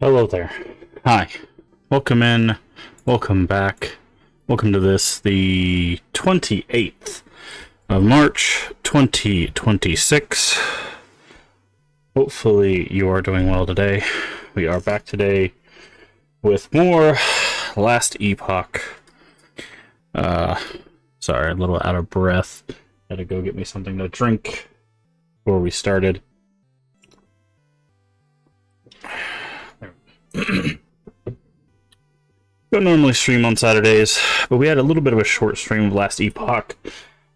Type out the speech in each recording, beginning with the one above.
Hello there. Hi. Welcome in. Welcome back. Welcome to this, the 28th of March, 2026. Hopefully you are doing well today. We are back today with more Last Epoch. Sorry, a little out of breath. Had to go get me something to drink before we started. Don't normally stream on Saturdays, but we had a little bit of a short stream of Last Epoch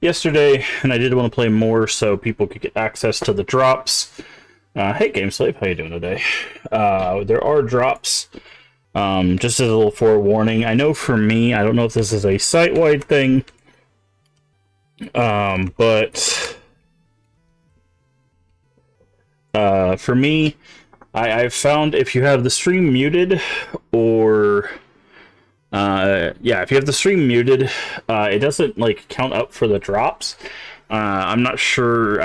yesterday, and I did want to play more so people could get access to the drops. Hey, GameSlave, how you doing today? There are drops, just as a little forewarning. I know for me, I don't know if this is a site-wide thing, but for me, I've found if you have the stream muted, or if you have the stream muted, it doesn't like count up for the drops. I'm not sure.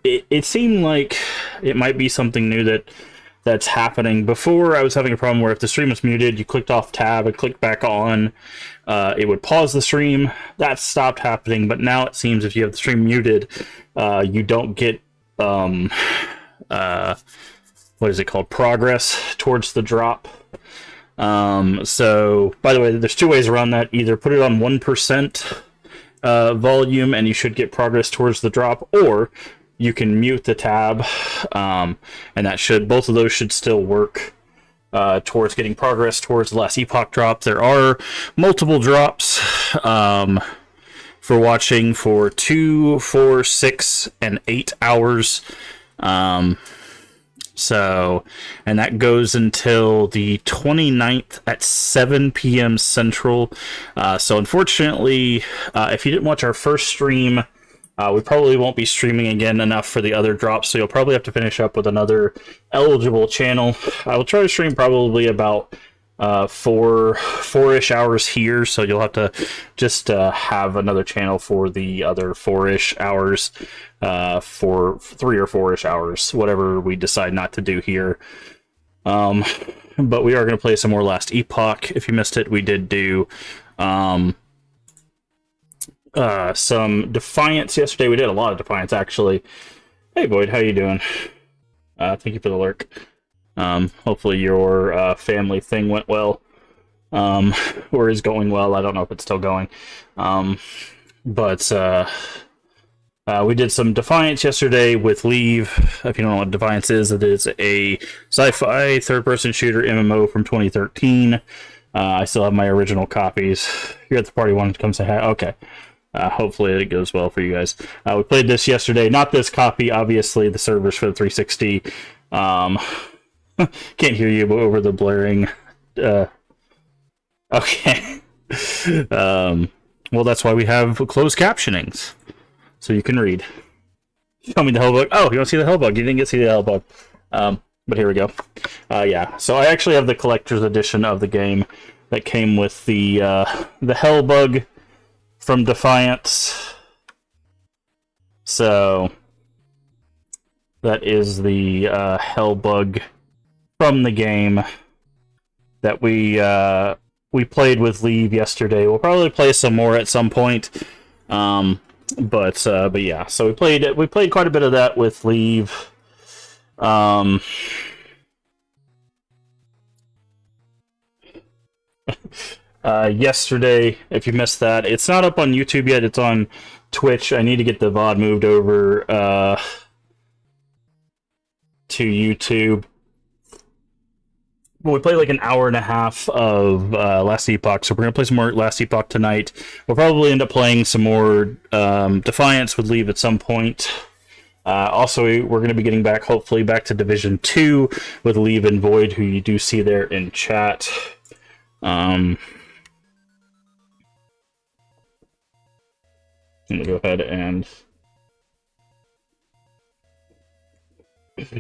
It seemed like it might be something new that's happening. Before, I was having a problem where if the stream was muted, you clicked off tab and clicked back on, it would pause the stream. That stopped happening, but now it seems if you have the stream muted, you don't get what is it called? Progress towards the drop. So, by the way, there's two ways around that. Either put it on 1% volume and you should get progress towards the drop, or you can mute the tab, and both of those should still work towards getting progress towards the Last Epoch drop. There are multiple drops for watching for 2, 4, 6, and 8 hours. And that goes until the 29th at 7 p.m. Central. So unfortunately, if you didn't watch our first stream, we probably won't be streaming again enough for the other drops, so you'll probably have to finish up with another eligible channel. I will try to stream probably about four-ish hours here, so you'll have to just have another channel for the other 4-ish hours, for 3 or 4-ish hours, whatever we decide not to do here. But we are going to play some more Last Epoch. If you missed it, we did do some Defiance yesterday. We did a lot of Defiance, actually. Hey, Boyd, how you doing? Thank you for the lurk. Hopefully your family thing went well, or is going well. I don't know if it's still going. But we did some Defiance yesterday with Leave. If you don't know what Defiance is, it is a sci-fi third-person shooter MMO from 2013. I still have my original copies. You're at the party, wanted to come say hi. Okay. Hopefully it goes well for you guys. We played this yesterday. Not this copy, obviously. The servers for the 360. Can't hear you over the blaring. Okay. Well, that's why we have closed captionings, so you can read. Tell me the Hellbug. Oh, you want to see the Hellbug? You didn't get to see the Hellbug. But here we go. Yeah. So I actually have the collector's edition of the game that came with the Hellbug from Defiance. So that is the Hellbug from the game that we played with Leave yesterday. We'll probably play some more at some point. But yeah, so we played quite a bit of that with Leave. Yesterday, if you missed that, it's not up on YouTube yet. It's on Twitch. I need to get the VOD moved over to YouTube. But we played like an hour and a half of Last Epoch, so we're going to play some more Last Epoch tonight. We'll probably end up playing some more Defiance with Leave at some point. Also, we're going to be getting back, hopefully, back to Division 2 with Leave and Void, who you do see there in chat. I'm going to go ahead and...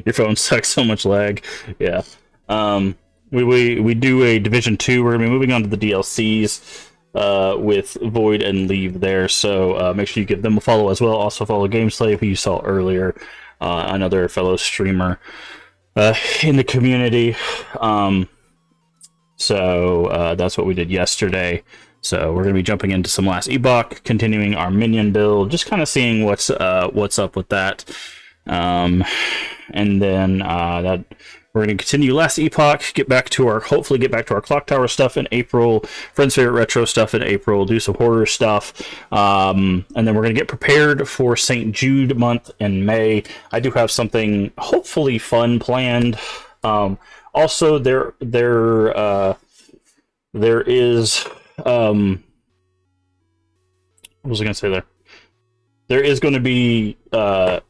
Your phone sucks, so much lag. Yeah. We do a Division 2. We're going to be moving on to the DLCs with Void and Leave there, so make sure you give them a follow as well. Also follow GameSlave, who you saw earlier, another fellow streamer. in the community. So that's what we did yesterday. So we're going to be jumping into some last Epoch, continuing our minion build, just kind of seeing what's up with that. And then that we're going to continue last Epoch, hopefully get back to our Clock Tower stuff in April, Friends Favorite Retro stuff in April, do some horror stuff, and then we're going to get prepared for St. Jude month in May. I do have something hopefully fun planned. Also, there is what was I going to say there? There is going to be a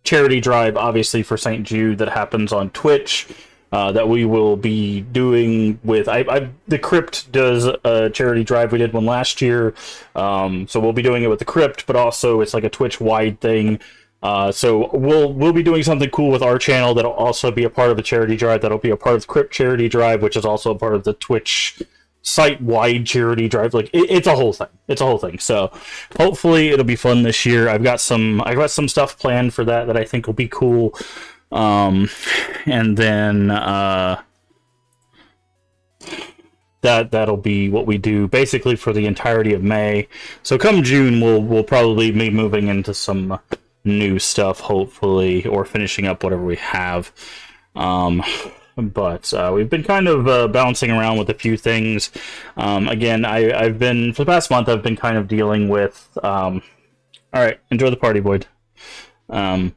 charity drive, obviously, for St. Jude that happens on Twitch that we will be doing with... the Crypt does a charity drive. We did one last year, so we'll be doing it with the Crypt, but also it's like a Twitch-wide thing. So we'll be doing something cool with our channel that'll also be a part of the charity drive. That'll be a part of the Crypt charity drive, which is also a part of the Twitch site-wide charity drive. Like it's a whole thing. It's a whole thing. So hopefully it'll be fun this year. I've got some stuff planned for that I think will be cool. And then that'll be what we do basically for the entirety of May. So come June, we'll probably be moving into some new stuff, hopefully, or finishing up whatever we have. But we've been kind of bouncing around with a few things. Again, I've been, for the past month, I've been kind of dealing with... Alright, enjoy the party, Boyd. I've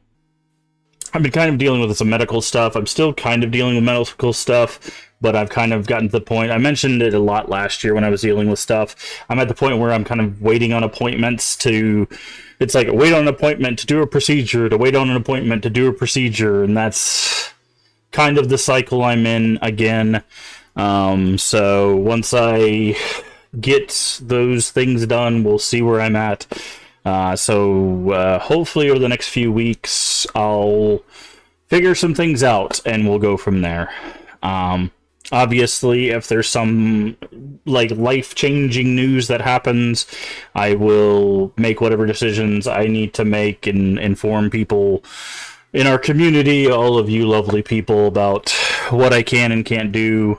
been kind of dealing with some medical stuff. I'm still kind of dealing with medical stuff, but I've kind of gotten to the point... I mentioned it a lot last year when I was dealing with stuff. I'm at the point where I'm kind of waiting on appointments to... It's like, wait on an appointment to do a procedure, to wait on an appointment to do a procedure, and that's kind of the cycle I'm in again. So once I get those things done, we'll see where I'm at. So hopefully over the next few weeks, I'll figure some things out, and we'll go from there. Obviously, if there's some like life-changing news that happens, I will make whatever decisions I need to make and inform people in our community, all of you lovely people, about what I can and can't do.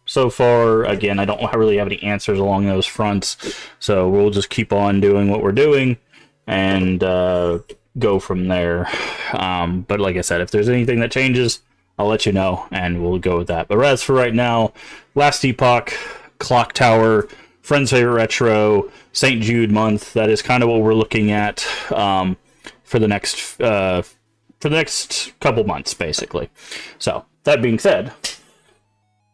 So far, again, I don't really have any answers along those fronts, so we'll just keep on doing what we're doing and go from there. But like I said, if there's anything that changes, I'll let you know, and we'll go with that. But as for right now, last Epoch, Clock Tower, Friends Favorite Retro, St. Jude month, that is kind of what we're looking at for the next couple months, basically. So, that being said,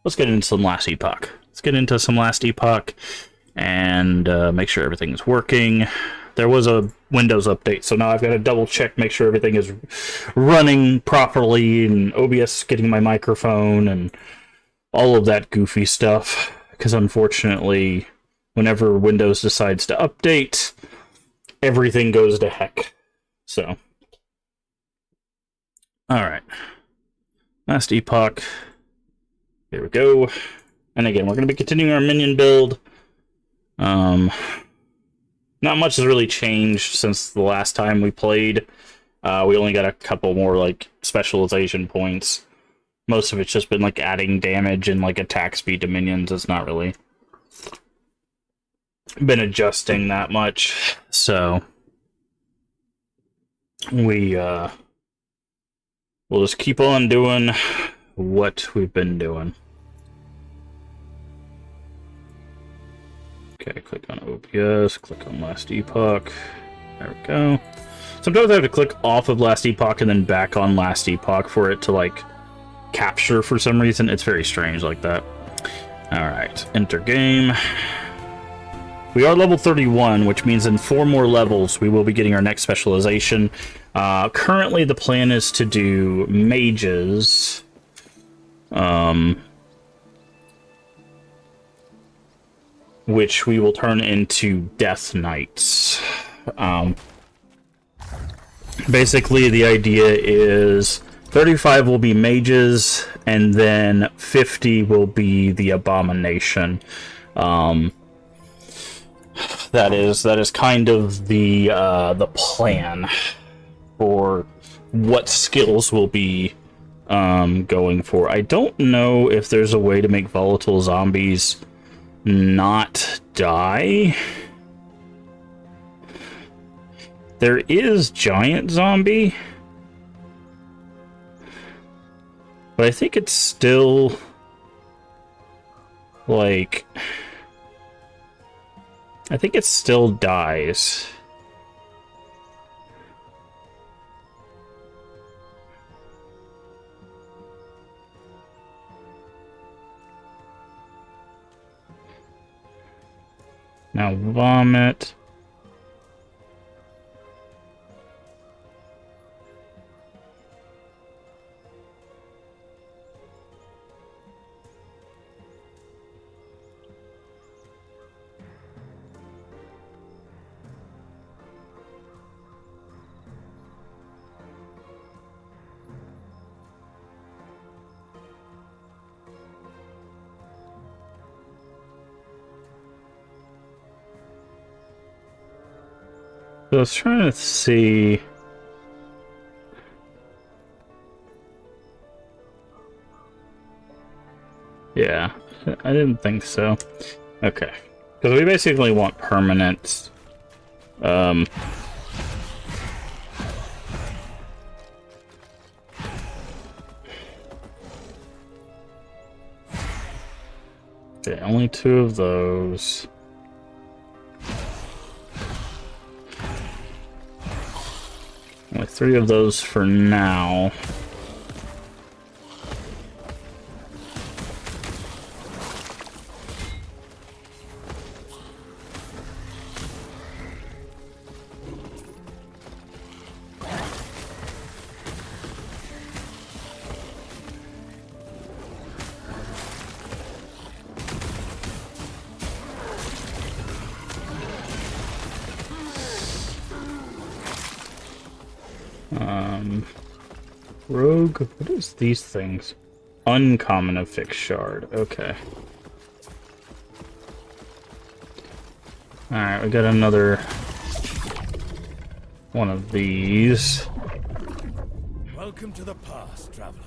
let's get into some last Epoch. Let's get into some last Epoch and make sure everything's working. There was a Windows update, so now I've got to double check, make sure everything is running properly, and OBS getting my microphone and all of that goofy stuff, because unfortunately, whenever Windows decides to update, everything goes to heck. So, alright. Last Epoch. Here we go. And again, we're going to be continuing our minion build. Not much has really changed since the last time we played. We only got a couple more, like, specialization points. Most of it's just been, like, adding damage and, like, attack speed to minions. It's not really been adjusting that much. So, we'll just keep on doing what we've been doing. Okay, click on OBS, click on Last Epoch. There we go. Sometimes I have to click off of Last Epoch and then back on Last Epoch for it to, like, capture for some reason. It's very strange like that. Alright, enter game. We are level 31, which means in 4 more levels we will be getting our next specialization. Currently the plan is to do mages. Which we will turn into Death Knights. Basically, the idea is 35 will be mages, and then 50 will be the Abomination. That is kind of the plan for what skills will be going for. I don't know if there's a way to make volatile zombies not die. There is giant zombie, but I think it's still like, I think it still dies. Now vomit. So I was trying to see. Yeah, I didn't think so. Okay, because we basically want permanent. Okay, only 2 of those. Only 3 of those for now. Rogue, what is these things? Uncommon of fixed shard, okay. Alright, we got another one of these. Welcome to the past, traveler.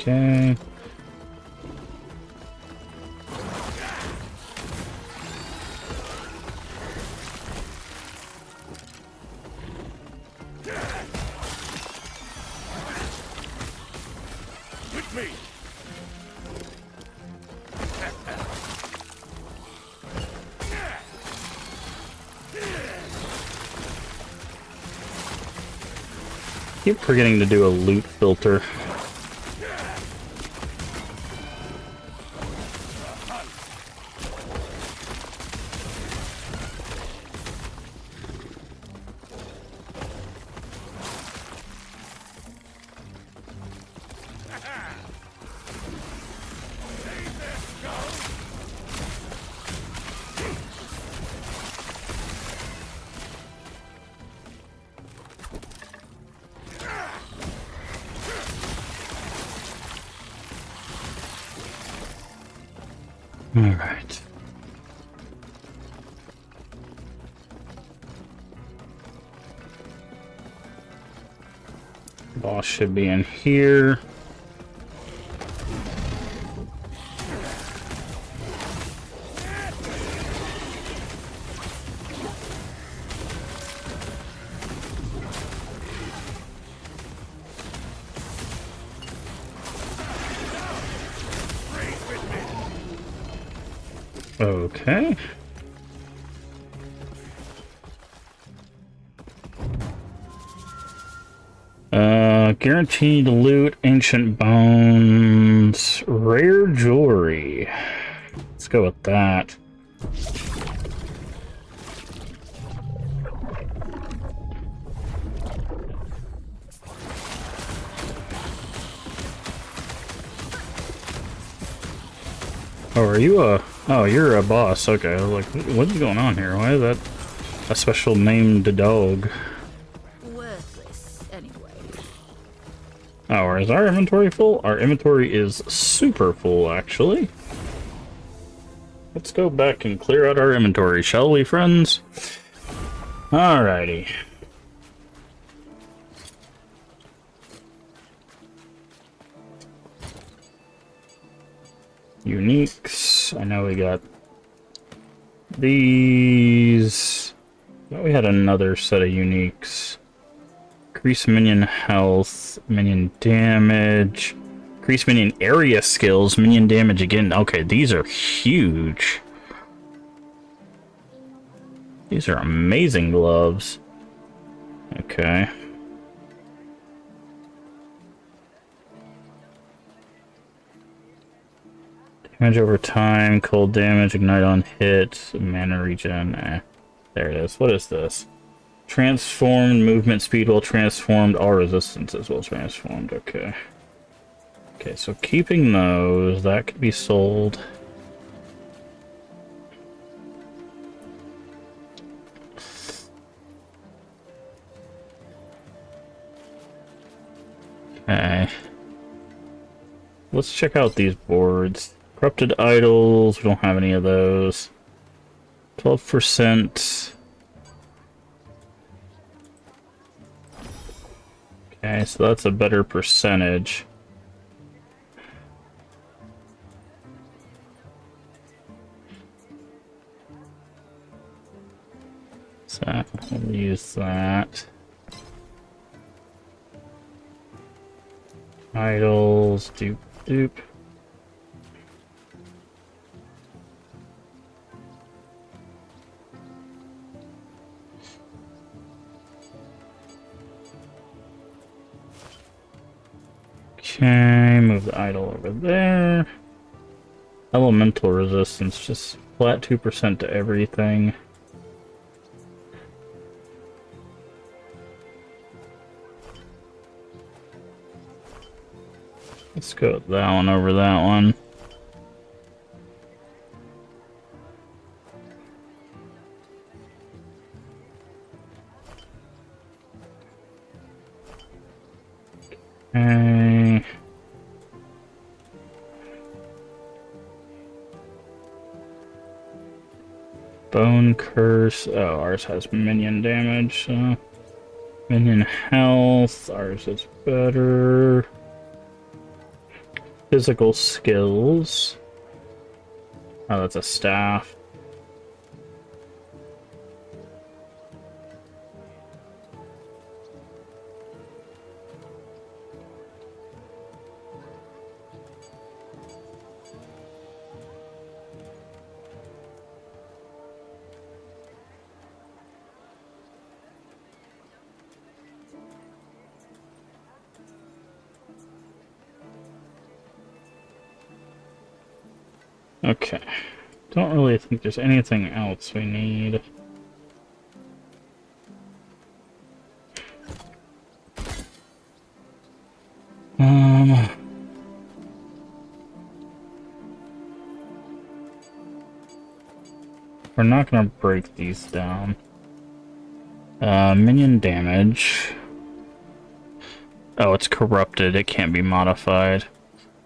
Okay. With me. Keep forgetting to do a loot filter. All right. Boss should be in here. Okay. Guaranteed loot, ancient bones, rare jewelry. Let's go with that. Oh, are you a... Oh, you're a boss. Okay, I was like, what's going on here? Why is that a special named dog? Worthless, anyway. Oh, is our inventory full? Our inventory is super full, actually. Let's go back and clear out our inventory, shall we, friends? Alrighty. Uniques. I know we got these. Thought we had another set of uniques. Increase minion health, minion damage, increase minion area skills, minion damage again. Okay, these are huge. These are amazing gloves. Okay. Damage over time, cold damage, ignite on hit, mana regen. There it is. What is this? Transformed movement speed while transformed, all resistances while transformed. Okay. Okay, so keeping those, that could be sold. Okay. Let's check out these boards. Corrupted idols, we don't have any of those. 12%. Okay, so that's a better percentage. So we'll use that. Idols, dupe, dupe. Okay, move the idol over there. Elemental resistance, just flat 2% to everything. Let's go with that one over that one. Okay. Bone curse. Oh, ours has minion damage. Minion health. Ours is better. Physical skills. Oh, that's a staff. Okay. Don't really think there's anything else we need. We're not gonna break these down. Minion damage. Oh, it's corrupted. It can't be modified.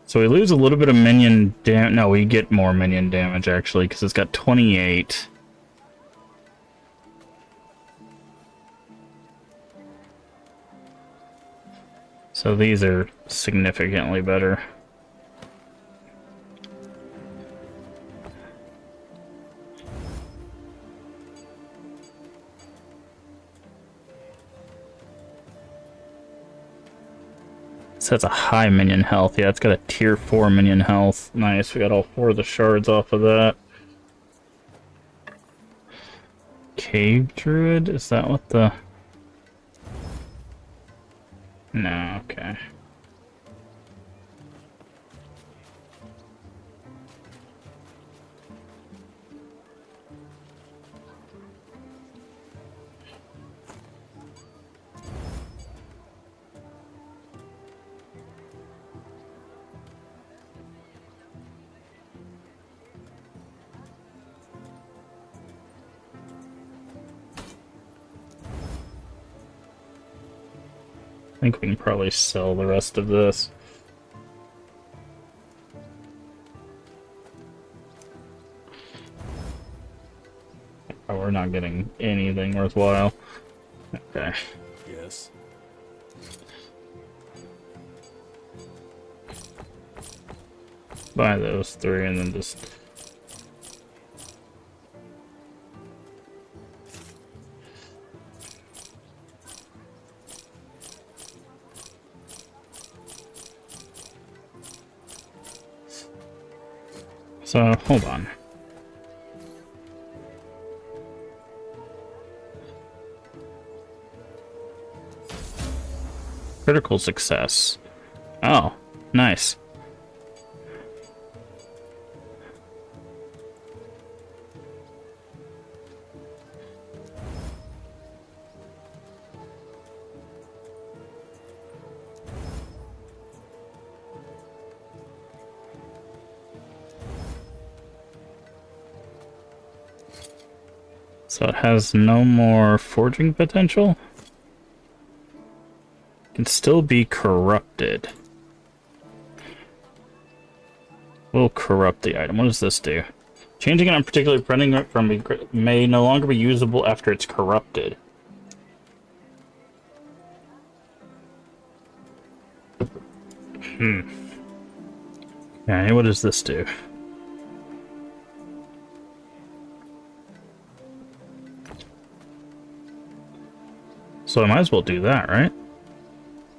So we lose a little bit of minion damage. No, we get more minion damage, actually, because it's got 28. So these are significantly better. So that's a high minion health. Yeah, it's got a tier 4 minion health. Nice, we got all 4 of the shards off of that. Cave Druid? Is that what the... No, okay. think we can probably sell the rest of this. Oh, we're not getting anything worthwhile. Okay. Yes. Buy those 3 and then just... So, hold on. Critical success. Oh, nice. So it has no more forging potential? Can still be corrupted. We'll corrupt the item. What does this do? Changing it on particularly printing it from may no longer be usable after it's corrupted. Okay, what does this do? So I might as well do that, right?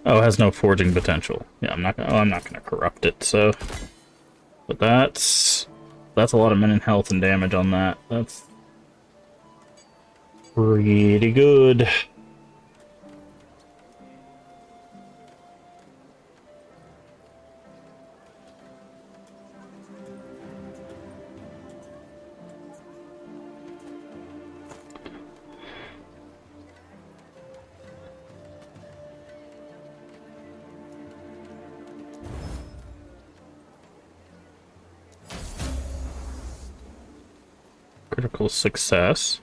Oh, it has no forging potential. Yeah, I'm not gonna corrupt it, so... But that's a lot of min and health and damage on that. That's pretty good. Critical success.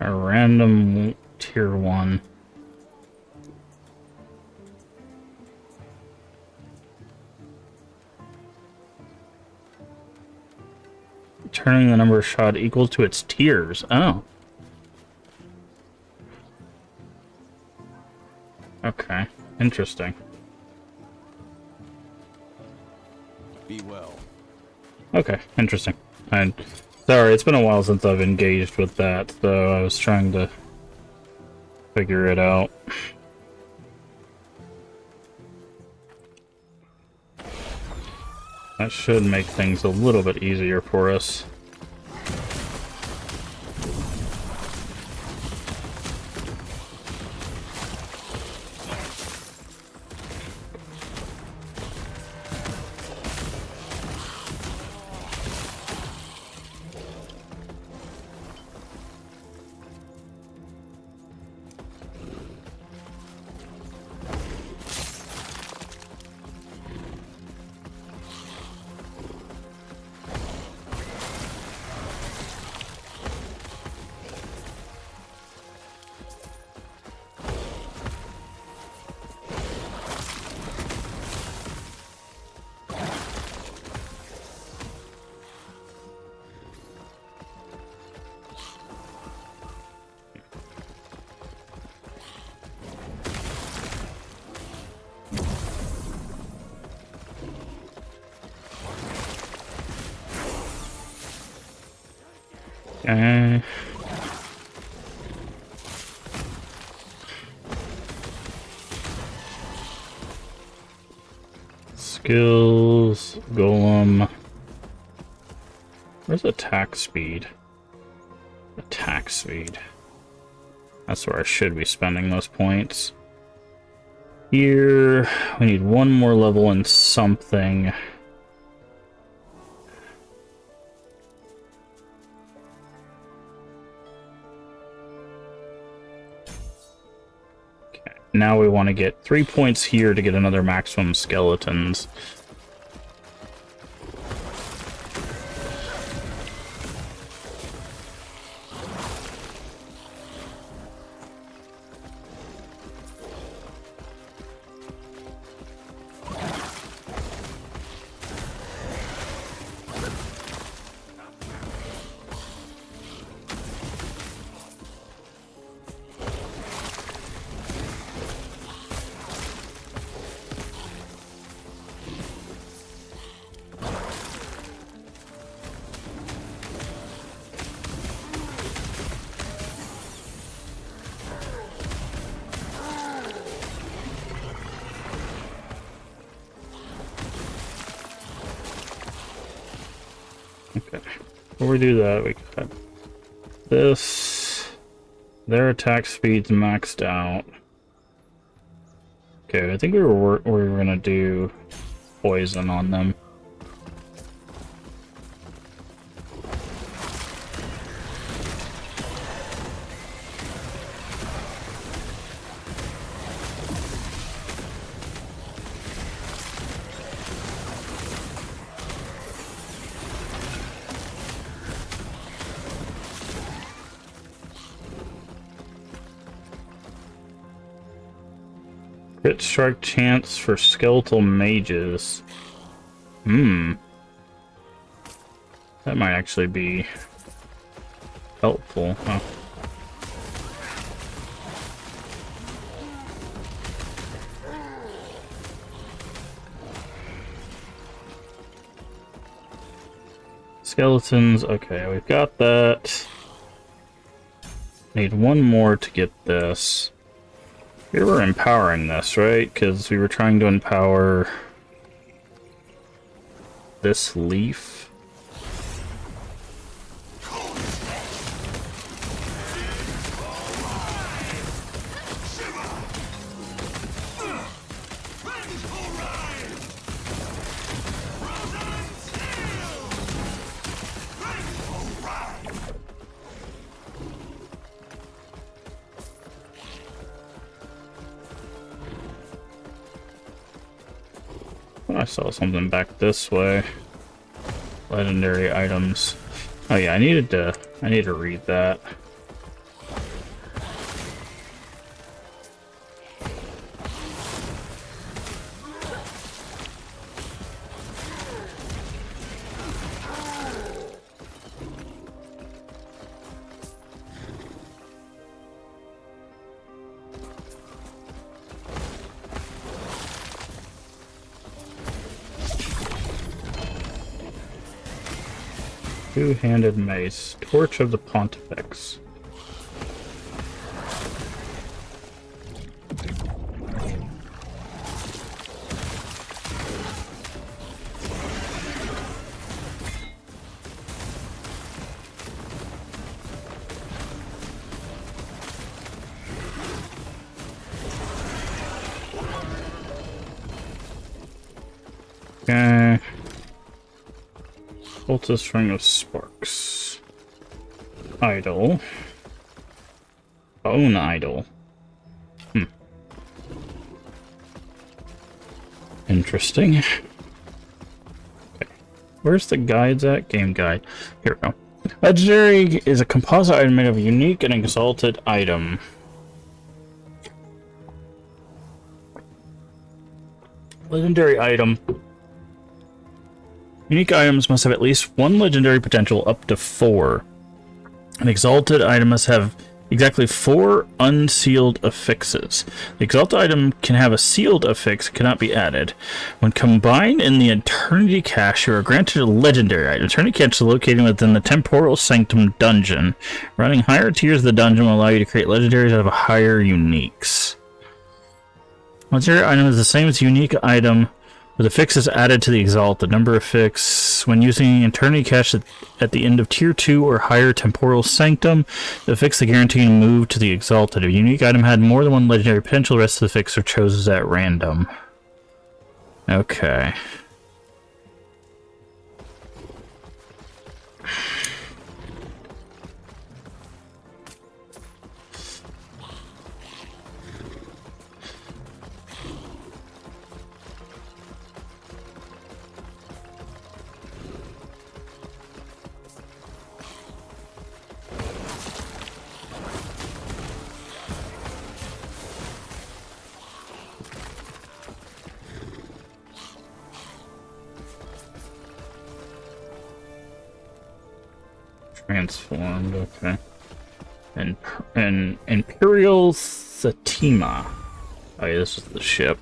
A random tier 1. Turning the number of shot equal to its tiers. Oh. Okay, interesting. Be well. Okay, interesting. Sorry, it's been a while since I've engaged with that, so I was trying to figure it out. That should make things a little bit easier for us. Okay. Skills, golem. Where's attack speed? Attack speed. That's where I should be spending those points. Here, we need one more level in something. Now we want to get 3 points here to get another maximum skeletons. Okay. Before we do that, we got this. Their attack speed's maxed out. Okay, I think we were gonna do poison on them. Crit strike chance for skeletal mages. That might actually be helpful, huh? Skeletons, okay, we've got that. Need one more to get this. We were empowering this, right? Because we were trying to empower this leaf. I saw something back this way. Legendary items. Oh yeah, I need to read that. Two-handed mace. Torch of the Pontifex. Okay. Cultist Ring of Sparks. Idol. Bone Idol. Interesting. Okay. Where's the guides at? Game guide. Here we go. Legendary is a composite item made of a unique and exalted item. Legendary item. Unique items must have at least one legendary potential up to 4. An exalted item must have exactly 4 unsealed affixes. The exalted item can have a sealed affix, cannot be added. When combined in the Eternity Cache, you are granted a legendary item. Eternity Cache is located within the Temporal Sanctum dungeon. Running higher tiers of the dungeon will allow you to create legendaries out of higher uniques. Legendary item is the same as unique item, with affixes added to the exalted. Number of affix when using Eternity Cache at the end of Tier 2 or higher Temporal Sanctum, the affix the guaranteed move to the exalted. If a unique item had more than one legendary potential, the rest of the affix are chosen at random. Okay. Transformed, okay. And Imperial Satima. Oh yeah, this is the ship.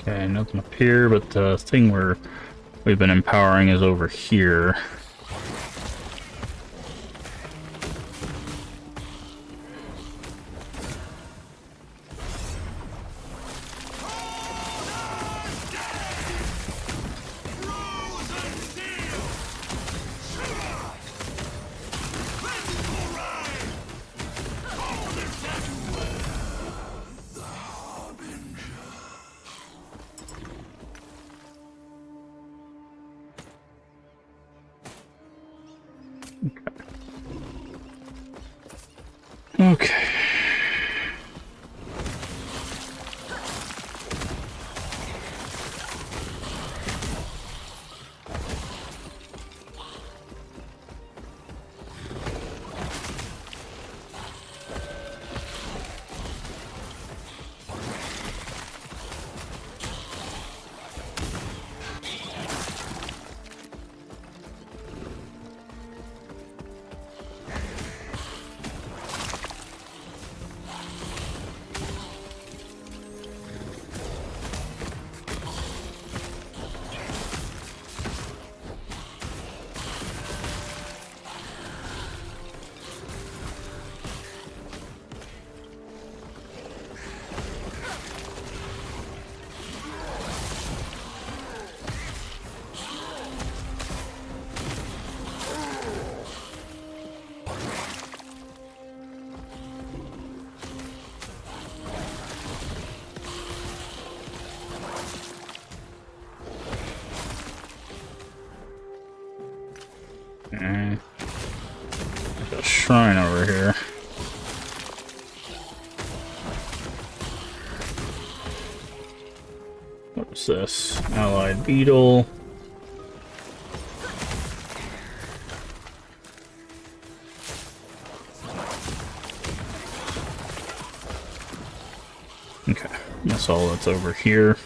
Okay, nothing up here, but the thing we've been empowering is over here. Okay. There's a shrine over here. What's this? Allied beetle. Okay, that's all that's over here.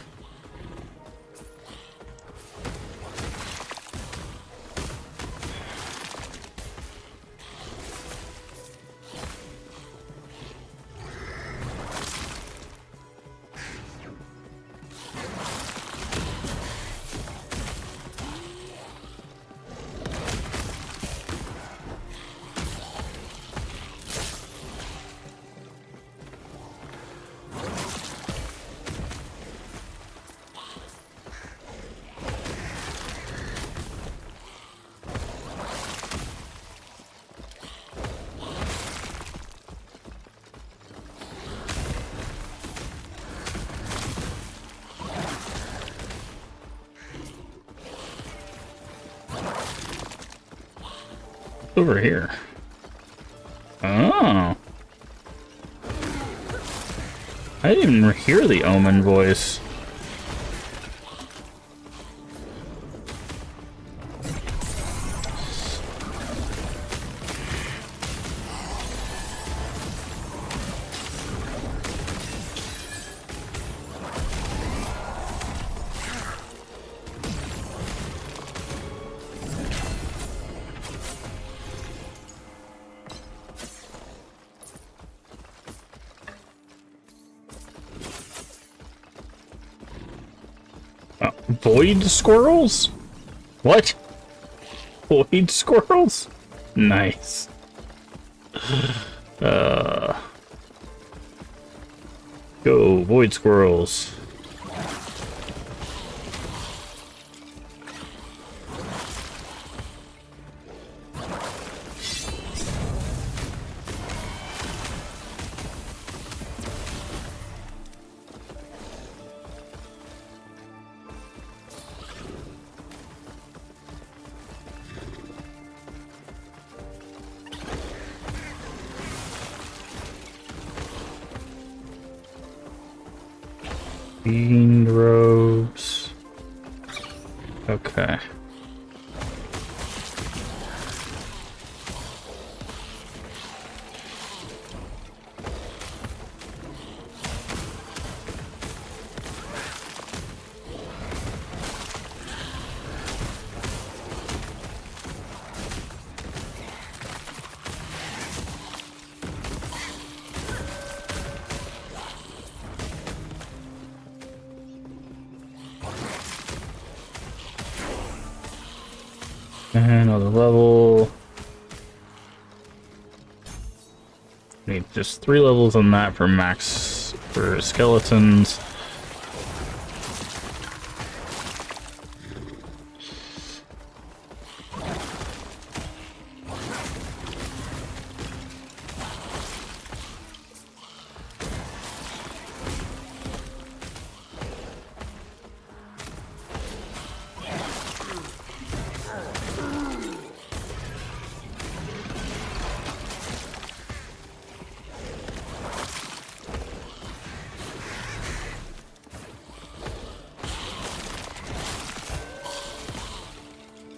Over here. Oh. I didn't even hear the Omen voice. Void squirrels? What? Void squirrels? Nice. Go, void squirrels. Fiend robes. Okay. Another level. Need just 3 levels on that for max for skeletons.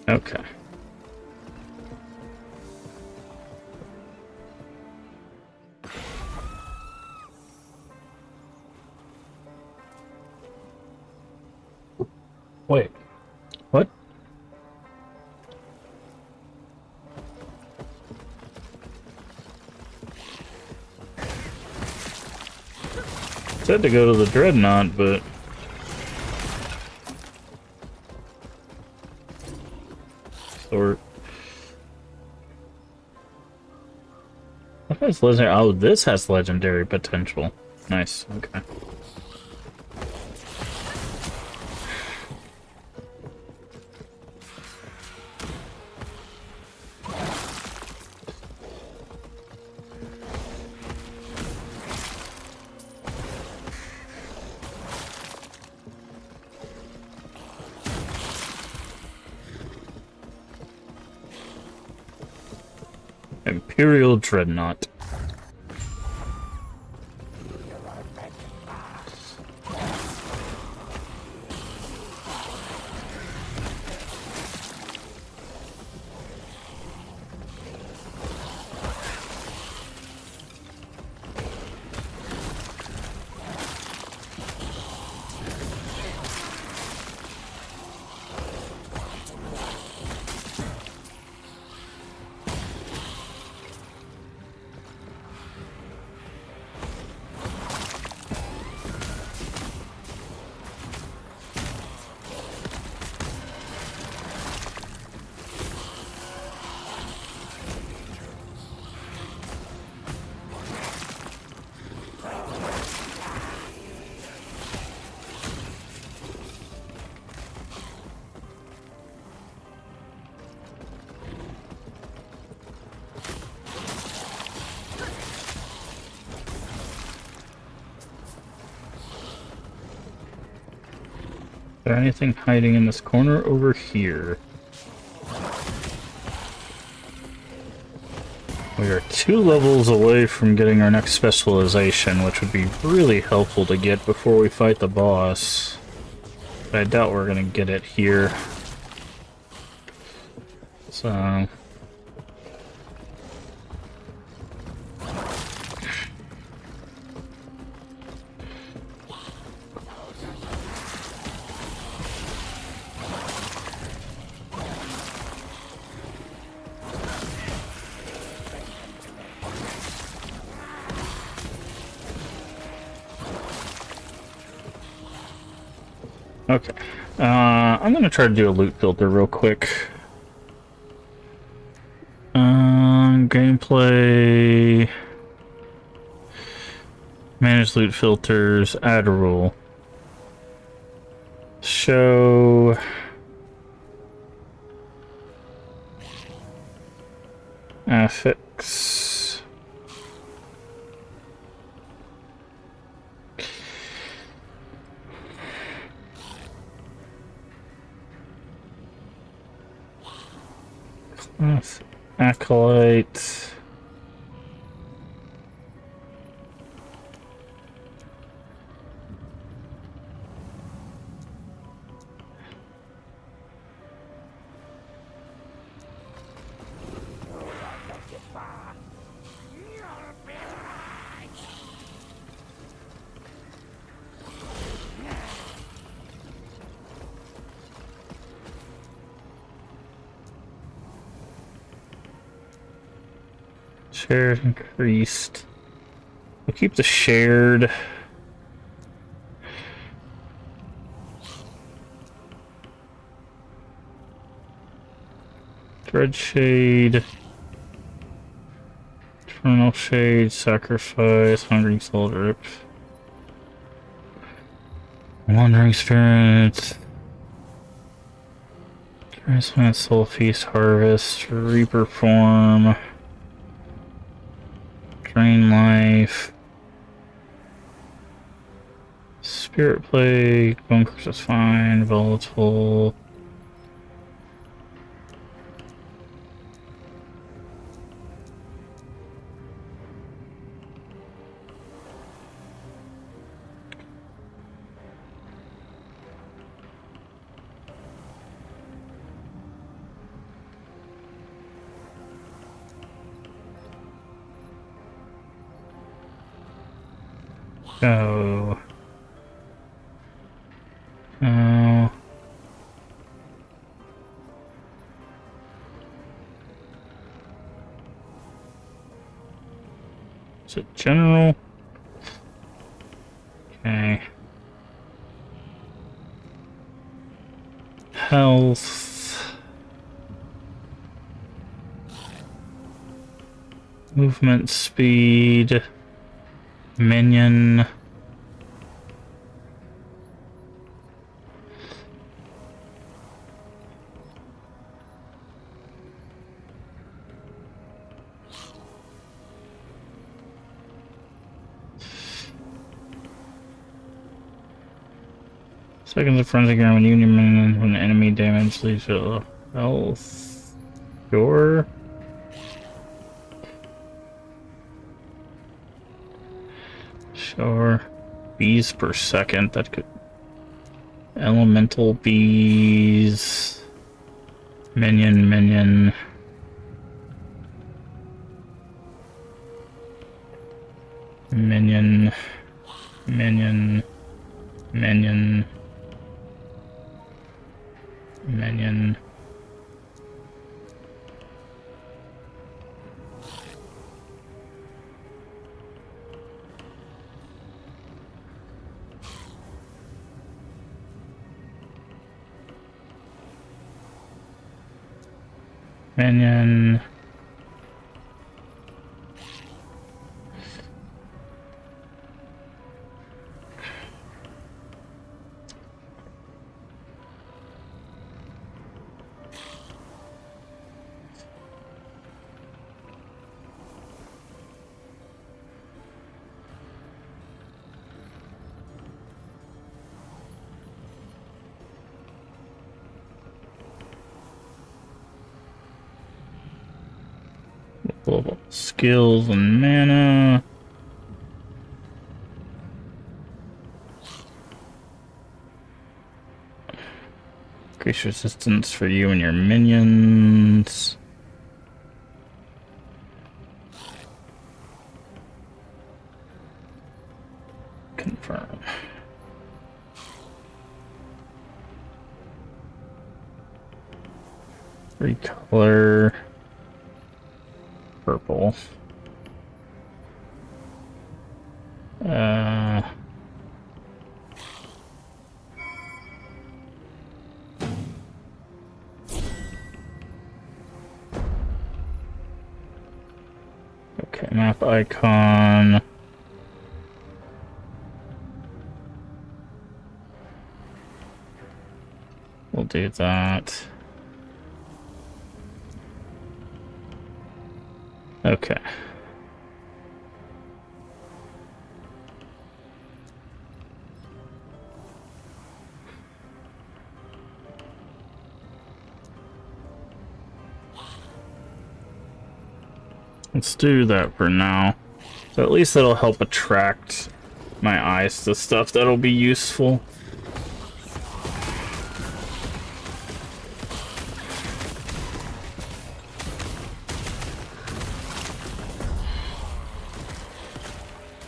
Okay. Wait. What? Said to go to the Dreadnought, but or what has legendary? Oh, this has legendary potential. Nice. Okay. Imperial Dreadnought. Is there anything hiding in this corner over here? We are 2 levels away from getting our next specialization, which would be really helpful to get before we fight the boss. But I doubt we're gonna get it here. So... Okay. I'm gonna try to do a loot filter real quick. Gameplay... Manage loot filters, add a rule. Show... Affix... Acolyte... Shared increased. We'll keep the shared. Thread Shade. Eternal Shade, Sacrifice, Hungering Soul Drip. Wandering Spirit. Transmit Soul Feast, Harvest, Reaper Form. Drain Life. Spirit Plague, Bone Curse is fine, Volatile. Go. Oh. Is it general? Okay. Health. Movement speed. Minion. Seconds of frenzy ground when union minion when enemy damage leaves it health. Sure. Sure. Bees per second, that could... Elemental bees... Minion, minion... Minion... Minion... Minion... Minion... Minion. Global skills and mana. Increase resistance for you and your minions. Confirm. Recolor. Purple. Okay, map icon. We'll do that. Okay. Let's do that for now. So at least that'll help attract my eyes to stuff that'll be useful.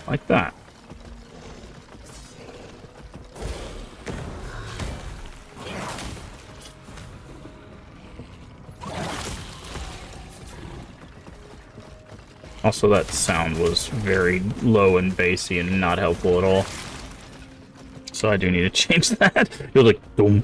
Like that. Also, that sound was very low and bassy and not helpful at all. So I do need to change that. You're like, boom.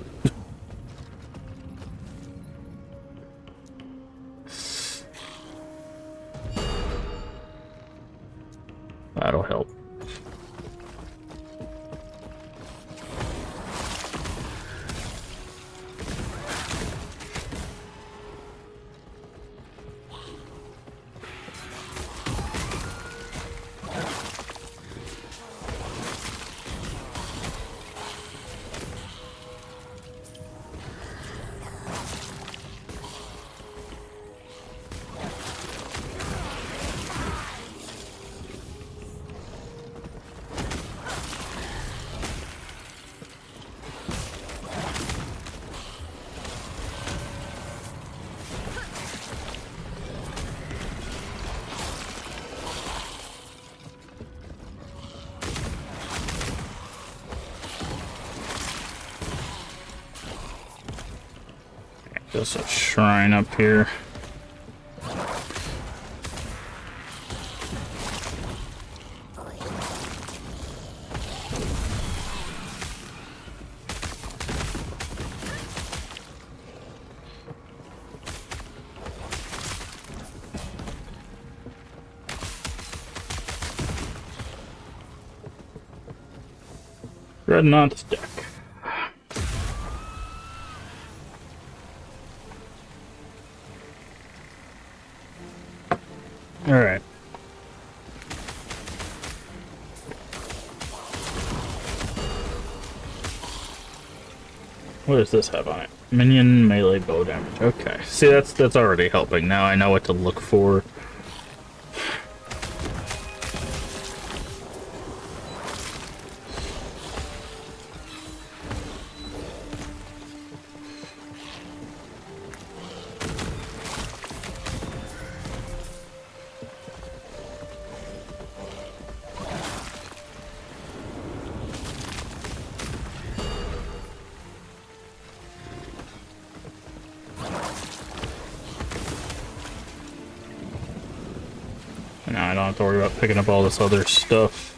There's a shrine up here. Dreadnought's deck. Alright. What does this have on it? Minion melee bow damage. Okay. See, that's already helping. Now I know what to look for. Now I don't have to worry about picking up all this other stuff.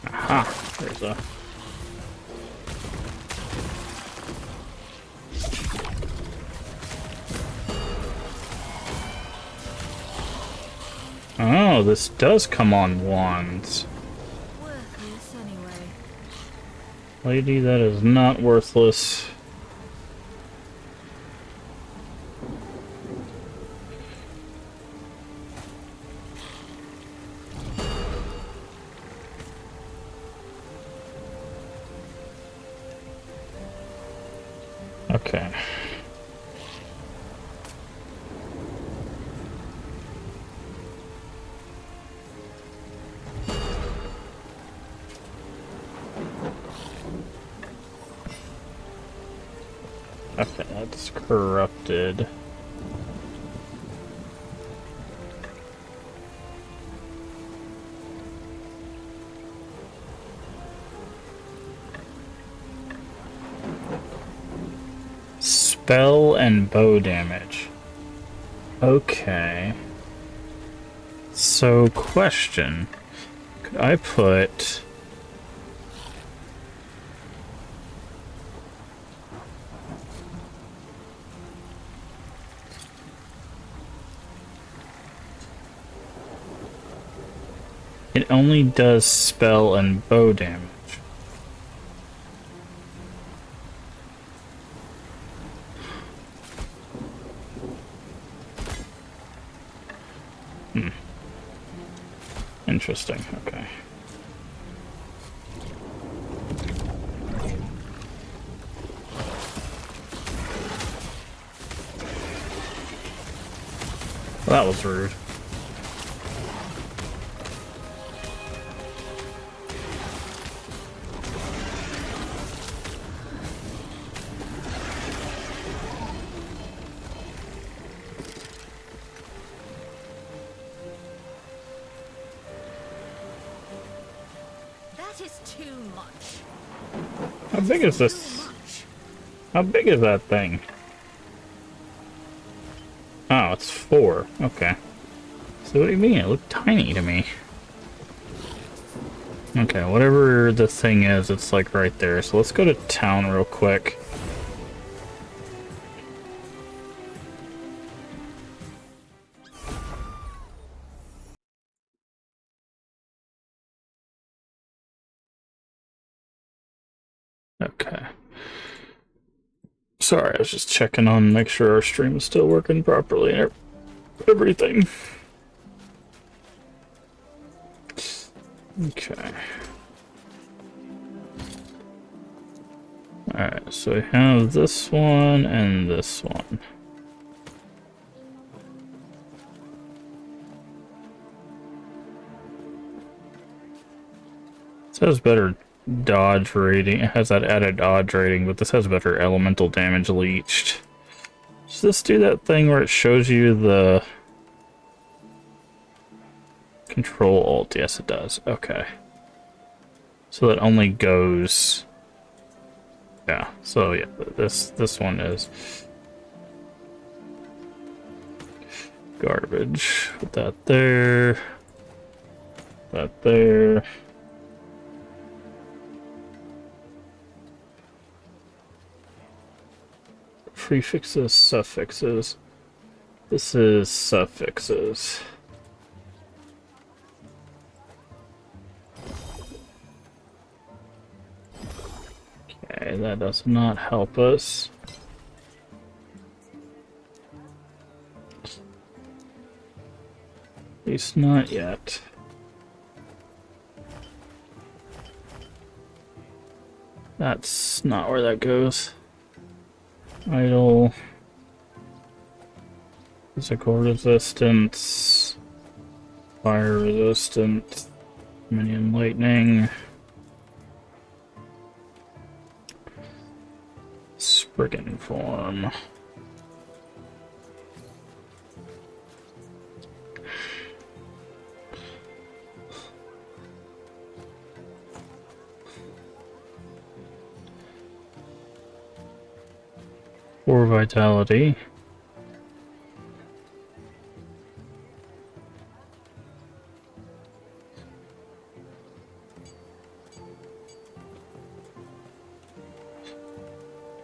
Aha! There's a... Oh, this does come on wands. Worthless anyway. Lady, that is not worthless. Okay. Okay, that's corrupted. Spell and bow damage. Okay. So, question. Could I put... It only does spell and bow damage. Interesting, okay. Well, that was rude. That is too much. How big is this? How big is that thing? Oh, it's 4. Okay. So what do you mean? It looked tiny to me. Okay, whatever the thing is, it's like right there. So let's go to town real quick. Okay. Sorry, I was just checking on, make sure our stream is still working properly and everything. Okay. Alright, so we have this one and this one. This has better dodge rating. It has that added dodge rating, but this has better elemental damage leached. Does this do that thing where it shows you the control alt? Yes, it does. Okay. So that only goes... Yeah, so yeah, this one is garbage. Put that there. That there. Prefixes, suffixes. This is suffixes. Okay, that does not help us. At least not yet. That's not where that goes. Idle. Physical resistance. Fire resistant. Minion lightning. Spriggan form. For vitality.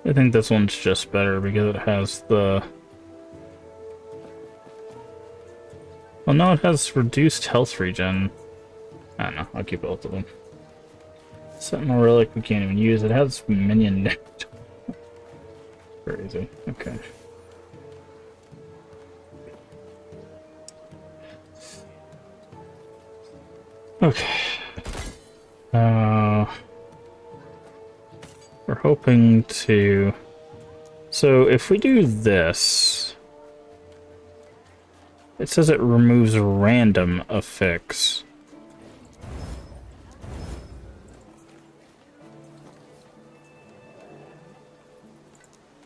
I think this one's just better because it has the... Well, no, it has reduced health regen. I don't know, I'll keep both of them. Sentinel Relic we can't even use. It has minion damage. Crazy. Okay. Okay. We're hoping to... So if we do this... It says it removes random affix.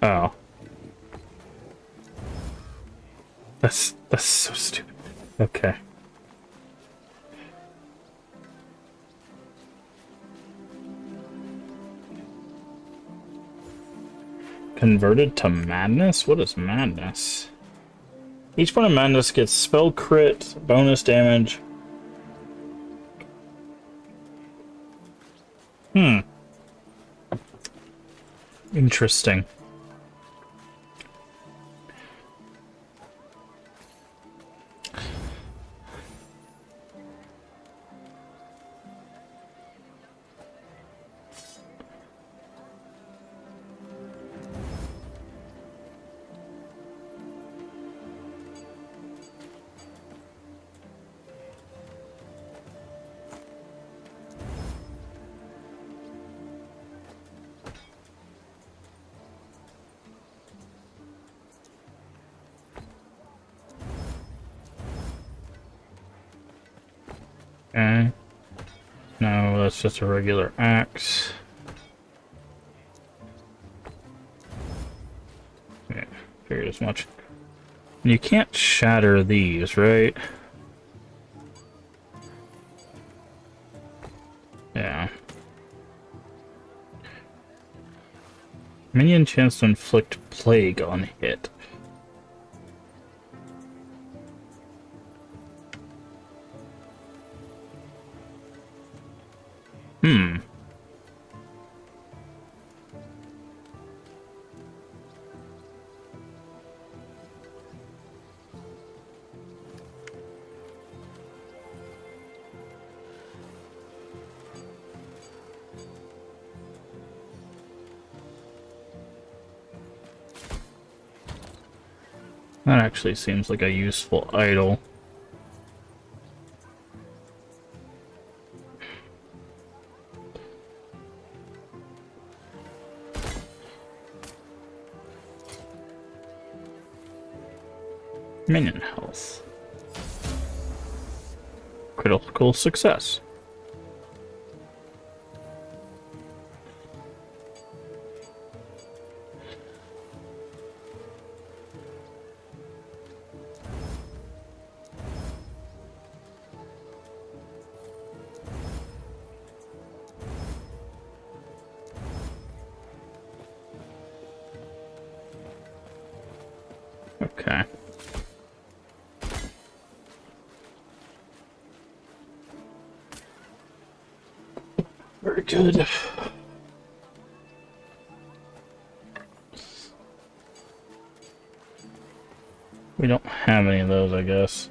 Oh. That's so stupid. Okay. Converted to madness? What is madness? Each point of madness gets spell crit, bonus damage. Interesting. Okay. No, that's just a regular axe. Yeah, figured as much. You can't shatter these, right? Yeah. Minion chance to inflict plague on hit. That actually seems like a useful idol. Minion health. Critical success. Okay. Very good. We don't have any of those, I guess.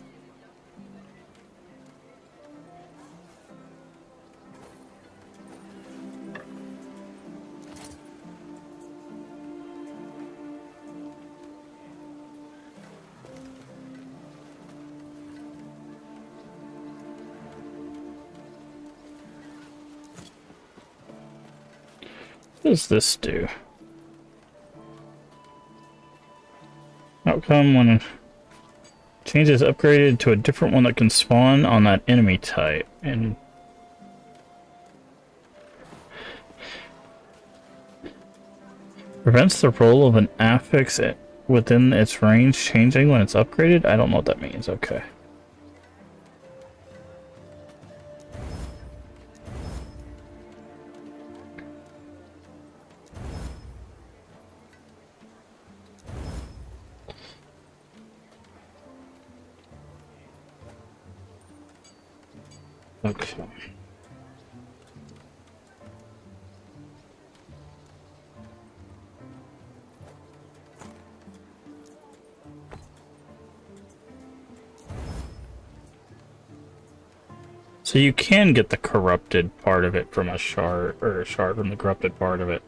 What does this do? Outcome when changes upgraded to a different one that can spawn on that enemy type. And prevents the roll of an affix within its range changing when it's upgraded? I don't know what that means. Okay. Okay. So you can get the corrupted part of it from a shard, or a shard from the corrupted part of it.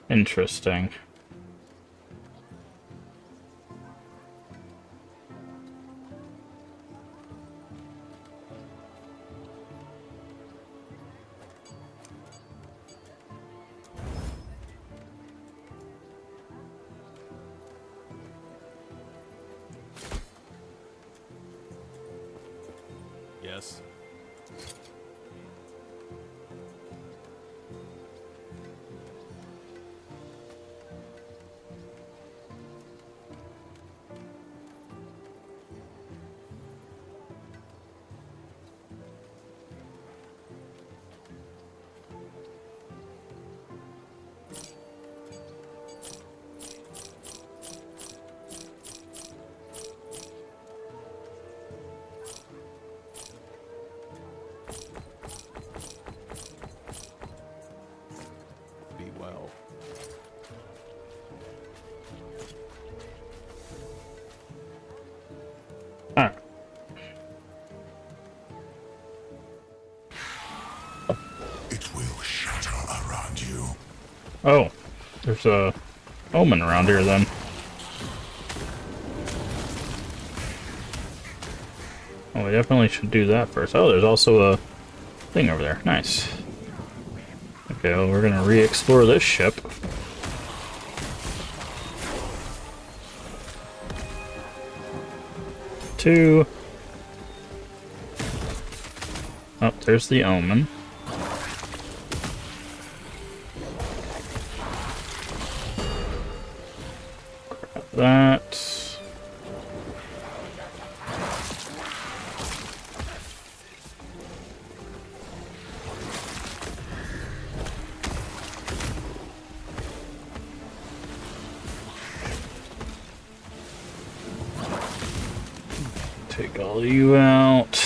Interesting. Yes. Be well. Alright. It will shatter around you. Oh, there's a omen around here then. Oh, we definitely should do that first. Oh, there's also a thing over there. Nice. Okay, well, we're gonna re-explore this ship. Two. Oh, there's the omen. Grab that. Take all of you out.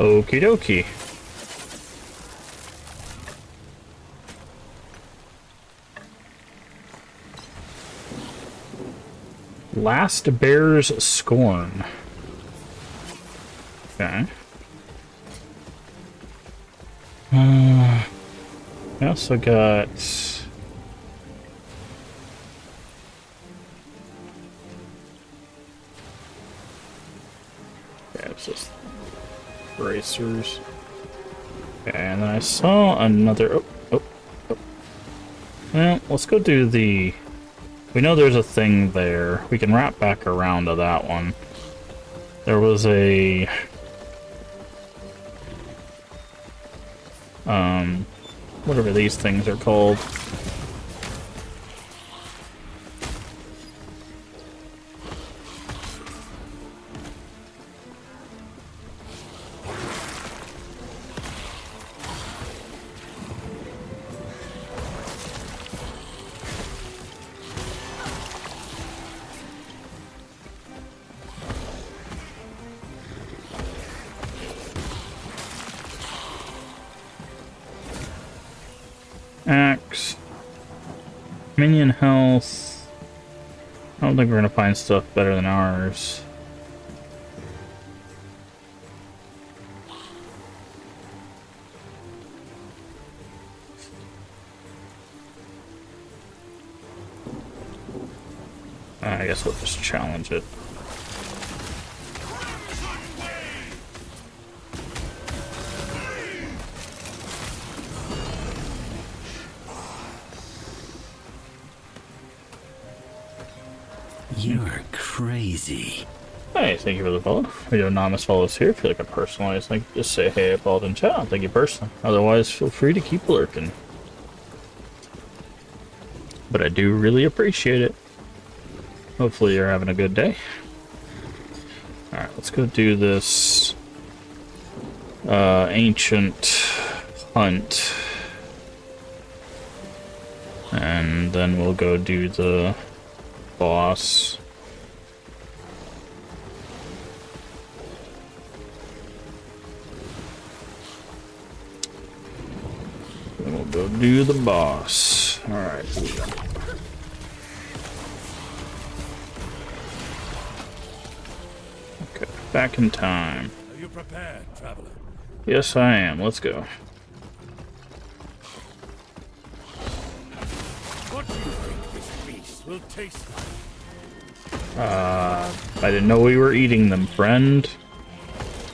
Okie dokie. Last Bear's Scorn. Okay. I also got... Yeah, it's just bracers. Okay, and then I saw another... Oh. Well, let's go do the... We know there's a thing there. We can wrap back around to that one. There was a... whatever these things are called. Axe. Minion health. I don't think we're gonna find stuff better than ours. I guess we'll just challenge it. You're crazy. Hey, thank you for the follow. We do anonymous follows here. If you like a personalized link, just say hey, I followed in chat. I'll take you personally. Otherwise, feel free to keep lurking. But I do really appreciate it. Hopefully you're having a good day. Alright, let's go do this ancient hunt. And then we'll go do the boss. Then we'll go do the boss. Alright. Okay, back in time. Are you prepared, traveler? Yes, I am. Let's go. What do you think this beast will taste like? I didn't know we were eating them, friend.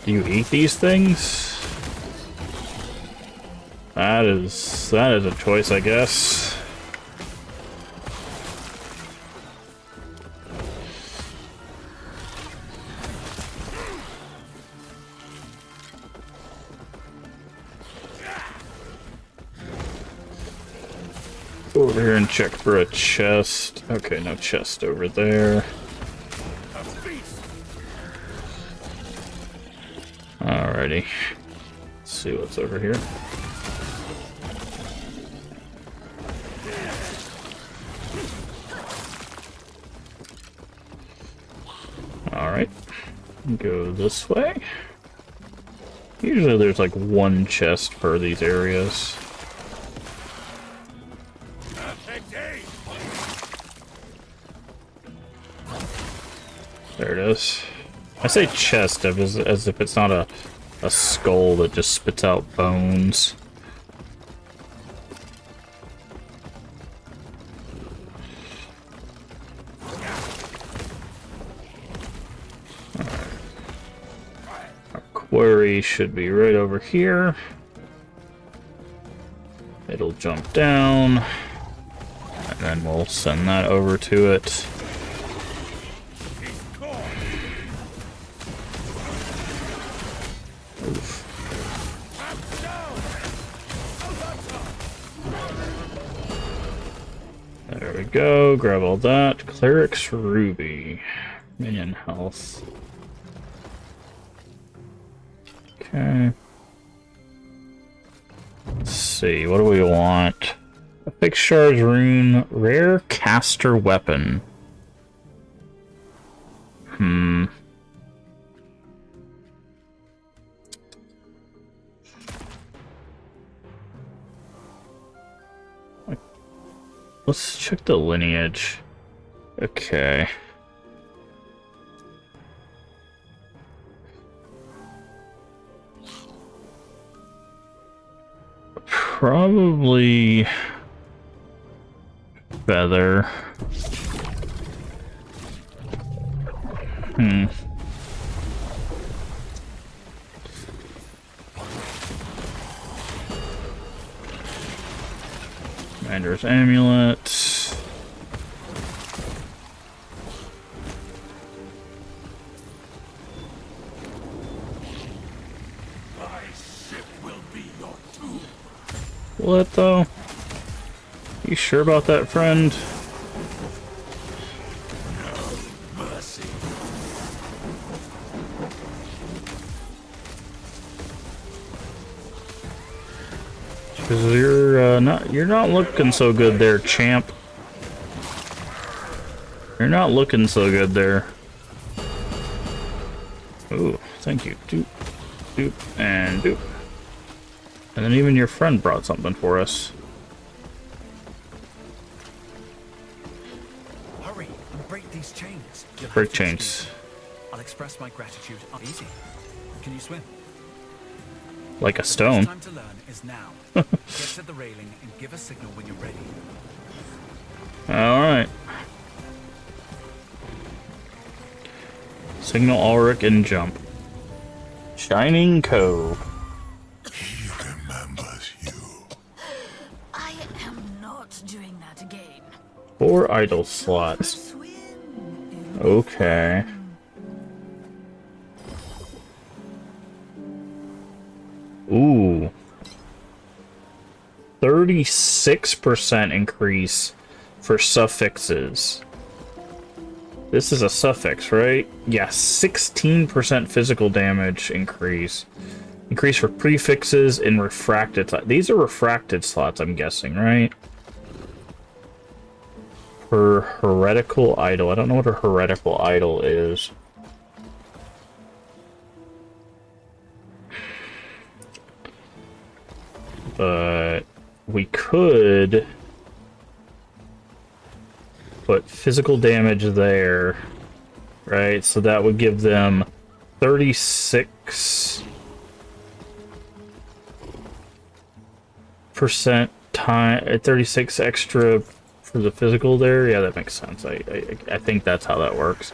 Do you eat these things? That is a choice, I guess. Go over here and check for a chest. Okay, no chest over there. Alrighty. Let's see what's over here. Alright. Go this way. Usually there's like one chest for these areas. There it is. I say chest as if it's not a skull that just spits out bones. Our quarry should be right over here. It'll jump down, and then we'll send that over to it. There we go, grab all that. Cleric's Ruby. Minion health. Okay. Let's see, what do we want? A fixed charge rune, rare caster weapon. Let's check the lineage. Okay. Probably feather. Commander's amulet. My ship will be your tomb. What though? You sure about that, friend? Mercy. Cause you're not looking so good there, champ. You're not looking so good there. Ooh, thank you. Doop, doop, and doop. And then even your friend brought something for us. Hurry and break these chains. You'll Break have to chains. escape. I'll express my gratitude. Easy. Can you swim? Like a The best stone. time to learn is now. Get to the railing and give a signal when you're ready. Alright. Signal Ulrich and jump. Shining Cove. He remembers you. I am not doing that again. 4 idle slots. Swim. Okay. Ooh. 36% increase for suffixes. This is a suffix, right? Yeah, 16% physical damage increase. Increase for prefixes and refracted slots. These are refracted slots, I'm guessing, right? Per heretical idol. I don't know what a heretical idol is. But we could put physical damage there, right? So that would give them 36% time, 36 extra for the physical there. Yeah, that makes sense. I think that's how that works.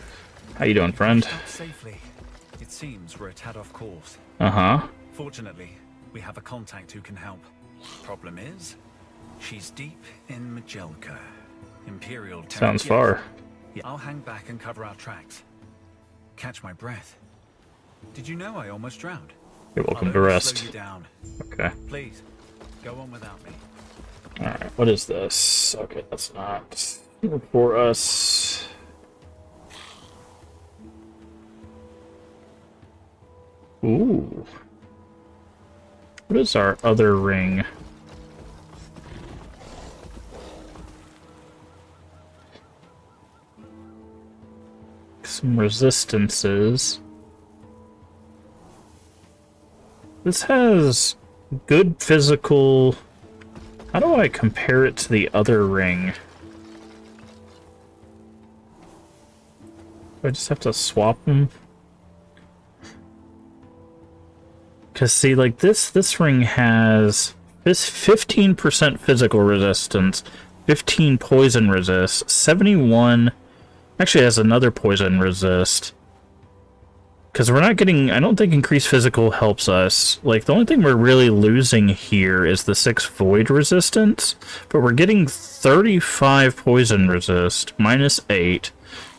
How you doing, friend? Out safely. It seems we're a tad off course. Uh-huh. Fortunately, we have a contact who can help. Problem is, she's deep in Majelka. Imperial territory. Sounds far. Yeah, I'll hang back and cover our tracks. Catch my breath. Did you know I almost drowned? You're welcome I'll to only rest. slow you down. Okay. Please, go on without me. Alright, what is this? Okay, that's not for us. Ooh. What is our other ring? Some resistances. This has good physical... How do I compare it to the other ring? Do I just have to swap them? Because see, like this ring has this 15% physical resistance, 15 poison resist, 71 actually has another poison resist. Because we're not getting, I don't think increased physical helps us. Like, the only thing we're really losing here is the 6 void resistance. But we're getting 35 poison resist, minus 8.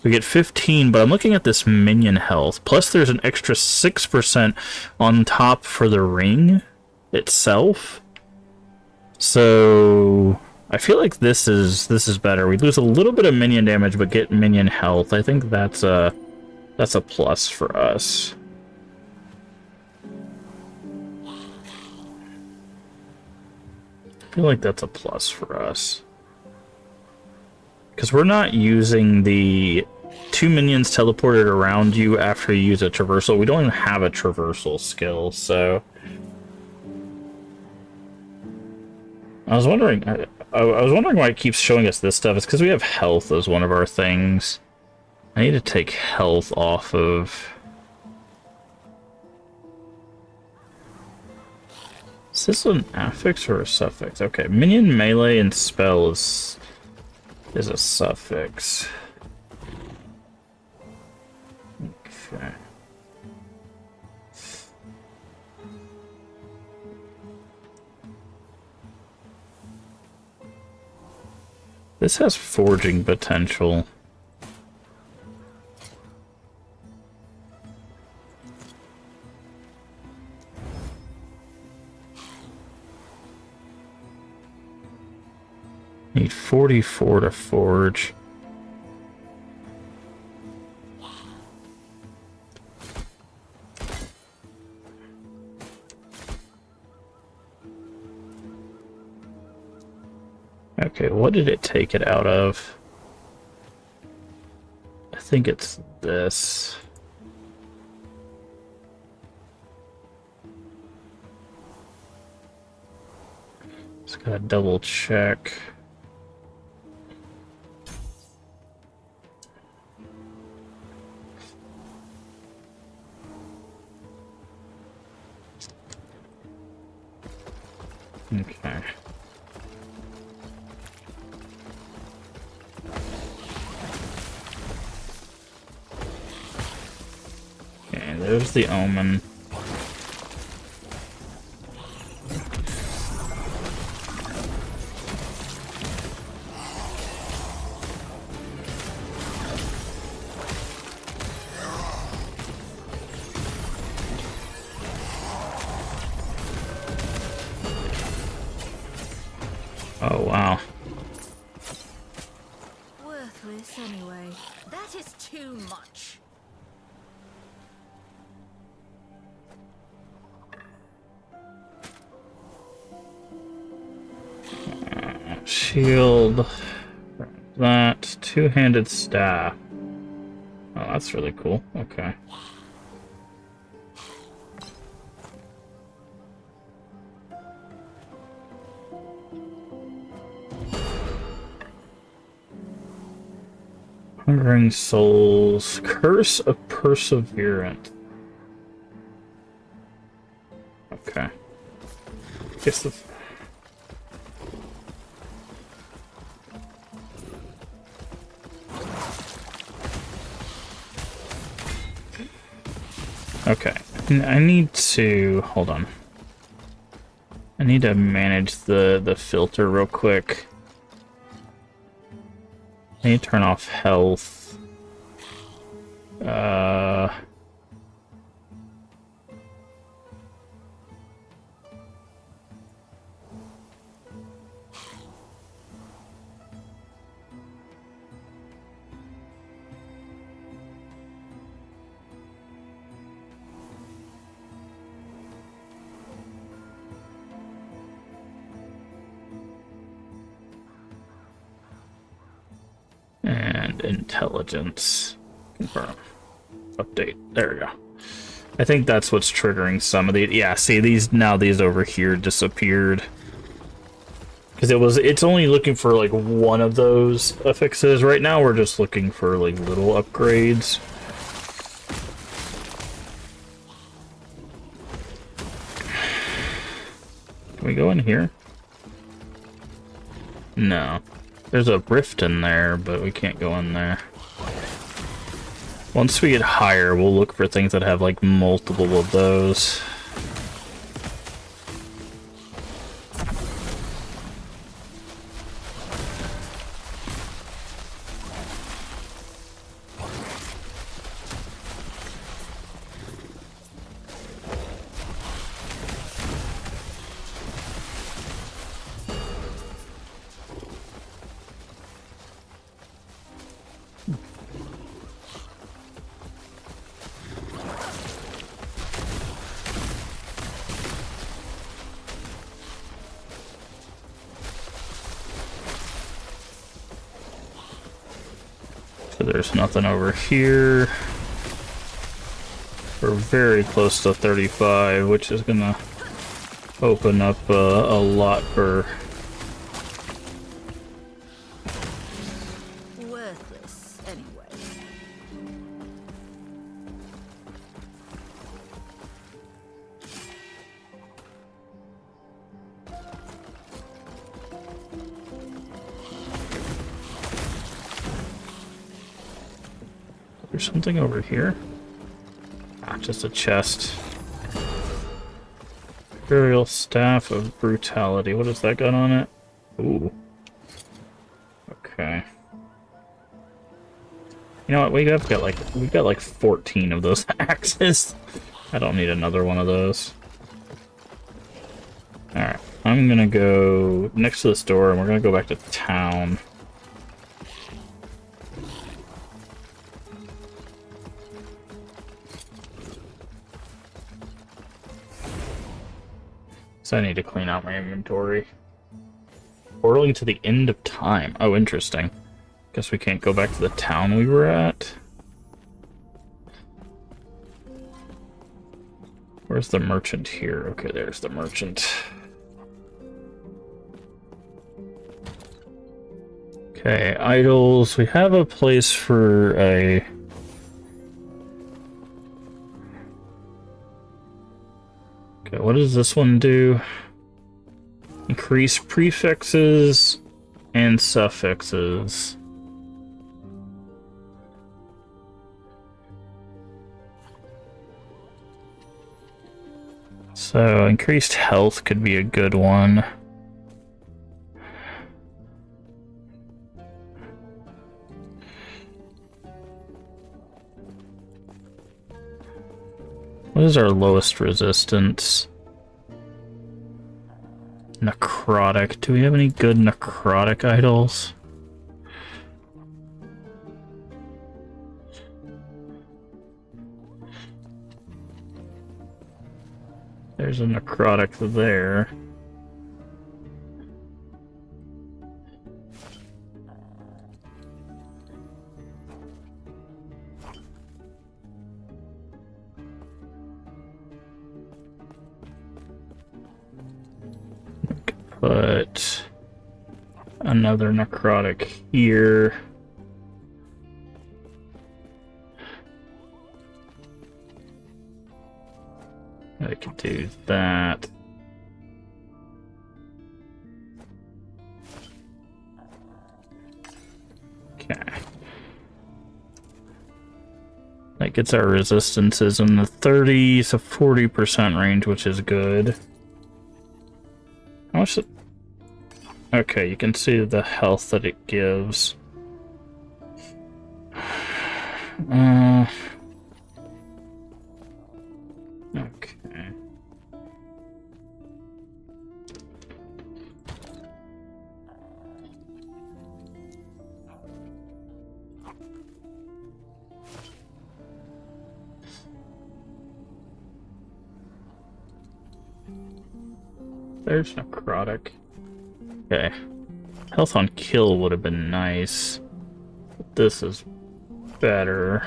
We get 15, but I'm looking at this minion health. Plus there's an extra 6% on top for the ring itself. So I feel like this is better. We lose a little bit of minion damage, but get minion health. I think that's a plus for us. I feel like that's a plus for us. Because we're not using the 2 minions teleported around you after you use a traversal. We don't even have a traversal skill, so... I was wondering. I was wondering why it keeps showing us this stuff. It's because we have health as one of our things. I need to take health off of. Is this an affix or a suffix? Okay, minion, melee, and spell is a suffix. Okay. This has forging potential. Need 44 to forge. Okay, what did it take it out of? I think it's this. Just gotta double check. Okay. Okay, there's the Omen. Oh, wow. Worthless anyway. That is too much. Shield. That. Two-handed staff. Oh, that's really cool. Okay. Hungering Souls. Curse of Perseverance. Okay. Guess the... Okay. I need to... Hold on. I need to manage the filter real quick. I need to turn off health. And intelligence. Confirm. Update. There we go. I think that's what's triggering some of the... Yeah, see, these over here disappeared. Because it's only looking for, like, one of those affixes. Right now, we're just looking for, like, little upgrades. Can we go in here? No. There's a rift in there, but we can't go in there. Once we get higher, we'll look for things that have, like, multiple of those. So there's nothing over here. We're very close to 35, which is gonna open up a lot for There's something over here? Ah, just a chest. Imperial Staff of Brutality. What has that got on it? Ooh. Okay. You know what? We've got like 14 of those axes. I don't need another one of those. Alright. I'm gonna go next to this door and we're gonna go back to town. So I need to clean out my inventory. Portaling to the end of time. Oh, interesting. Guess we can't go back to the town we were at. Where's the merchant here? Okay, there's the merchant. Okay, idols. We have a place for a... Okay, what does this one do? Increase prefixes and suffixes. So, increased health could be a good one. What is our lowest resistance? Necrotic. Do we have any good necrotic idols? There's a necrotic there. Put another necrotic here. I could do that. Okay. That gets our resistances in the 30 to 40% range, which is good. How much? Okay, you can see the health that it gives. Okay. There's necrotic. Okay. Health on kill would have been nice. But this is better.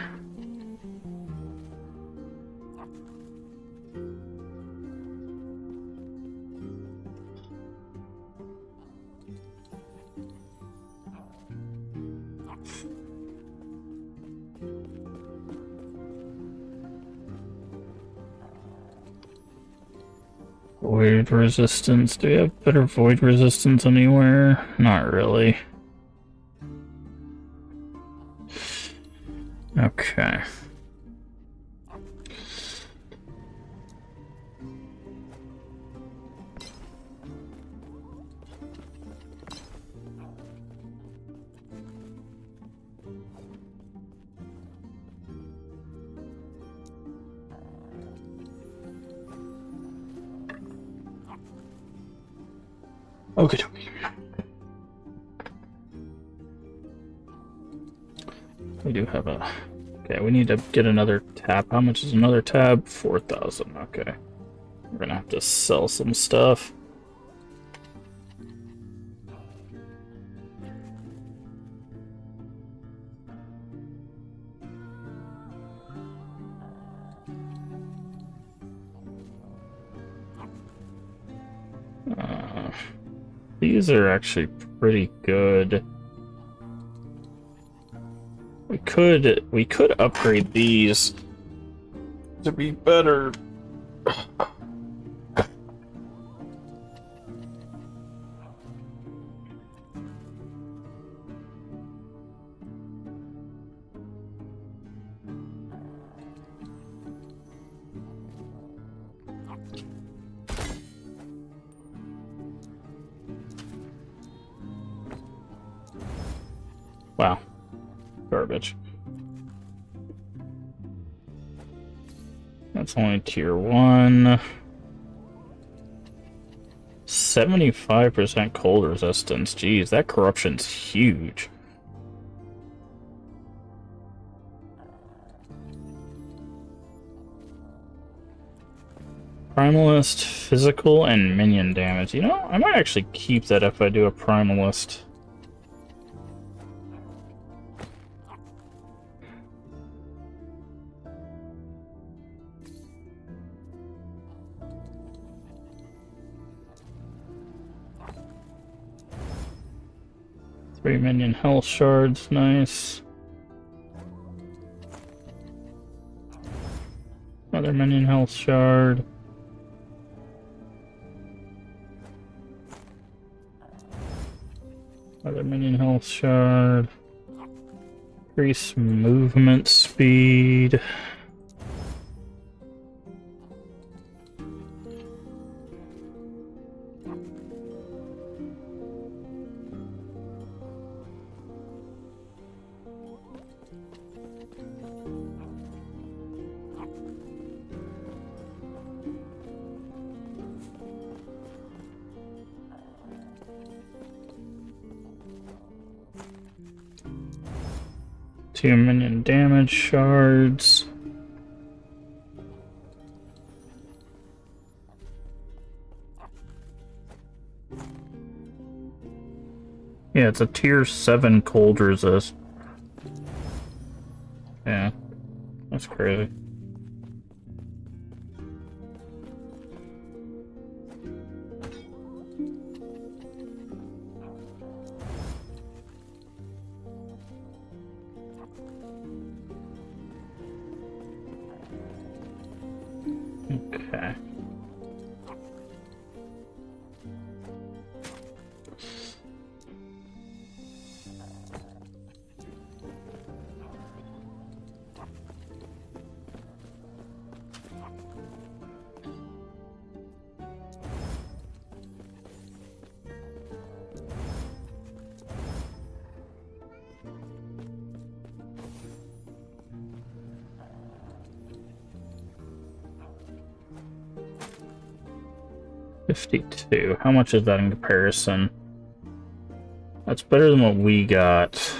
Void resistance. Do we have better void resistance anywhere? Not really. Okay. Okay. We do have a... Okay, we need to get another tab. How much is another tab? 4,000. Okay. We're gonna have to sell some stuff. These are actually pretty good. We could upgrade these to be better. Wow. Garbage. That's only tier 1. 75% cold resistance. Jeez, that corruption's huge. Primalist, physical, and minion damage. You know, I might actually keep that if I do a Primalist. Three minion health shards, nice. Another minion health shard. Another minion health shard. Increase movement speed. Two minion damage shards. Yeah, it's a tier 7 cold resist. Yeah, that's crazy. Okay. $52. How much is that in comparison? That's better than what we got.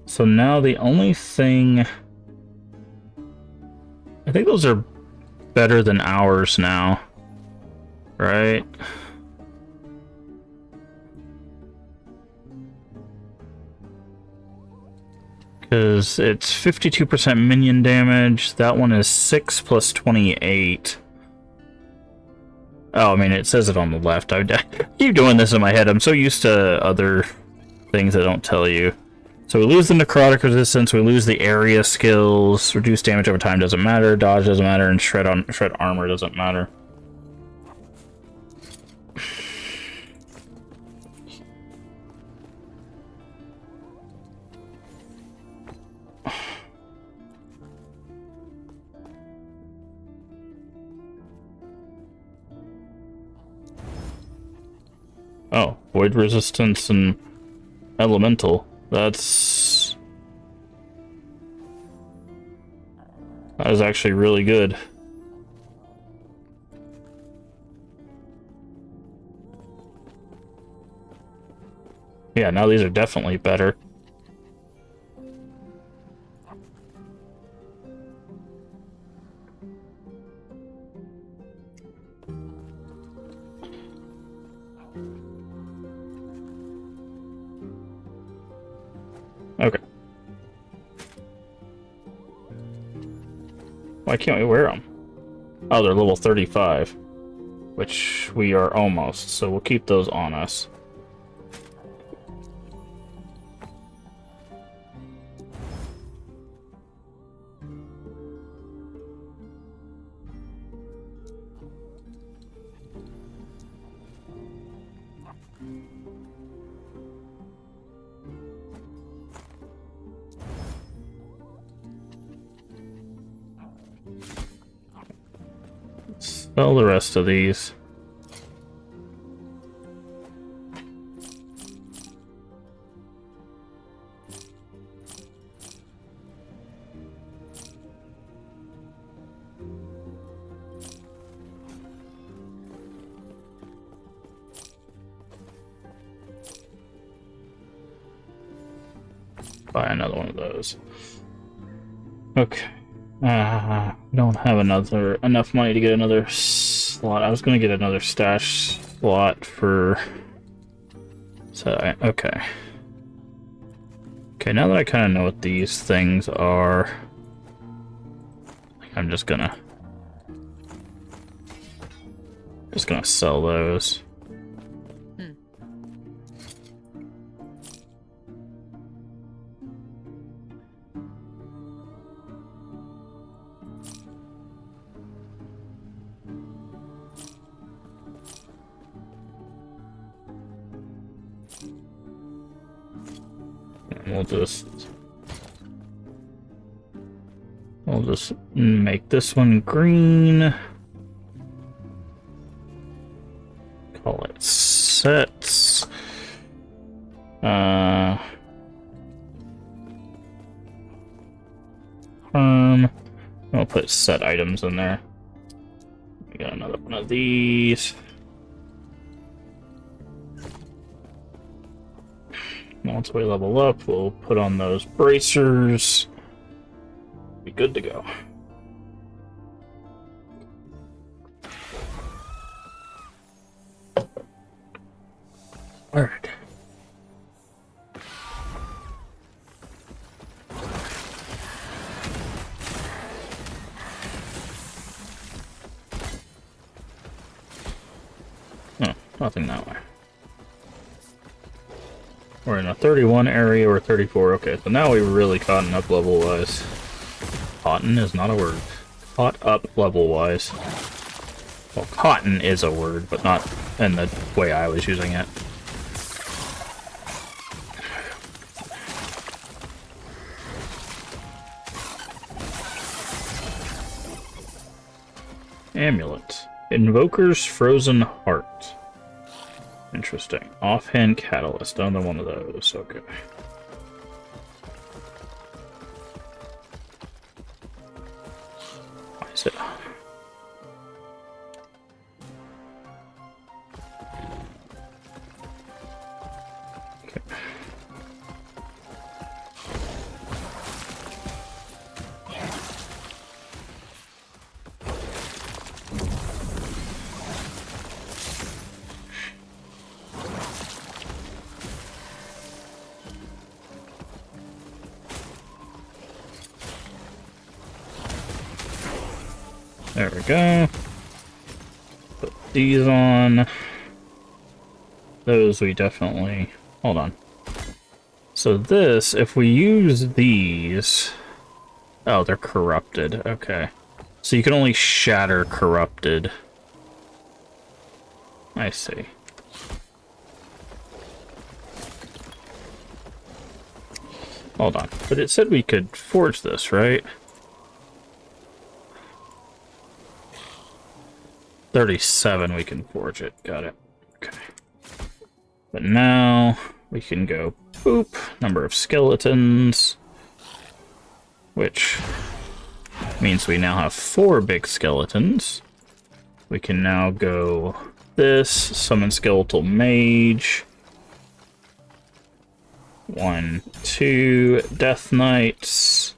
So now the only thing... I think those are better than ours now. Right? Because it's 52% minion damage. That one is 6 plus 28. Oh, I mean, it says it on the left. I keep doing this in my head. I'm so used to other things that don't tell you. So we lose the necrotic resistance, we lose the area skills, reduce damage over time doesn't matter, dodge doesn't matter, and shred armor doesn't matter. Oh, void resistance and elemental. That is actually really good. Yeah, now these are definitely better. Okay. Why can't we wear them? Oh, they're level 35. Which we are almost, so we'll keep those on us. Sell the rest of these. buy another one of those. Okay. Don't have enough money to get another slot. I was gonna get another stash slot for. Okay. Okay, now that I kind of know what these things are, I'm just gonna sell those. And we'll just make this one green. Call it sets. I'll put set items in there. We got another one of these. Once we level up, we'll put on those bracers. Be good to go. Alright. Oh, nothing that way. We're in a 31 area or 34. Okay, so now we've really caught up level-wise. Cotton is not a word. Caught up level-wise. Well, cotton is a word, but not in the way I was using it. Amulet. Invoker's Frozen Heart. Interesting. Offhand Catalyst. Another one of those. Okay. Why is it on? Okay. There we go. Put these on. Those we definitely... Hold on. So this, if we use these... Oh, they're corrupted. Okay. So you can only shatter corrupted. I see. Hold on. But it said we could forge this, right? 37 we can forge it. Got it. Okay. But now we can go boop. Number of skeletons. Which means we now have 4 big skeletons. We can now go this. Summon Skeletal Mage. 1, 2 Death Knights.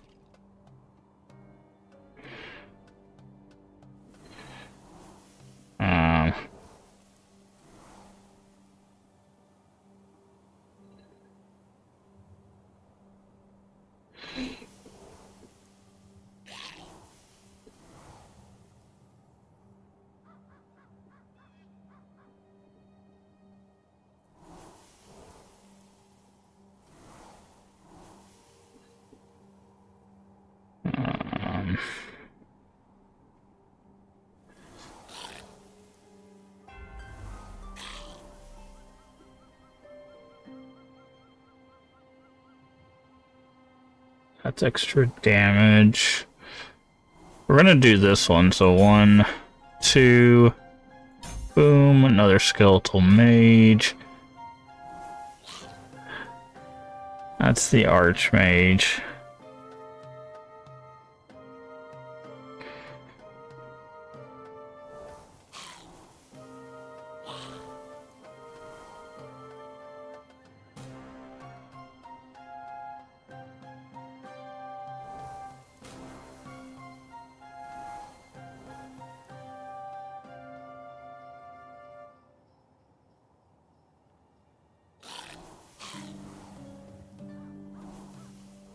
That's extra damage. We're gonna do this one, so 1, 2, boom, another Skeletal Mage. That's the Archmage.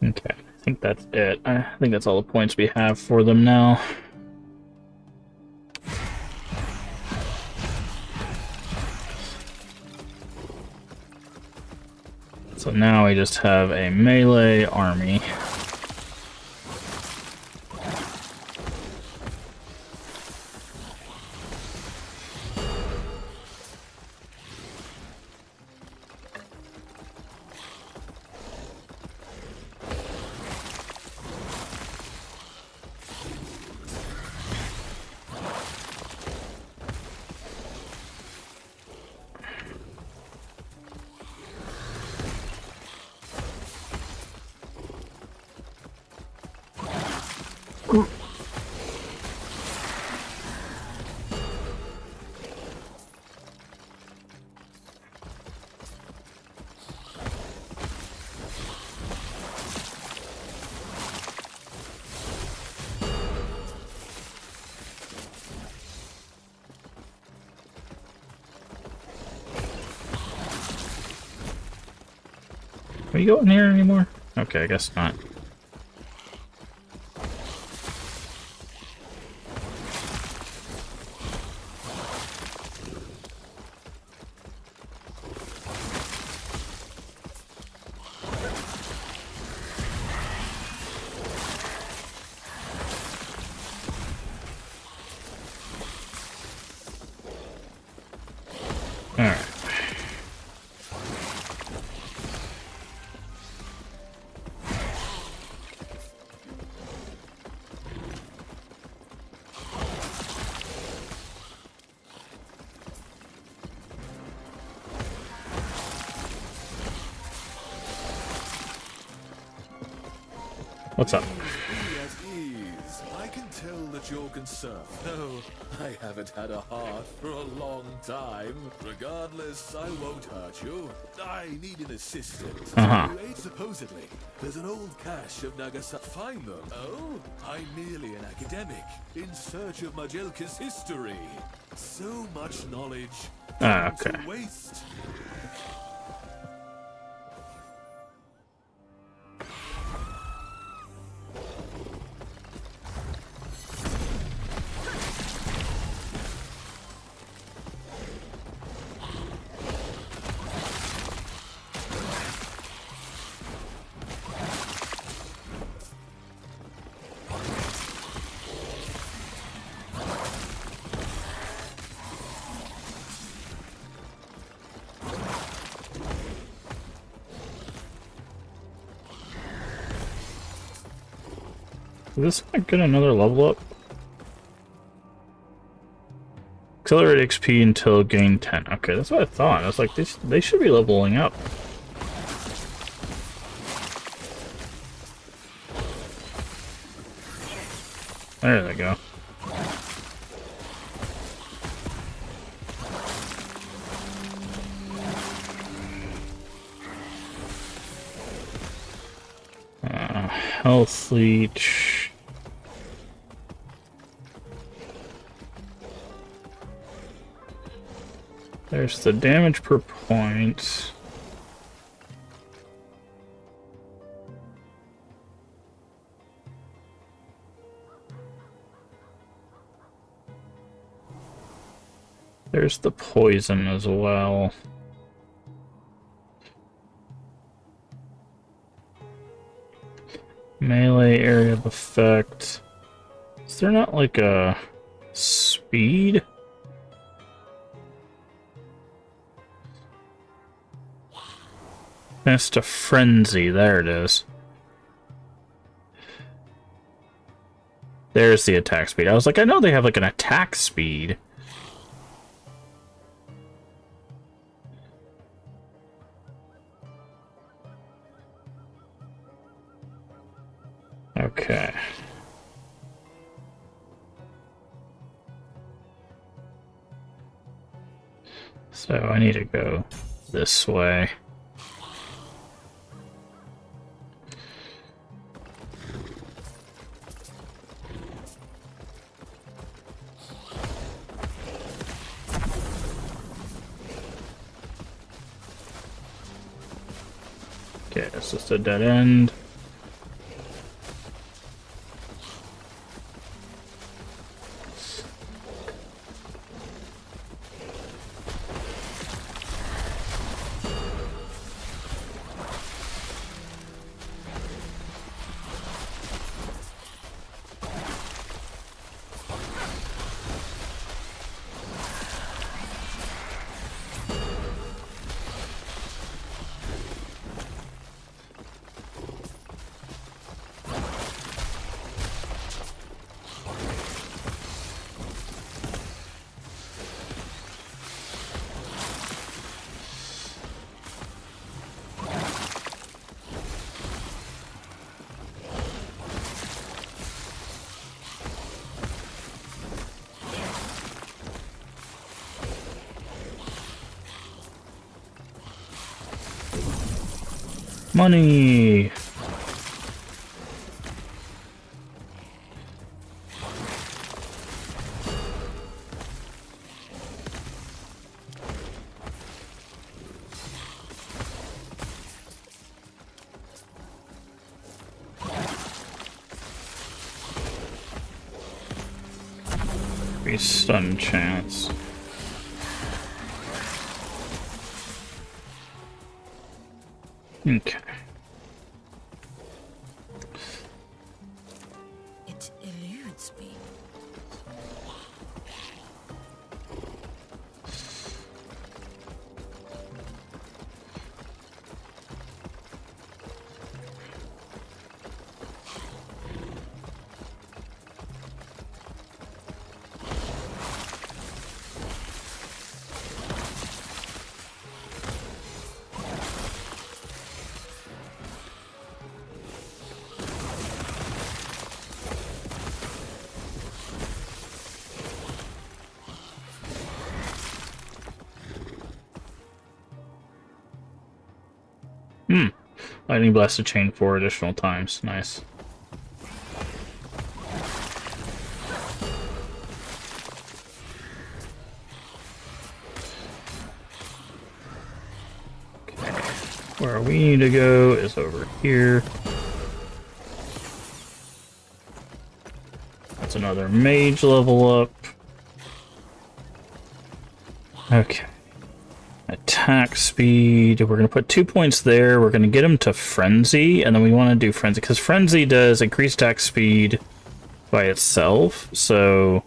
Okay, I think that's it. I think that's all the points we have for them now. So now we just have a melee army. Can we go in here anymore? Okay, I guess not. Alright. What's up? Be at ease. I can tell that you're concerned. No, I haven't had a heart for a long time. Regardless, I won't hurt you. I need an assistant. Supposedly, there's an old cache of Nagasaki. Find them. Oh, I'm merely an academic in search of Majelka's history. So much knowledge. Okay. To waste. Is this gonna get another level up? Accelerate XP until gain 10. Okay, that's what I thought. I was like, they should be leveling up. There they go. Health leech. There's the damage per point. There's the poison as well. Melee area of effect. Is there not like a speed? That's to frenzy. There it is. There's the attack speed. I was like, I know they have like an attack speed. Okay. So I need to go this way. Okay, it's just a dead end. Money! Stun chance. Okay. It eludes me. Lightning Blast to chain 4 additional times. Nice. Okay. Where we need to go is over here. That's another mage level up. Okay. Attack speed. We're going to put 2 points there. We're going to get him to Frenzy, and then we want to do Frenzy, because Frenzy does increase attack speed by itself, so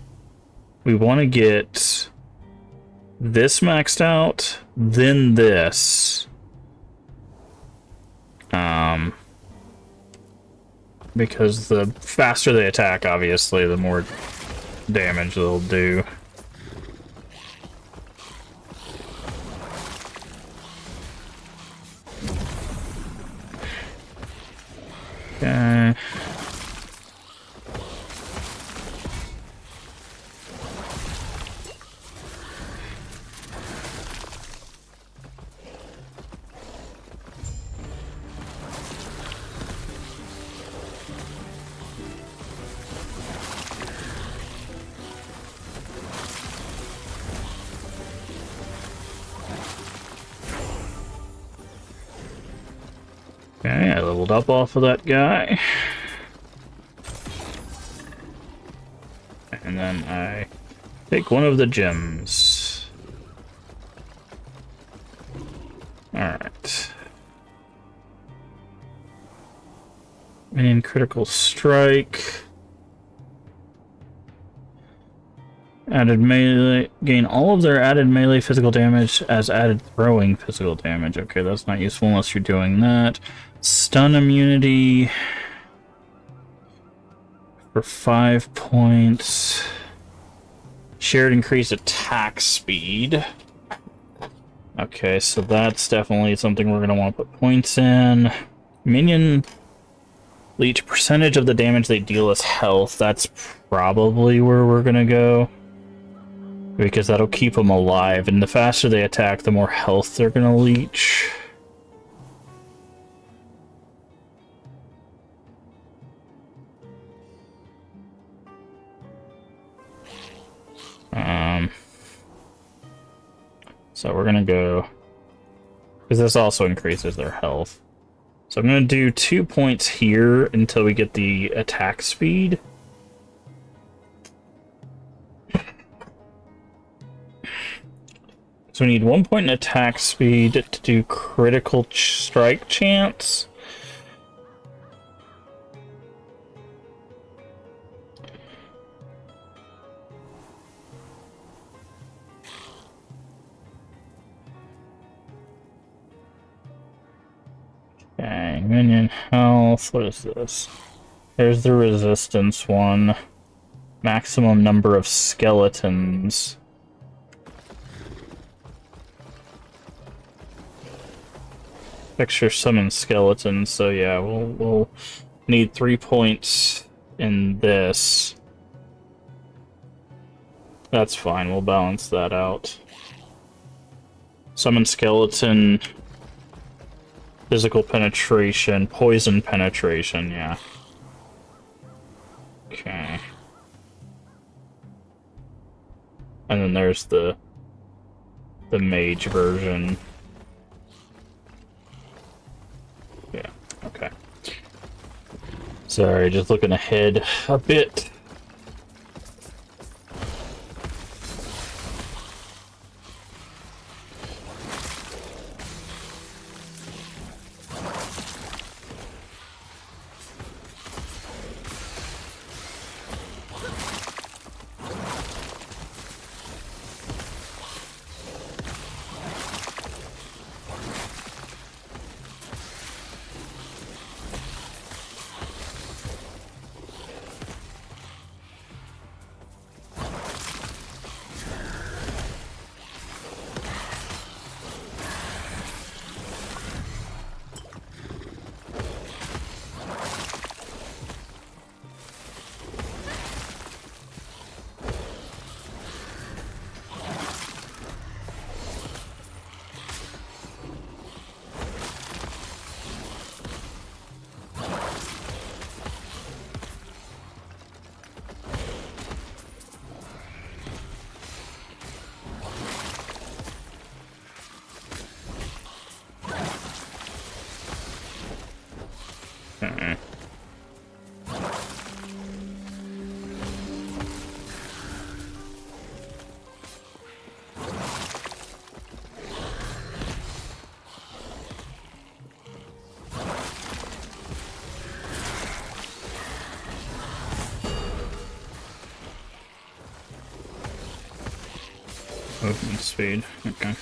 we want to get this maxed out, then this. Because the faster they attack, obviously, the more damage they'll do. Okay. Okay, I leveled up off of that guy. And then I take one of the gems. Alright. Minion critical strike. Added melee. Gain all of their added melee physical damage as added throwing physical damage. Okay, that's not useful unless you're doing that. Stun immunity for 5 points. Shared increased attack speed. Okay, so that's definitely something we're going to want to put points in. Minion leech percentage of the damage they deal as health. That's probably where we're going to go, because that'll keep them alive, and the faster they attack, the more health they're going to leech. So we're gonna go, because this also increases their health. So I'm gonna do 2 points here until we get the attack speed. So we need 1 point in attack speed to do critical strike chance. Okay, minion health. What is this? There's the resistance one. Maximum number of skeletons. Extra summon skeletons, so yeah, we'll need 3 points in this. That's fine, we'll balance that out. Summon skeleton Physical penetration, poison penetration, yeah. Okay. And then there's the mage version. Yeah, okay. Sorry, just looking ahead a bit. Movement speed. Okay.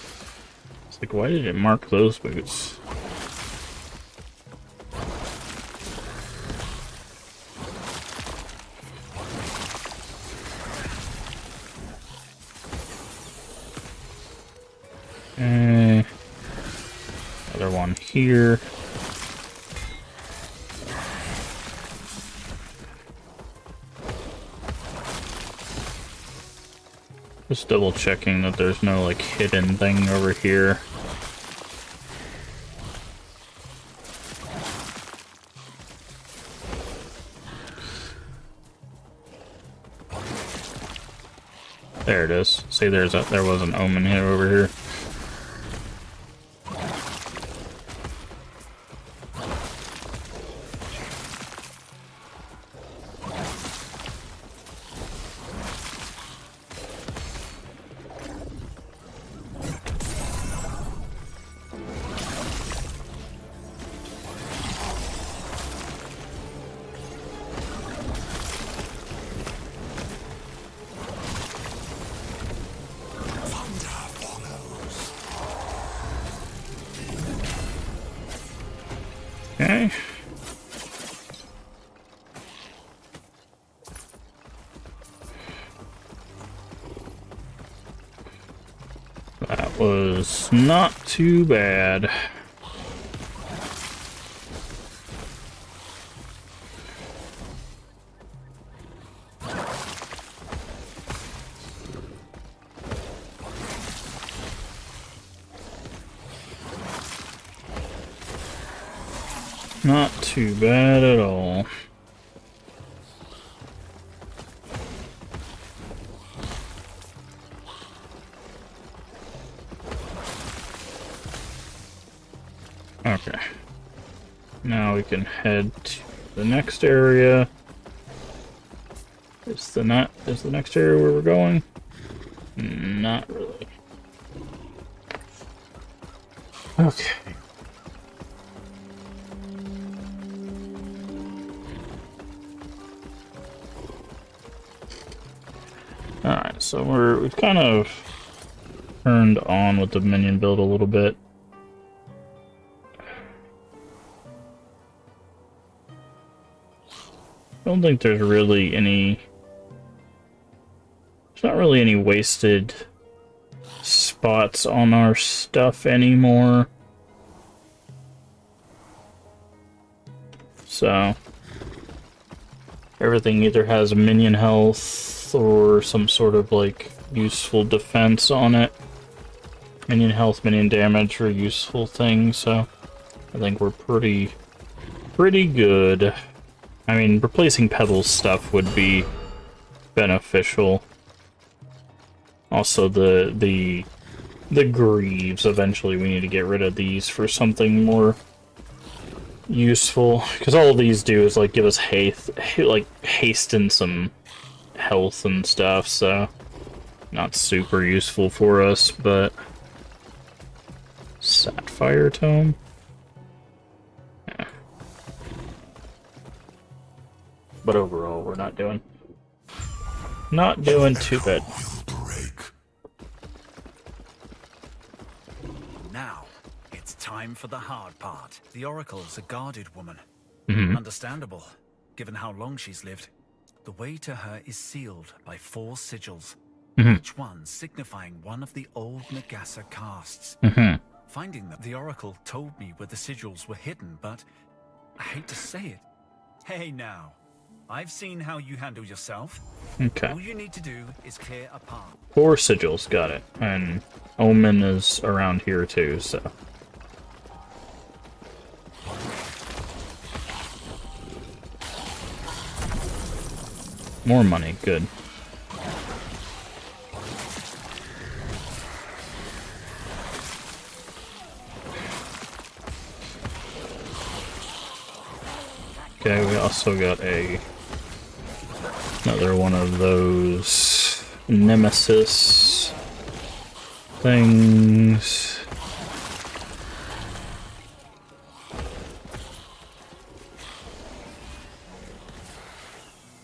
It's like, why did it mark those boots? Another one here. Just double checking that there's no like hidden thing over here. There it is. See, there was an omen here over here. Okay. That was not too bad. Not too bad at all. Okay. Now we can head to the next area. Is the next area where we're going? Not really. Okay. Alright, so we've kind of turned on with the minion build a little bit. I don't think there's really any... There's not really any wasted spots on our stuff anymore. So... everything either has minion health or some sort of like useful defense on it. Minion health, minion damage, or useful things, so I think we're pretty good. I mean, replacing Pebbles stuff would be beneficial. Also, the greaves. Eventually, we need to get rid of these for something more useful. Because all these do is like give us haste and some health and stuff. So, not super useful for us. But Sapphire Tome. Yeah. But overall, we're not doing too bad. Now, it's time for the hard part. The Oracle's a guarded woman. Understandable, given how long she's lived. The way to her is sealed by 4 sigils, each one signifying one of the old Nagasa castes. Finding them, the Oracle told me where the sigils were hidden, but I hate to say it. Hey now, I've seen how you handle yourself. Okay. All you need to do is clear a path. 4 sigils, got it. And Omen is around here too, so. More money, good. Okay, we also got another one of those Nemesis things.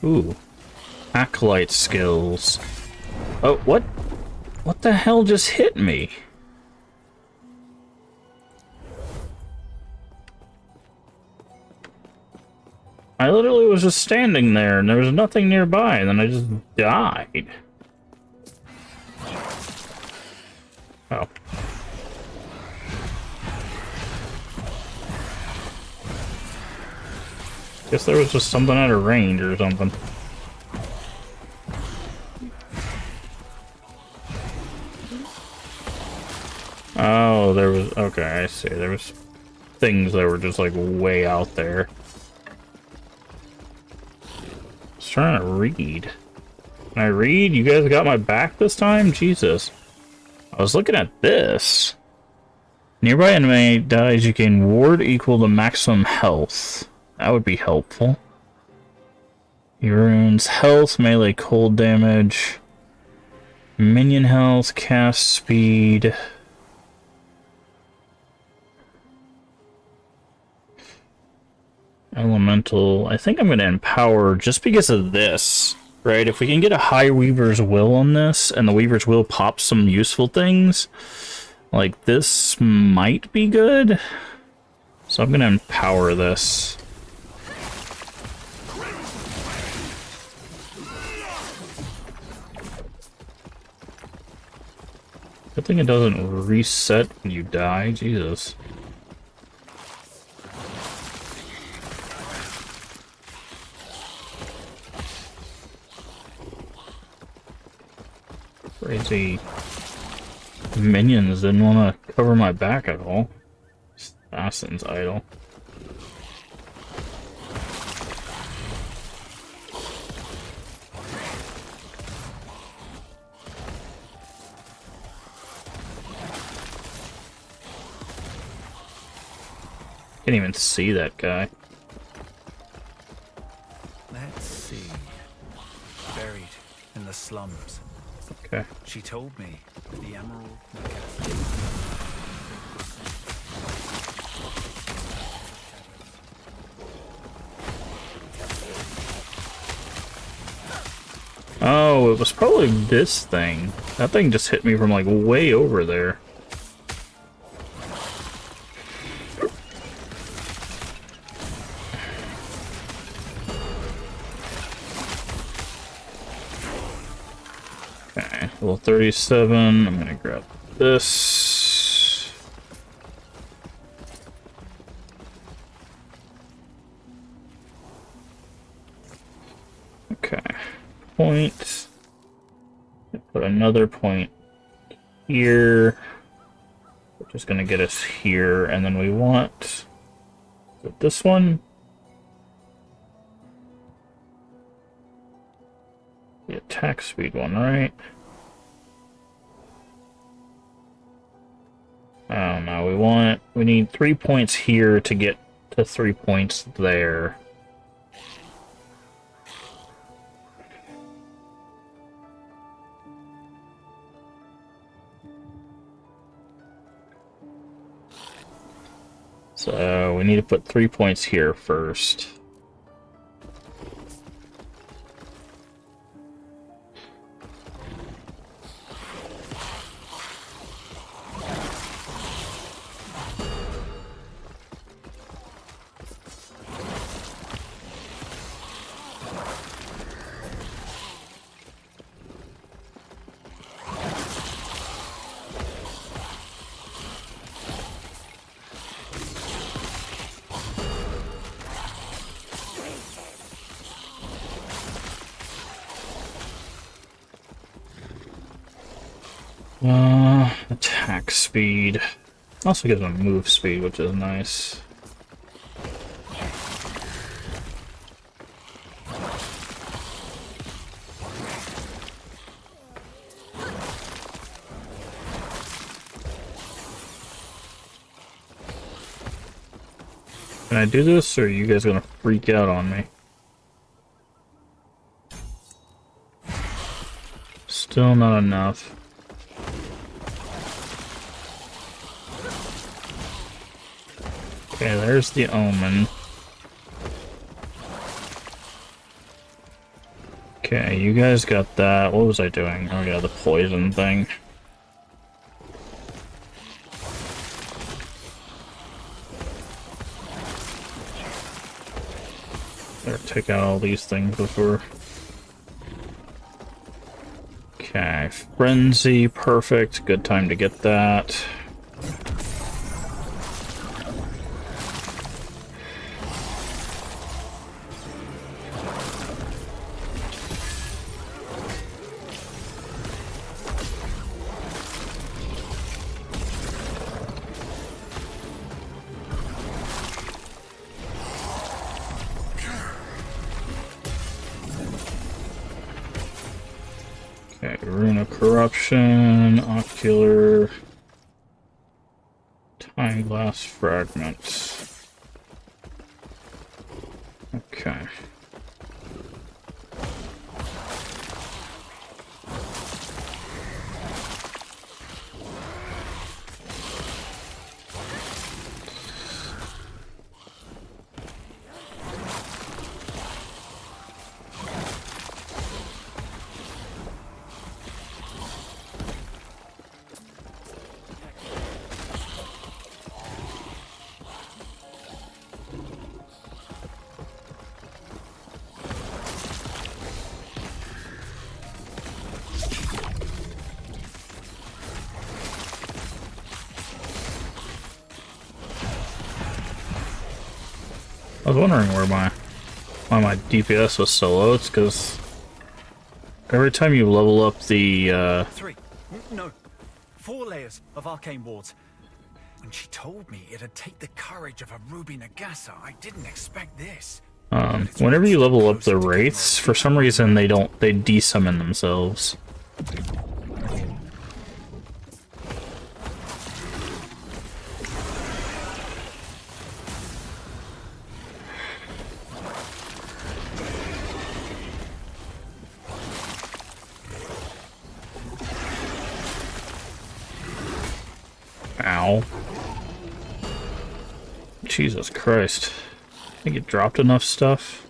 Ooh. Acolyte skills. Oh, what? What the hell just hit me? I literally was just standing there and there was nothing nearby and then I just died. Oh. Guess there was just something out of range or something. Oh, there was... Okay, I see. There was things that were just, like, way out there. I was trying to read. Can I read? You guys got my back this time? Jesus. I was looking at this. Nearby enemy dies, you gain ward equal to maximum health. That would be helpful. Your runes, health, melee cold damage, minion health, cast speed. Elemental. I think I'm going to empower just because of this, right? If we can get a high Weaver's Will on this, and the Weaver's Will pops some useful things, like this might be good. So I'm going to empower this. Good thing it doesn't reset when you die. Jesus. Crazy minions didn't want to cover my back at all. Assassin's idol. Can't even see that guy. Let's see. Buried in the slums. Okay. She told me the Emerald. Oh, it was probably this thing. That thing just hit me from like way over there. Okay, level 37. I'm gonna grab this. Okay. Point. Put another point here. We're just gonna get us here, and then we want But this one, the attack speed one, right? Oh no, we need 3 points here to get to 3 points there. So we need to put 3 points here first. Attack speed. Also gives them move speed, which is nice. Can I do this, or are you guys gonna freak out on me? Still not enough. Okay, there's the Omen. Okay, you guys got that. What was I doing? Oh yeah, the poison thing. Better take out all these things before. Okay, Frenzy, perfect. Good time to get that. Okay, Rune of Corruption, Ocular, Time Glass Fragments. Okay. I was wondering why my DPS was so low. It's because every time you level up the 4 layers of arcane wards. When she told me it'd take the courage of a Ruby Nagasa, I didn't expect this. whenever you level up the wraiths, for some reason they desummon themselves. Ow. Jesus Christ. I think it dropped enough stuff.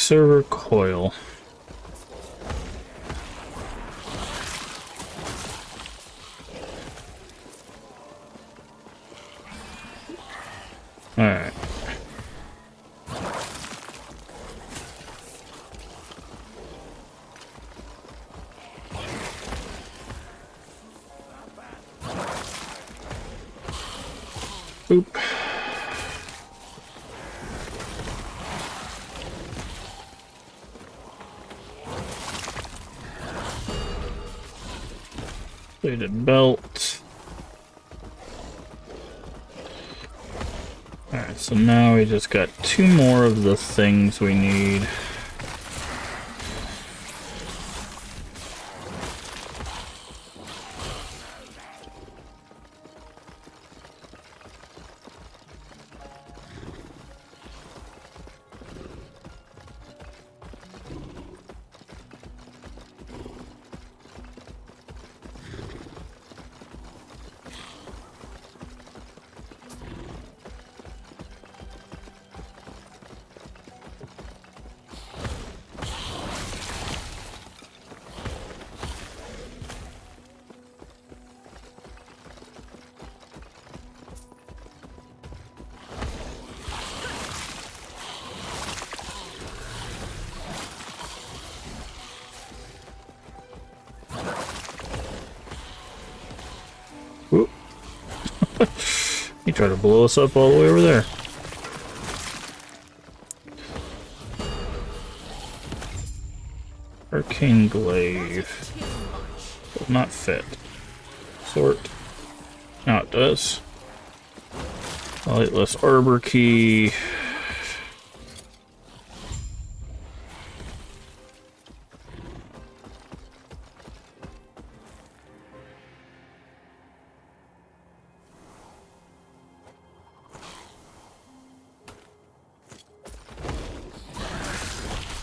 Quicksilver coil. Alright. Boop. Plated belt. Alright, so now we just got 2 more of the things we need. Whoop. He tried to blow us up all the way over there. Arcane glaive. Does not fit. Sort. Now it does. Lightless arbor key.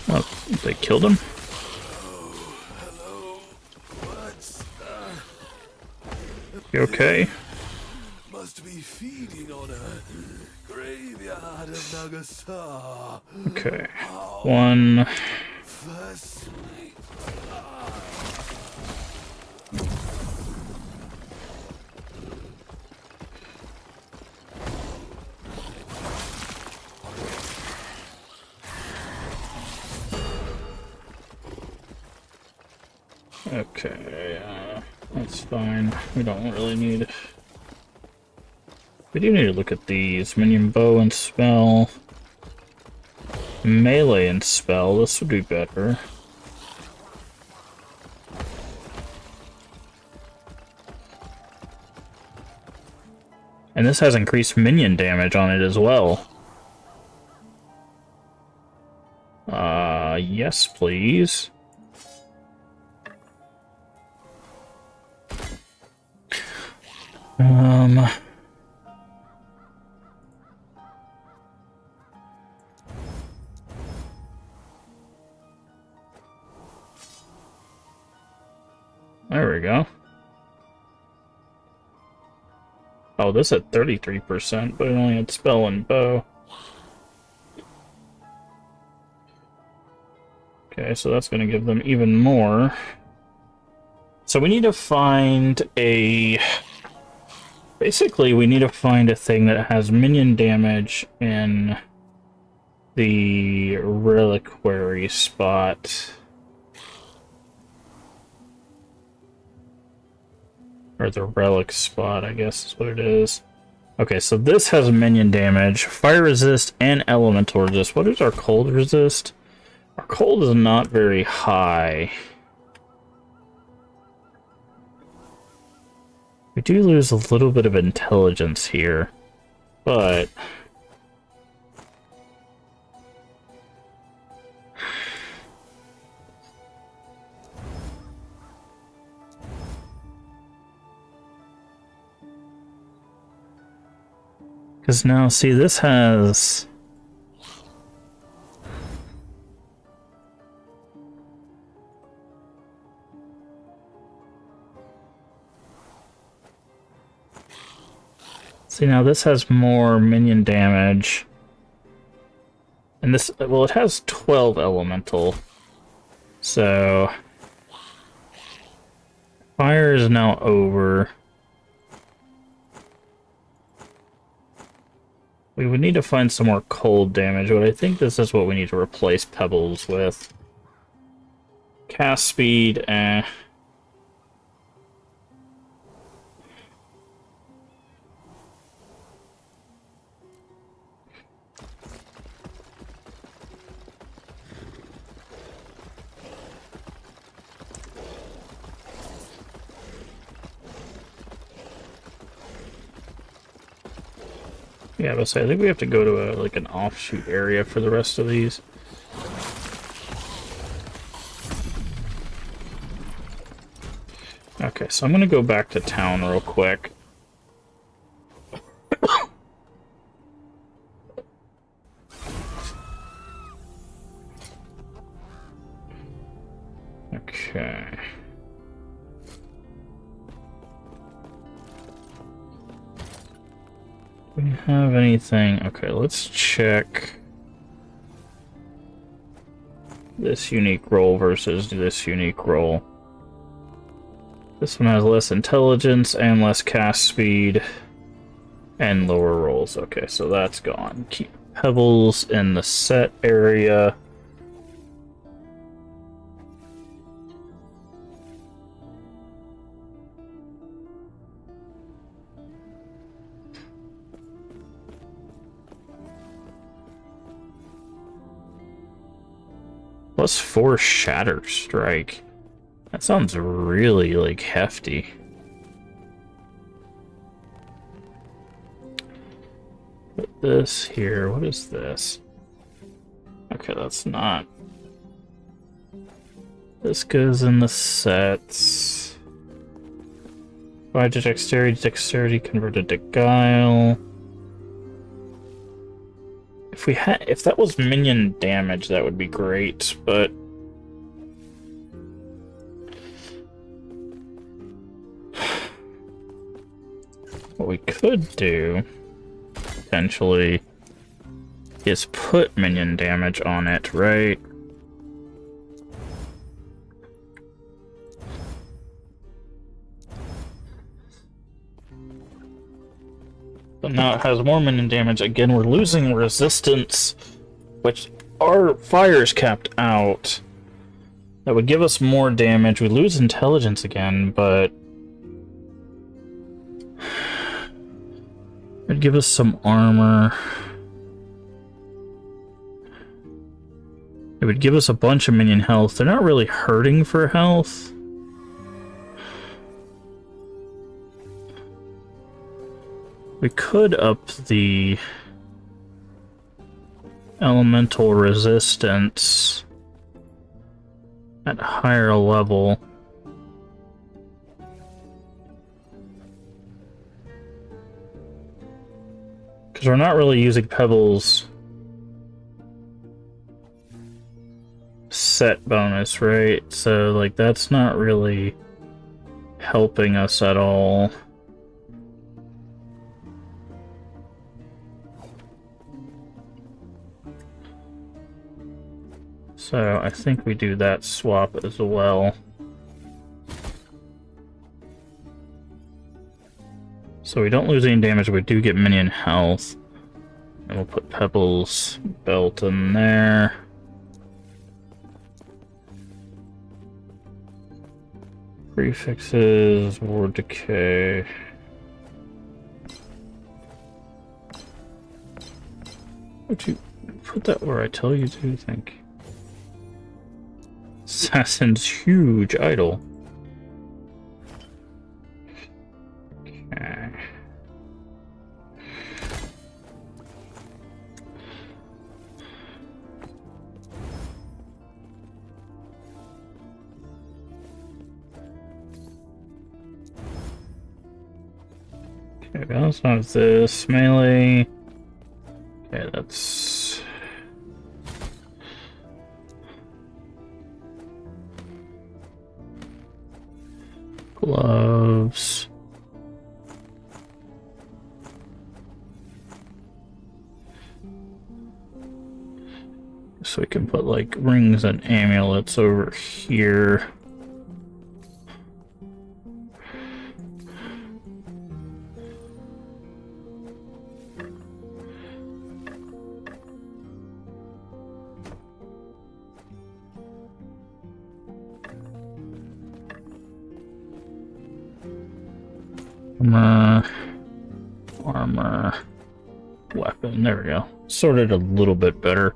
Oh, they killed him? Hello. What? You okay? Must be feeding on a graveyard of Nagasar. Okay. 1. First. Okay, that's fine. We don't really need... We do need to look at these. Minion bow and spell. Melee and spell. This would be better. And this has increased minion damage on it as well. Yes, please. There we go. Oh, this at 33%, but it only had spell and bow. Okay, so that's going to give them even more. So we need to find a... Basically, we need to find a thing that has minion damage in the reliquary spot. Or the relic spot, I guess is what it is. Okay, so this has minion damage, fire resist, and elemental resist. What is our cold resist? Our cold is not very high. We do lose a little bit of intelligence here, but... Because now, see, this has... See, now this has more minion damage. And this, well, it has 12 elemental. So fire is now over. We would need to find some more cold damage, but I think this is what we need to replace pebbles with. Cast speed, eh. Yeah, but I think we have to go to like an offshoot area for the rest of these. Okay, so I'm gonna go back to town real quick. Okay. Do we have anything? Okay, let's check this unique role versus this unique role. This one has less intelligence and less cast speed and lower rolls. Okay, so that's gone. Keep pebbles in the set area. +4 Shatter Strike. That sounds really, like, hefty. Put this here. What is this? Okay, that's not. This goes in the sets. 5 to dexterity, dexterity converted to guile. If that was minion damage, that would be great, but what we could do potentially is put minion damage on it, right? So now it has more minion damage. Again, we're losing resistance, which our fire is capped out. That would give us more damage. We lose intelligence again, but it'd give us some armor. It would give us a bunch of minion health. They're not really hurting for health. We could up the elemental resistance at a higher level. Because we're not really using pebbles set bonus, right? So, like, that's not really helping us at all. So I think we do that swap as well. So we don't lose any damage, we do get minion health. And we'll put Pebbles belt in there. Prefixes, ward decay. Would you put that where I tell you to? Thank you. Assassin's huge idol. Okay. Okay, we also have this melee. Okay, that's gloves. guess we can put like rings and amulets over here. Armor, weapon, there we go. Sorted a little bit better.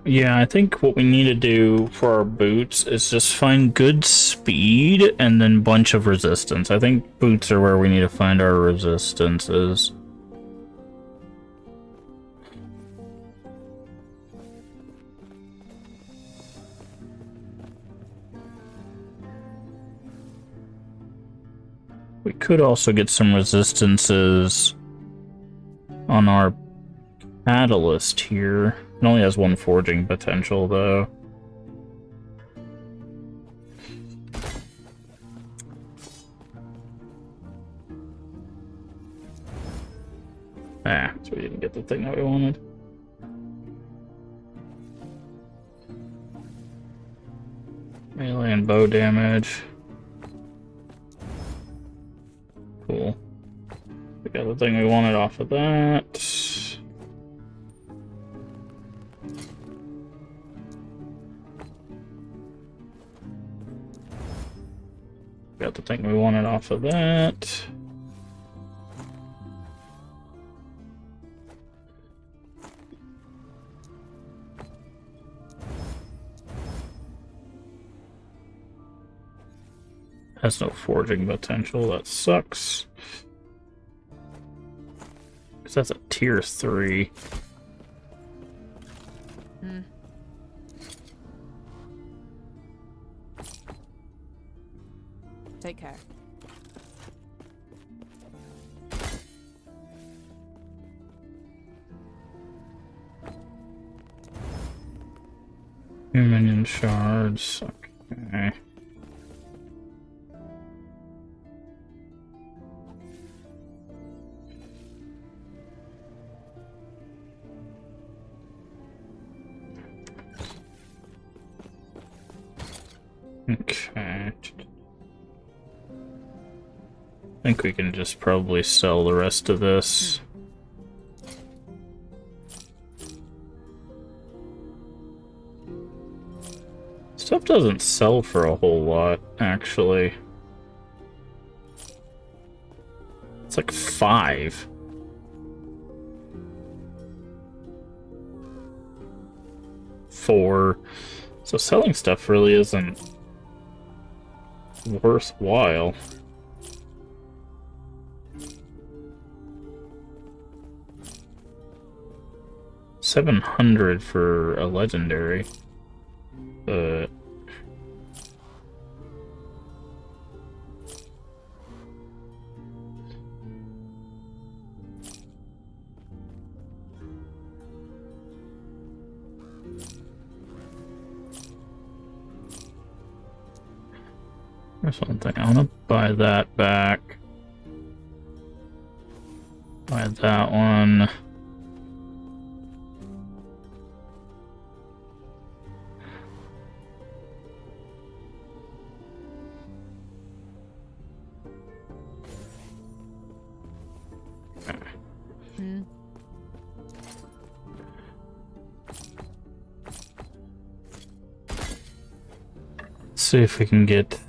Yeah, I think what we need to do for our boots is just find good speed and then bunch of resistance. I think boots are where we need to find our resistances. We could also get some resistances on our catalyst here. It only has one forging potential, though. Ah, so we didn't get the thing that we wanted. Melee and bow damage. Cool. We got the thing we wanted off of that. Got the thing we wanted off of that. Has no forging potential, that sucks. Because that's a tier 3. Take care. Minion shards. Okay. Okay. I think we can just probably sell the rest of this. Stuff doesn't sell for a whole lot, actually. It's like 5. $4. So selling stuff really isn't worthwhile. $700 for a legendary, but there's one thing. I want to buy that back. Buy that one. See if we can get.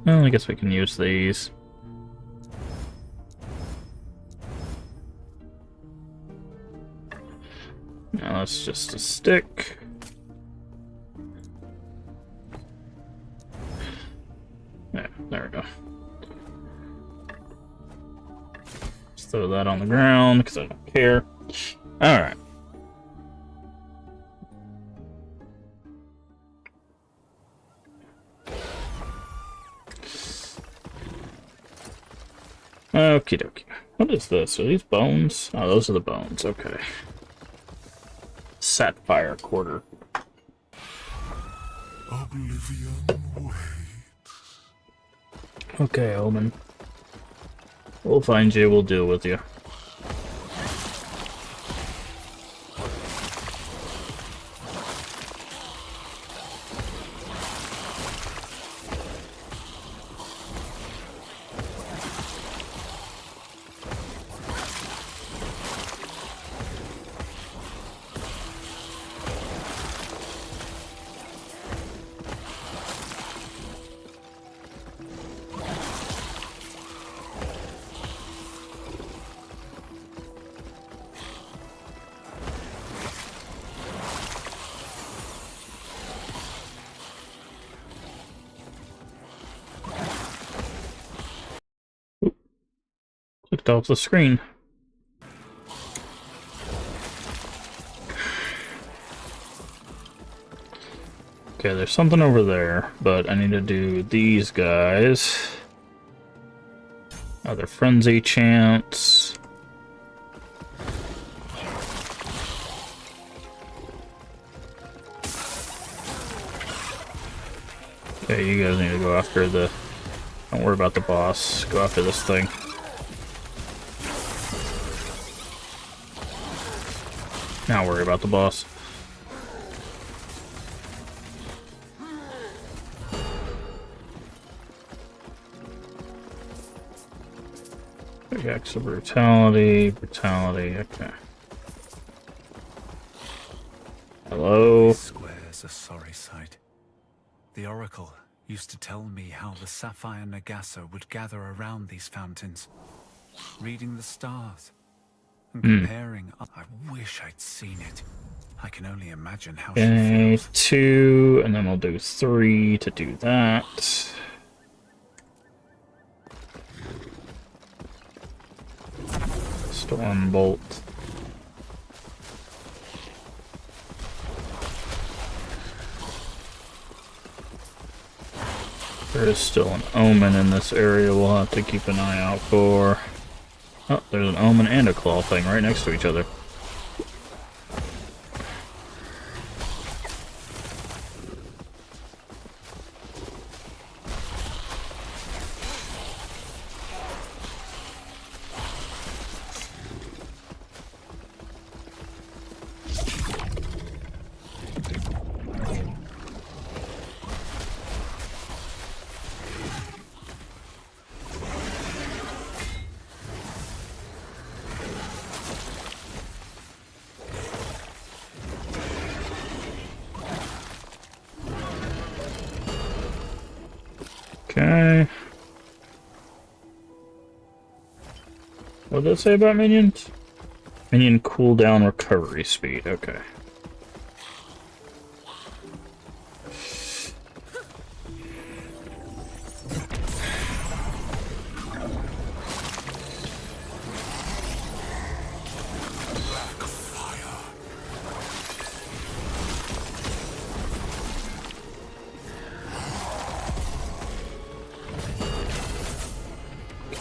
Well, I guess we can use these. Now that's just a stick. Yeah, there we go. Just throw that on the ground because I don't care. Alright. Okie dokie. What is this? Are these bones? Oh, those are the bones. Okay. Sapphire quarter. Oblivion waits. Okay, Omen. We'll find you. We'll deal with you. Clicked off the screen. Okay, there's something over there, but I need to do these guys. Other frenzy chants. Okay, you guys need to go after the... Don't worry about the boss. Go after this thing. Now worry about the boss. Pickaxe of brutality, brutality, okay. Hello? This square's a sorry sight. The Oracle used to tell me how the Sapphire Nagasa would gather around these fountains, reading the stars and comparing. I wish I'd seen it. I can only imagine how she Okay, feels. 2, and then we'll do 3 to do that. Storm Bolt. There is still an Omen in this area we'll have to keep an eye out for. Oh, there's an Omen and a Claw thing right next to each other. Okay. What did it say about minions? Minion cooldown recovery speed, okay.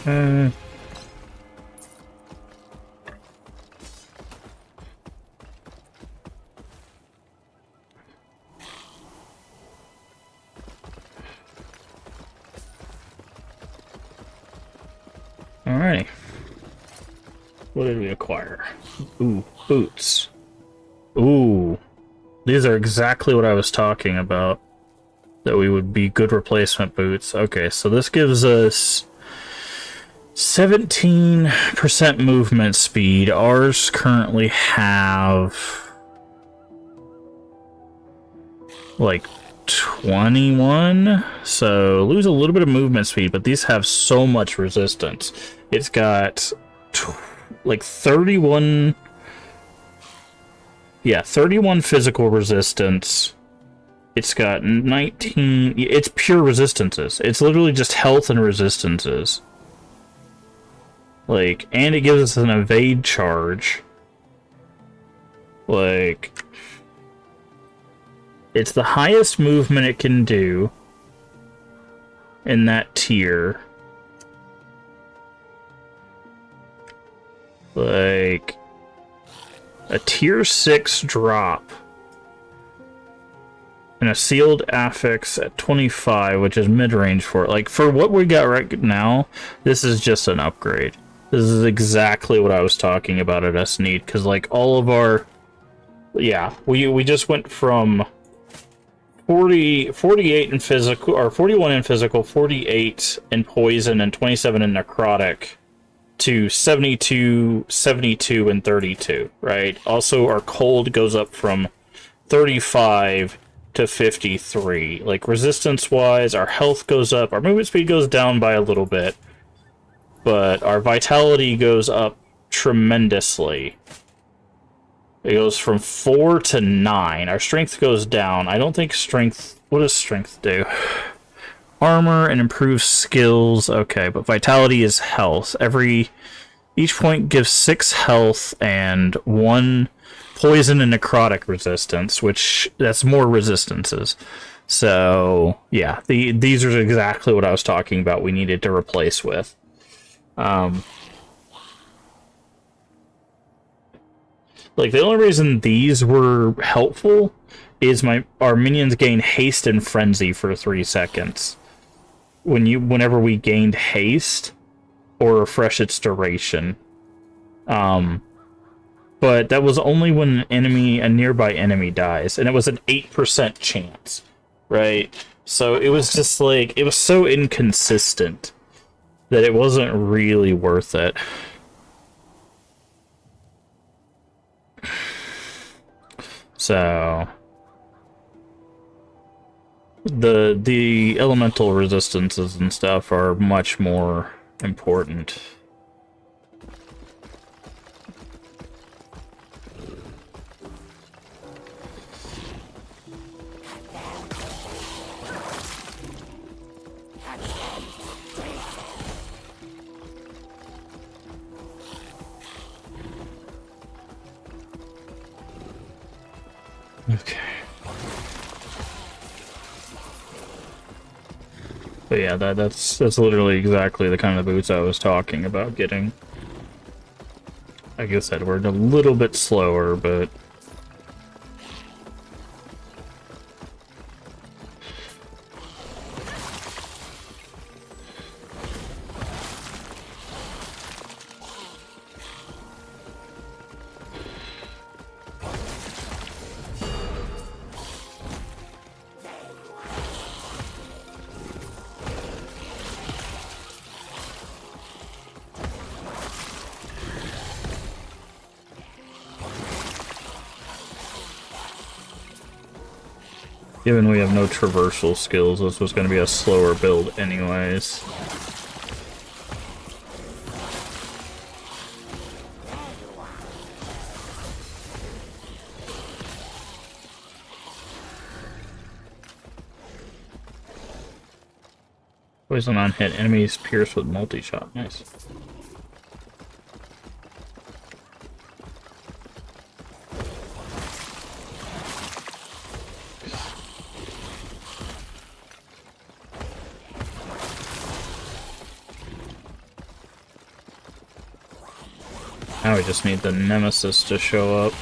Okay. Alrighty. What did we acquire? Ooh, boots. Ooh. These are exactly what I was talking about. That we would be good replacement boots. Okay, so this gives us 17% movement speed. Ours currently have like 21, so lose a little bit of movement speed, but these have so much resistance. It's got like 31, yeah, 31 physical resistance. It's got 19, it's pure resistances. It's literally just health and resistances. Like, and it gives us an evade charge. Like, it's the highest movement it can do in that tier. like a tier 6 drop and a sealed affix at 25, which is mid-range for it. Like, for what we got right now, this is just an upgrade. This is exactly what I was talking about at S-Need, because, like, all of our... Yeah, we just went from 48 in physical, or 41 in physical, 48 in poison, and 27 in necrotic, to 72, 72, and 32, right? Also, our cold goes up from 35 to 53. Like, resistance-wise, our health goes up, our movement speed goes down by a little bit, but our vitality goes up tremendously. It goes from 4 to 9. Our strength goes down. I don't think strength... What does strength do? Armor and improves skills. Okay, but vitality is health. Each point gives 6 health and 1 poison and necrotic resistance, which that's more resistances. So yeah, these are exactly what I was talking about. We needed to replace with. Like, the only reason these were helpful is our minions gain haste and frenzy for 3 seconds. Whenever we gained haste or refresh its duration. But that was only when a nearby enemy dies, and it was an 8% chance, right? So it was just like, it was so inconsistent that it wasn't really worth it. So the elemental resistances and stuff are much more important. Okay. But yeah, that's literally exactly the kind of boots I was talking about getting. Like I said, we're a little bit slower, but... Given we have no traversal skills, this was going to be a slower build anyways. Poison on hit. Enemies pierced with multi-shot. Nice. Now we just need the Nemesis to show up.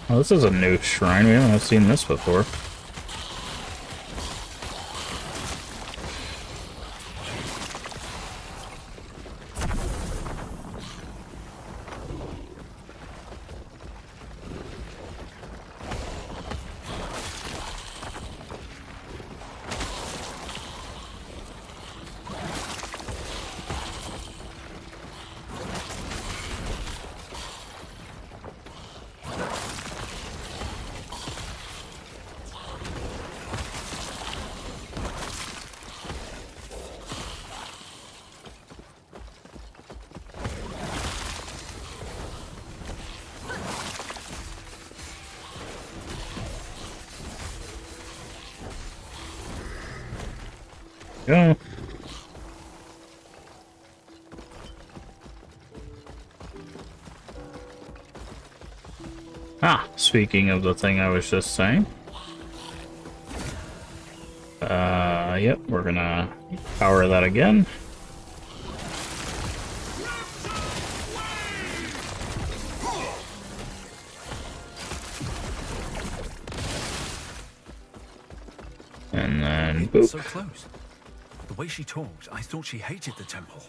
Oh, this is a new shrine. We haven't seen this before. Go. Ah, speaking of the thing I was just saying. Yep, we're gonna power that again. And then, boop. So close. The way she talked, I thought she hated the temple.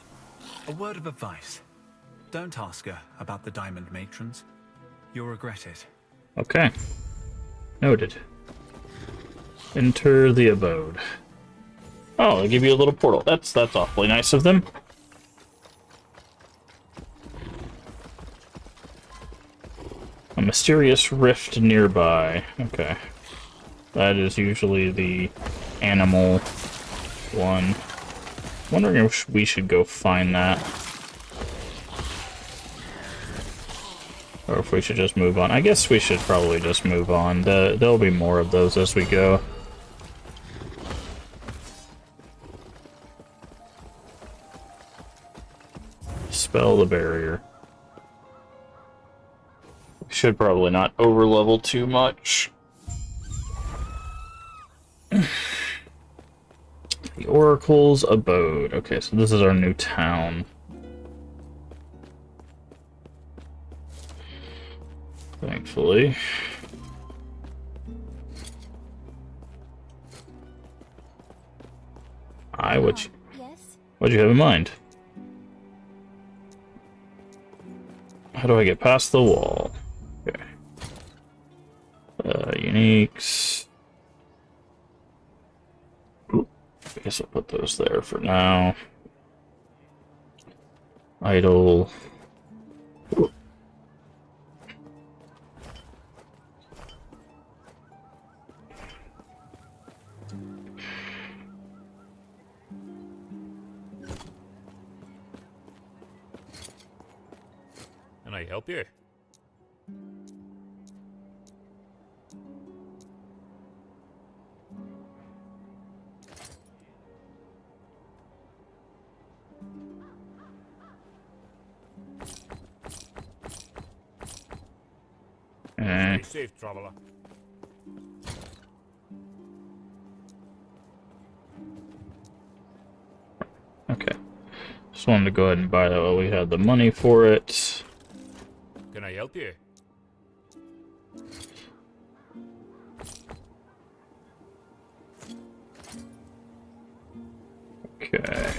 A word of advice. Don't ask her about the Diamond Matrons. You'll regret it. Okay. Noted. Enter the abode. Oh, they give you a little portal. That's awfully nice of them. A mysterious rift nearby. Okay. That is usually the animal one. Wondering if we should go find that. Or if we should just move on. I guess we should probably just move on. There'll be more of those as we go. Spell the barrier. We should probably not over-level too much. The Oracle's abode. Okay, so this is our new town. Thankfully. What'd you have in mind? How do I get past the wall? Okay. Uniques. Ooh, I guess I'll put those there for now. Idle. Ooh. Can I help you? Stay safe, traveler. Okay. Just wanted to go ahead and buy that while we had the money for it. Can I help you? Okay.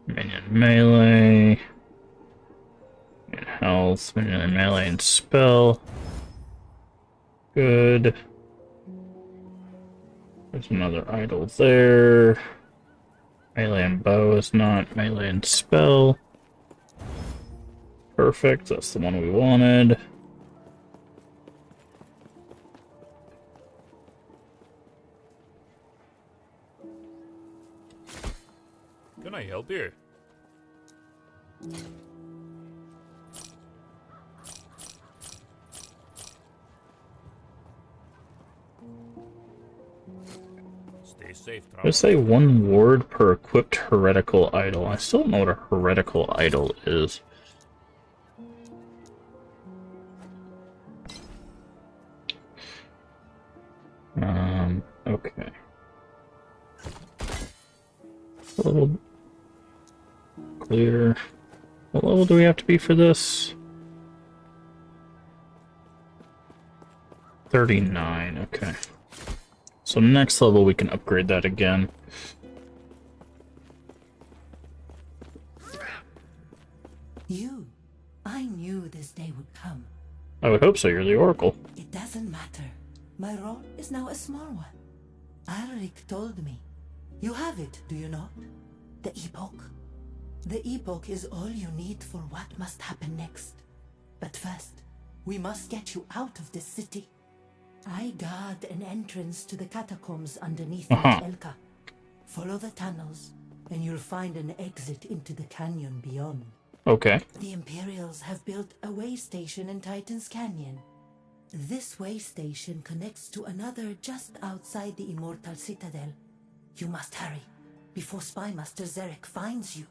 Minion melee. Minion health. Minion melee and spell. Good. There's another idol there. Melee and bow is not. Melee and spell. Perfect. That's the one we wanted. Can I help you? Stay safe, traveler. Let's say one word per equipped heretical idol. I still don't know what a heretical idol is. Okay. A little clear. What level do we have to be for this? 39, okay. So next level we can upgrade that again. I knew this day would come. I would hope so, you're the Oracle. It doesn't matter. My role is now a small one. Alric told me. You have it, do you not? The Epoch. The Epoch is all you need for what must happen next. But first, we must get you out of this city. I guard an entrance to the catacombs underneath Mount Elka. Follow the tunnels, and you'll find an exit into the canyon beyond. Okay. The Imperials have built a way station in Titan's Canyon. This way station connects to another just outside the Immortal Citadel. You must hurry, before Spymaster Zarek finds you.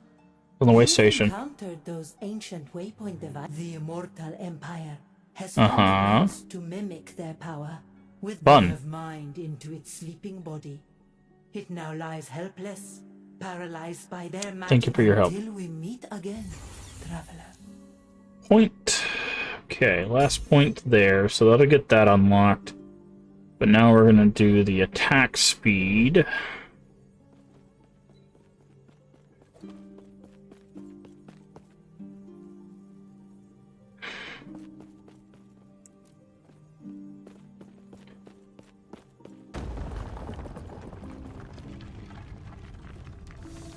On the way station. You've encountered those ancient waypoint devices, the Immortal Empire. has found Uh-huh. it wants to mimic their power with Fun. bit of mind into its sleeping body. It now lies helpless, paralyzed by their magic. Thank you for your help. Until we meet again, traveler. Point. Okay, last point there, so that'll get that unlocked. But now we're gonna do the attack speed.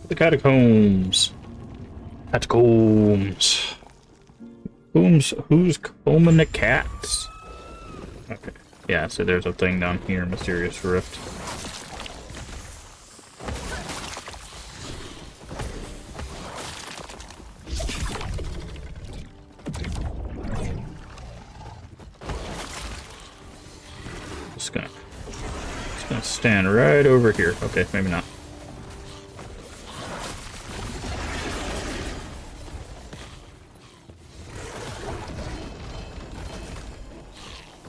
The catacombs. Catacombs. Who's combing the cats? Okay. Yeah, so there's a thing down here, Mysterious Rift. Just gonna stand right over here. Okay, maybe not.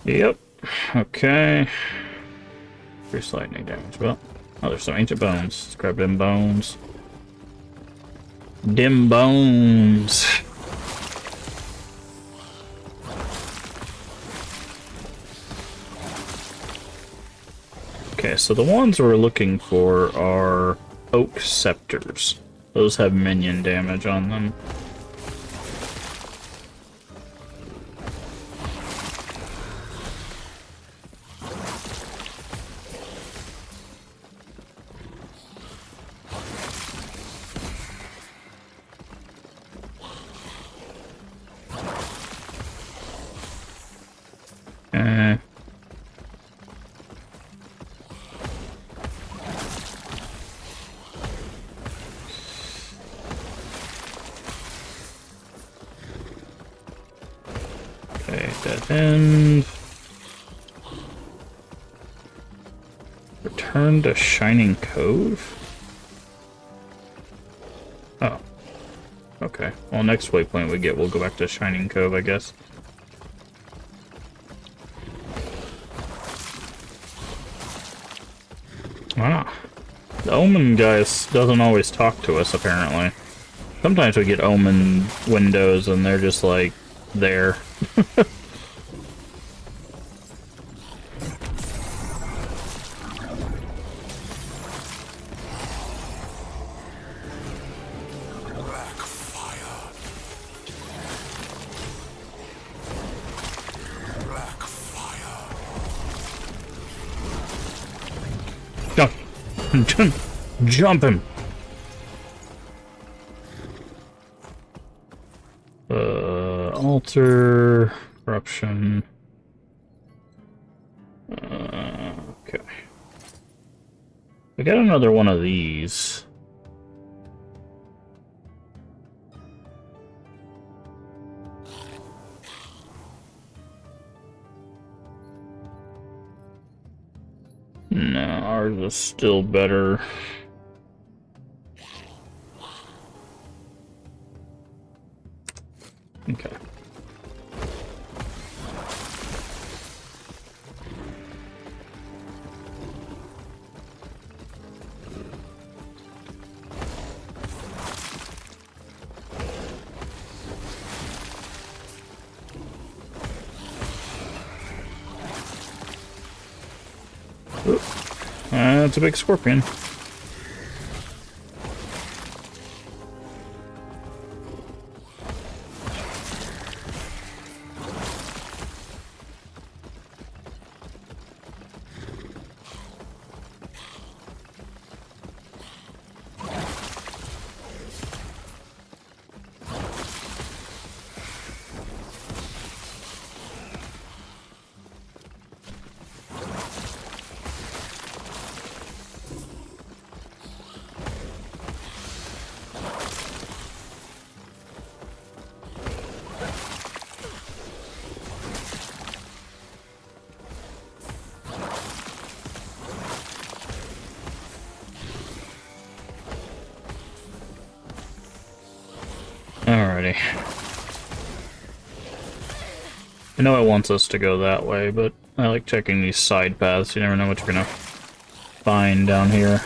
Yep. Okay. Increased lightning damage. Well, oh, there's some ancient bones. Let's grab them bones. Dim bones. Okay, so the ones we're looking for are oak scepters. Those have minion damage on them. Okay, dead end. Return to Shining Cove? Oh. Okay. Well, next waypoint we get, we'll go back to Shining Cove, I guess. Ah. The Omen guy doesn't always talk to us, apparently. Sometimes we get Omen windows and they're just like, there. Black fire. Black fire. Jump! Jump him! Altar... Corruption... okay. We got another one of these. No, ours is still better. Okay. It's a big scorpion. Alrighty. I know it wants us to go that way, but I like checking these side paths. You never know what you're gonna find down here.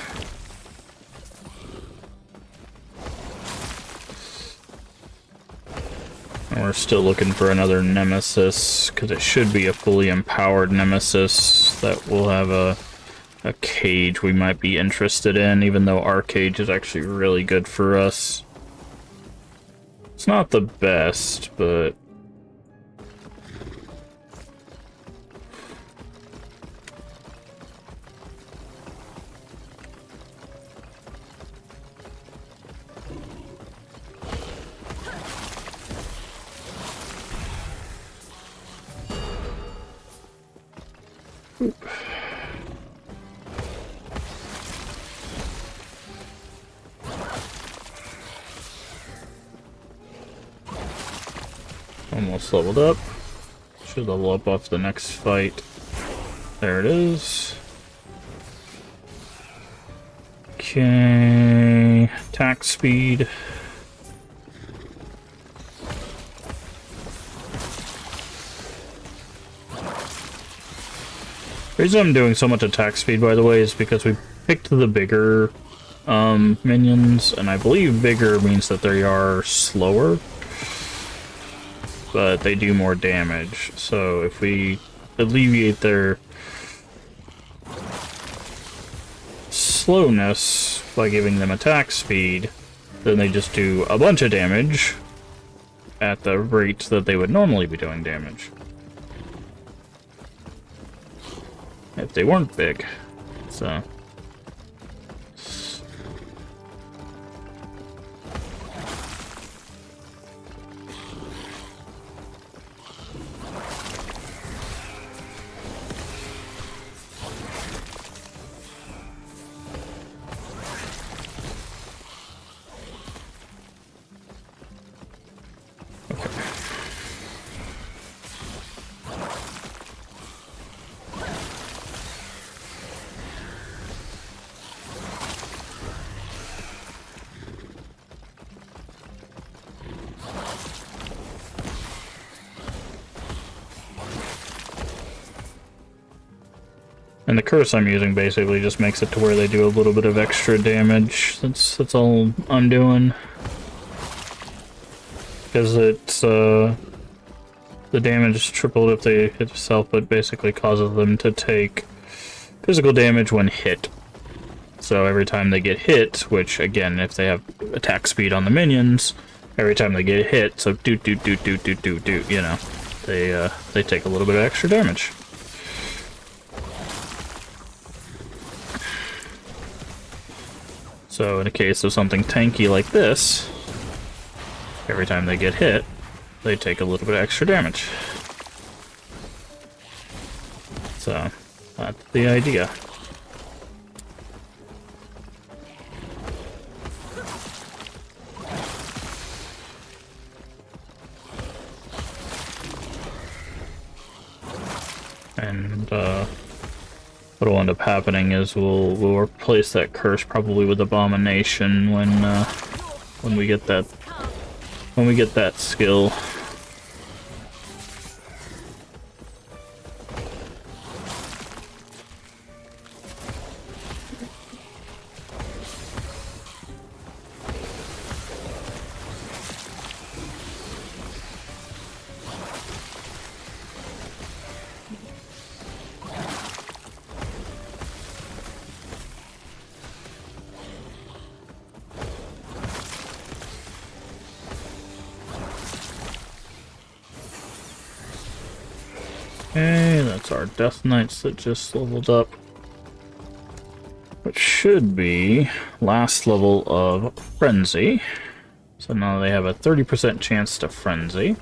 And we're still looking for another nemesis, because it should be a fully empowered nemesis that will have a cage we might be interested in, even though our cage is actually really good for us. It's not the best, but... Almost leveled up. Should level up off the next fight. There it is. Okay. Attack speed. The reason I'm doing so much attack speed, by the way, is because we picked the bigger minions, and I believe bigger means that they are slower, but they do more damage. So if we alleviate their slowness by giving them attack speed, then they just do a bunch of damage at the rate that they would normally be doing damage if they weren't big. So and the curse I'm using basically just makes it to where they do a little bit of extra damage. That's all I'm doing. Because it's, the damage is tripled if they hit itself, but basically causes them to take physical damage when hit. So every time they get hit, which again, if they have attack speed on the minions, every time they get hit, so you know, they take a little bit of extra damage. So in a case of something tanky like this, every time they get hit, they take a little bit of extra damage. So that's the idea. And what'll end up happening is we'll replace that curse probably with abomination when we get that skill. Okay, that's our Death Knights that just leveled up. Which should be last level of Frenzy. So now they have a 30% chance to Frenzy.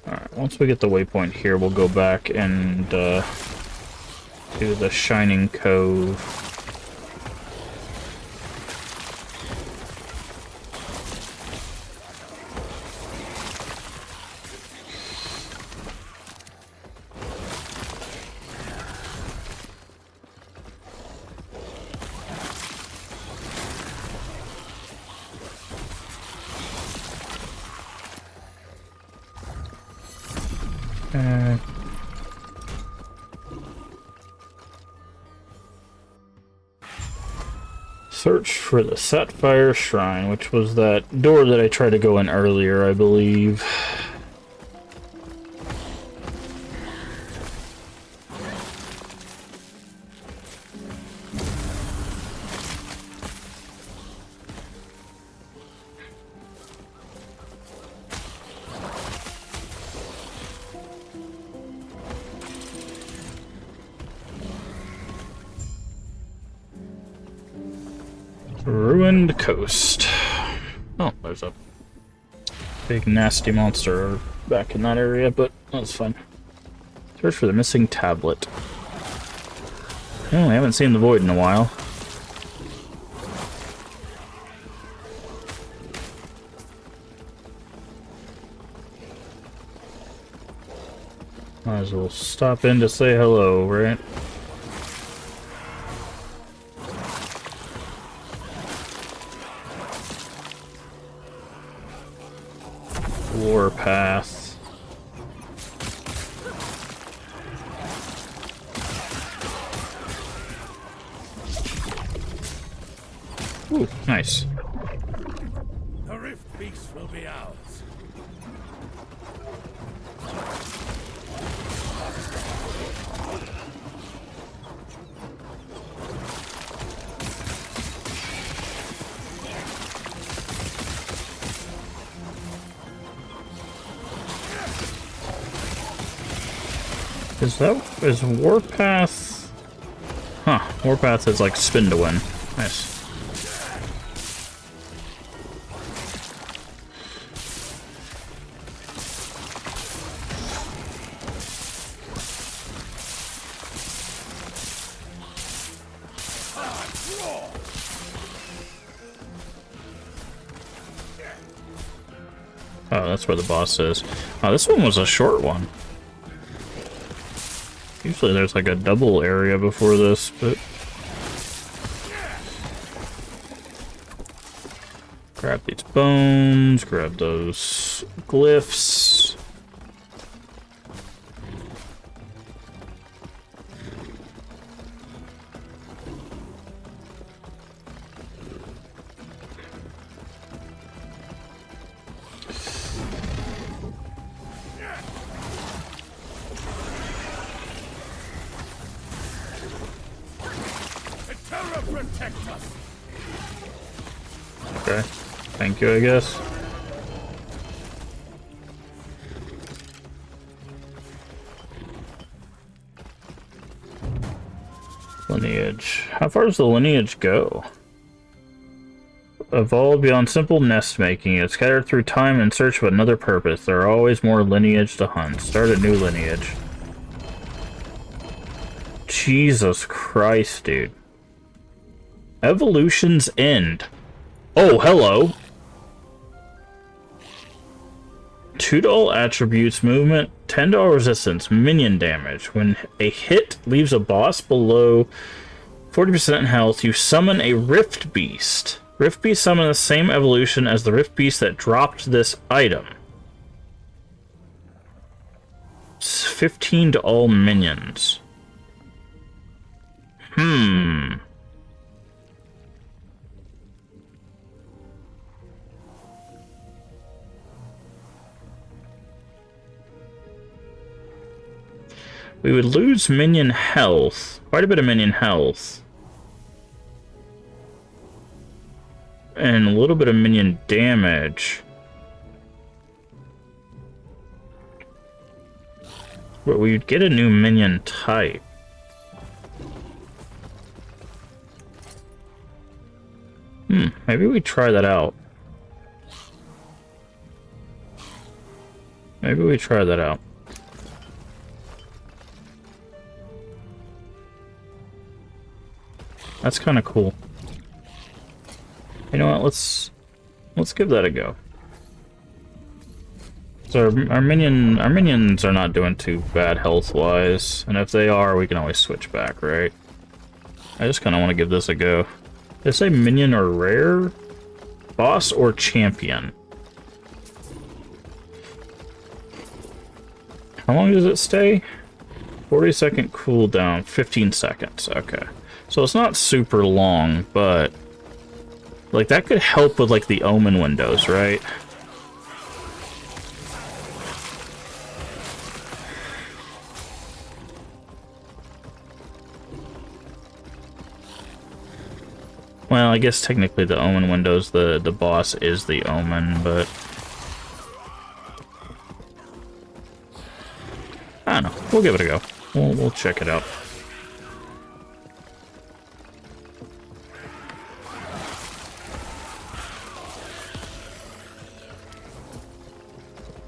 Alright, once we get the waypoint here, we'll go back and do the Shining Cove. Search for the Sapphire Shrine, which was that door that I tried to go in earlier, I believe. Ruined Coast. Oh, there's a big nasty monster back in that area, but that's fine. Search for the missing tablet. Oh, I haven't seen the Void in a while. Might as well stop in to say hello, right? Warpath. Ooh, nice. The Rift Beast will be ours. Is Warpath? Huh, Warpath is like spin to win. Nice. Oh, that's where the boss is. Oh, this one was a short one. Usually there's like a double area before this, but... Grab these bones, grab those glyphs. Okay, thank you, I guess. Lineage. How far does the lineage go? Evolved beyond simple nest making. It's scattered through time in search of another purpose. There are always more lineage to hunt. Start a new lineage. Jesus Christ, dude. Evolution's End. Oh, hello. 2 attributes, movement, $10 resistance, minion damage. When a hit leaves a boss below 40% health, you summon a Rift Beast. Rift Beast summon the same evolution as the Rift Beast that dropped this item. It's 15 to all minions. We would lose minion health. Quite a bit of minion health. And a little bit of minion damage. But we'd get a new minion type. Maybe we try that out. Maybe we try that out. That's kind of cool. You know what? Let's give that a go. So our minions are not doing too bad health-wise, and if they are, we can always switch back, right? I just kind of want to give this a go. Did I say minion or rare? Boss or champion? How long does it stay? 40-second cooldown, 15 seconds. Okay. So it's not super long, but Like, that could help with, like, the Omen windows, right? Well, I guess technically the Omen windows, the boss is the Omen, but... I don't know. We'll give it a go. We'll check it out.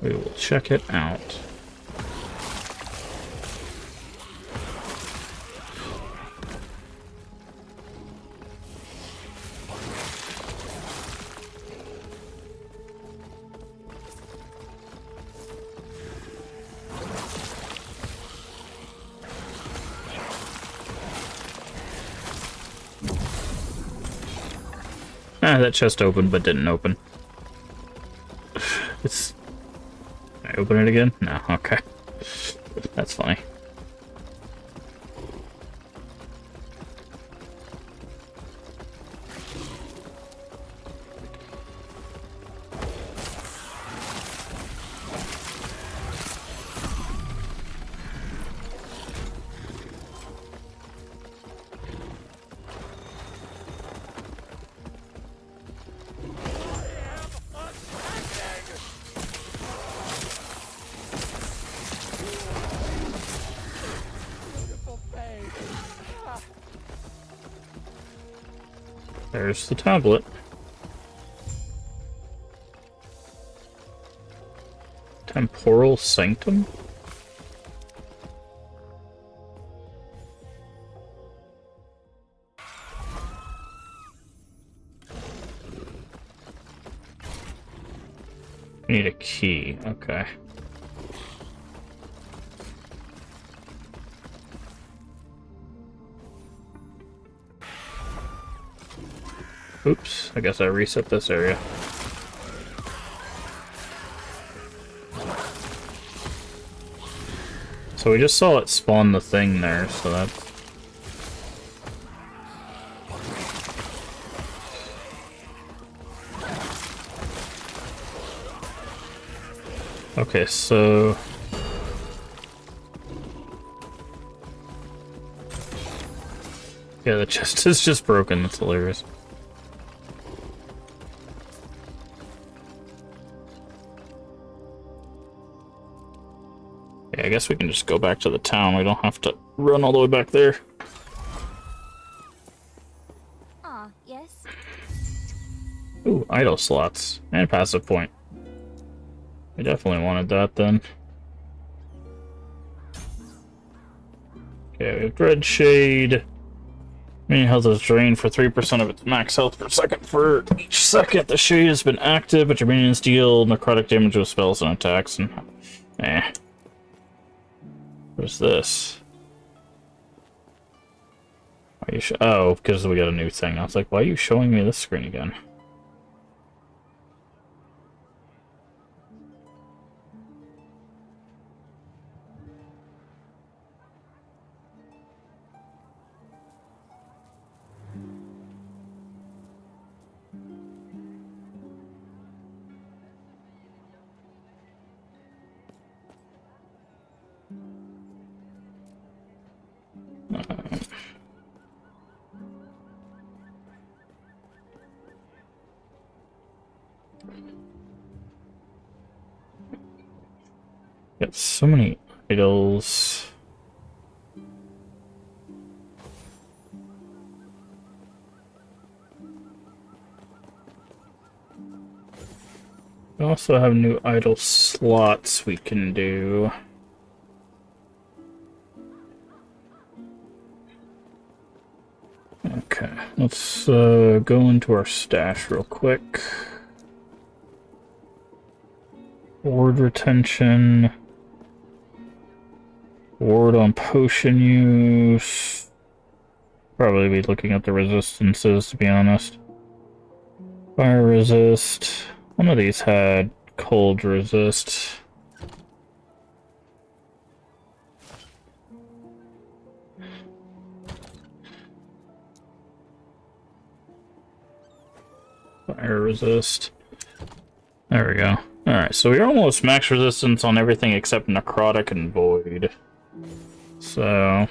We will check it out. Ah, that chest opened but didn't open. It's... Can I open it again? No, okay. That's funny. There's the tablet. Temporal Sanctum? Need a key, okay. Oops, I guess I reset this area. So we just saw it spawn the thing there, so that's... Okay, so... Yeah, the chest is just broken, that's hilarious. Yeah, I guess we can just go back to the town. We don't have to run all the way back there. Ah, yes. Ooh, idle slots. And passive point. We definitely wanted that then. Okay, we have Dread Shade. Minion health is drained for 3% of its max health per second. For each second the shade has been active, but your minions deal necrotic damage with spells and attacks. And what's this? Are you oh, because we got a new thing. I was like, why are you showing me this screen again? Got so many idols. We also have new idol slots we can do. Okay, let's go into our stash real quick. Ward retention. Ward on potion use. Probably be looking at the resistances, to be honest. Fire resist. One of these had cold resist. Fire resist. There we go. Alright, so we're almost max resistance on everything except necrotic and void. So...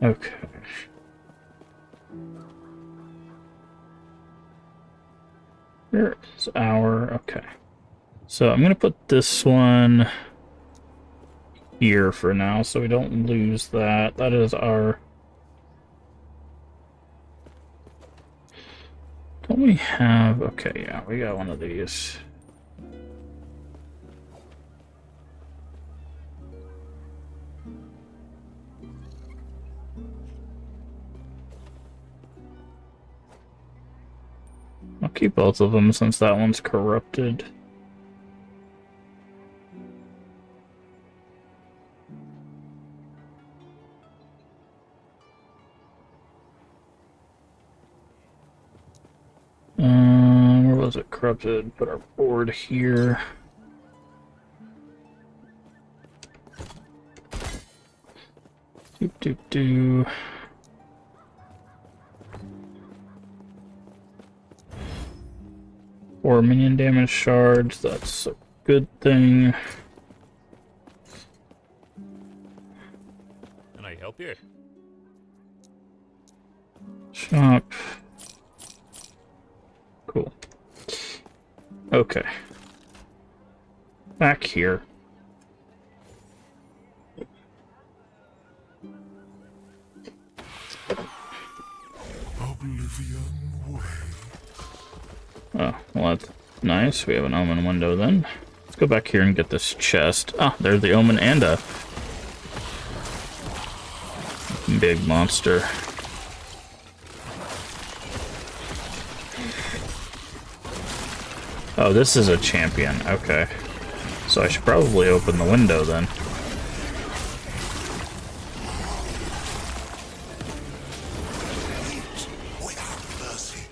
Okay. Here is our... Okay. So I'm going to put this one here for now so we don't lose that. That is our... Don't we have... Okay, yeah, we got one of these. I'll keep both of them since that one's corrupted. Where was it corrupted? Put our board here. Doop doop doo. Four minion damage shards, that's a good thing. Can I help you? Shop. Cool. Okay. Back here. Oblivion way. Oh, well that's nice. We have an Omen window then. Let's go back here and get this chest. Ah, there's the Omen and a big monster. Oh, this is a champion. Okay. So I should probably open the window then. Without mercy.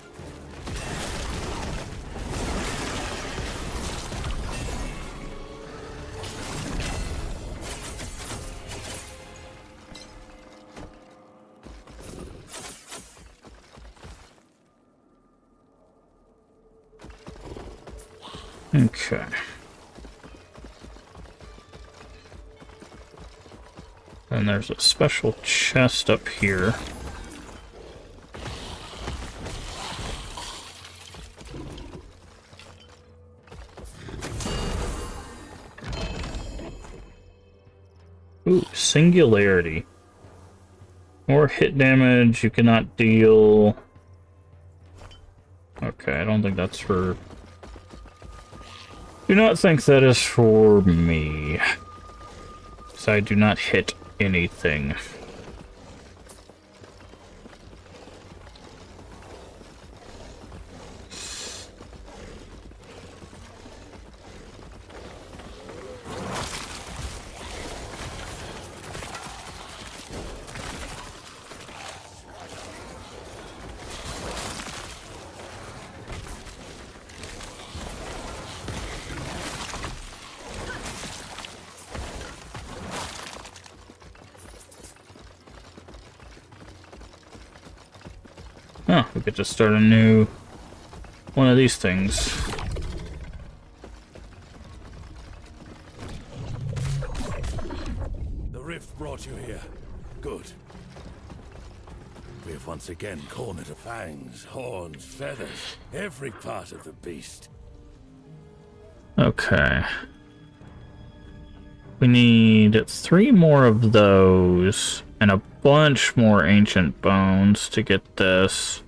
Okay. And there's a special chest up here. Ooh, singularity. More hit damage you cannot deal. Okay, I don't think that's for... Do not think that is for me. So I do not hit anything. Oh, we could just start a new one of these things. The rift brought you here. Good. We have once again cornered the fangs, horns, feathers, every part of the beast. Okay. We need 3 more of those and a bunch more ancient bones to get this.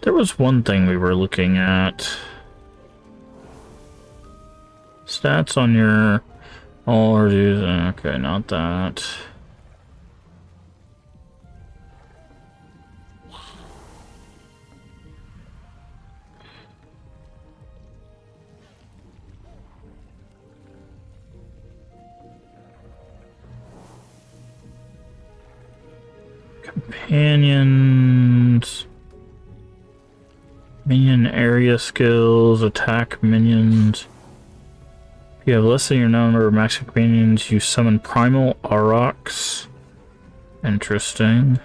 There was one thing we were looking at. Stats on your Or do okay, not that. Companions. Minion area skills, attack minions. If you have less than your number of max companions, you summon primal aurochs. Interesting.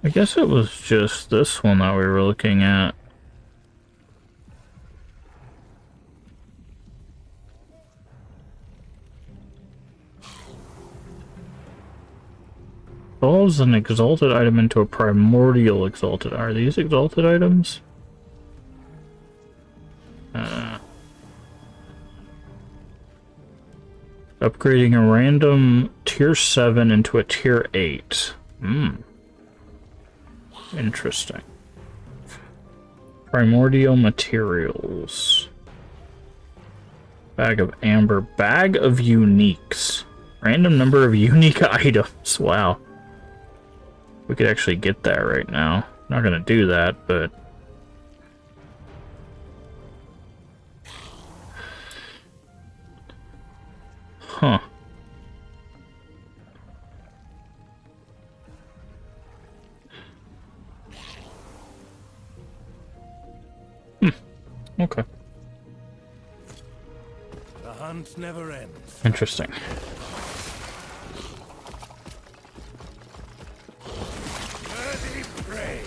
I guess it was just this one that we were looking at. Evolves an exalted item into a primordial exalted. Are these exalted items? Upgrading a random tier 7 into a tier 8. Interesting. Primordial materials. Bag of amber. Bag of uniques. Random number of unique items. Wow. We could actually get that right now. Not gonna do that, but... Huh. Okay. The hunt never ends. Interesting. Worthy prey.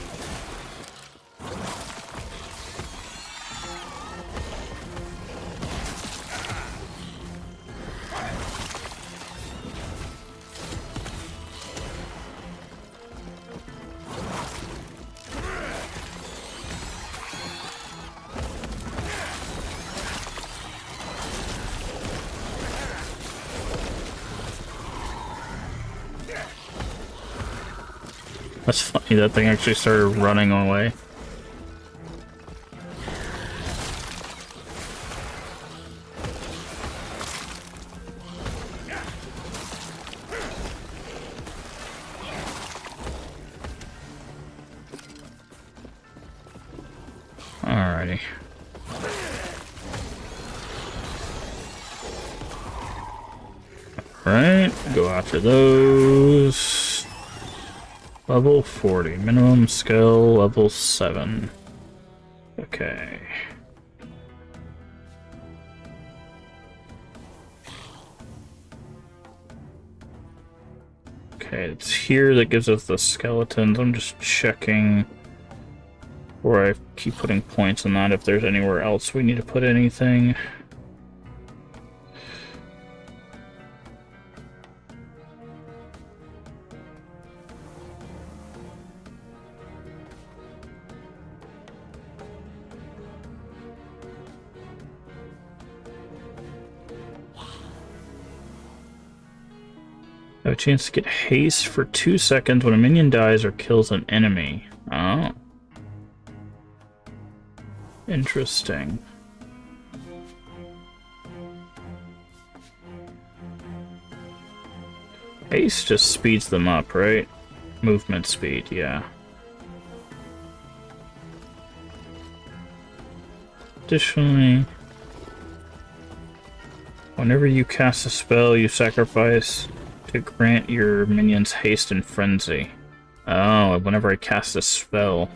That's funny, that thing actually started running away. Alrighty. Alright, go after those. Level 40. Minimum skill, level 7. Okay. Okay, it's here that gives us the skeletons. I'm just checking where I keep putting points on that, if there's anywhere else we need to put anything. Have a chance to get haste for 2 seconds when a minion dies or kills an enemy. Oh. Interesting. Haste just speeds them up, right? Movement speed, yeah. Additionally, whenever you cast a spell, you sacrifice to grant your minions haste and frenzy. Oh, whenever I cast a spell.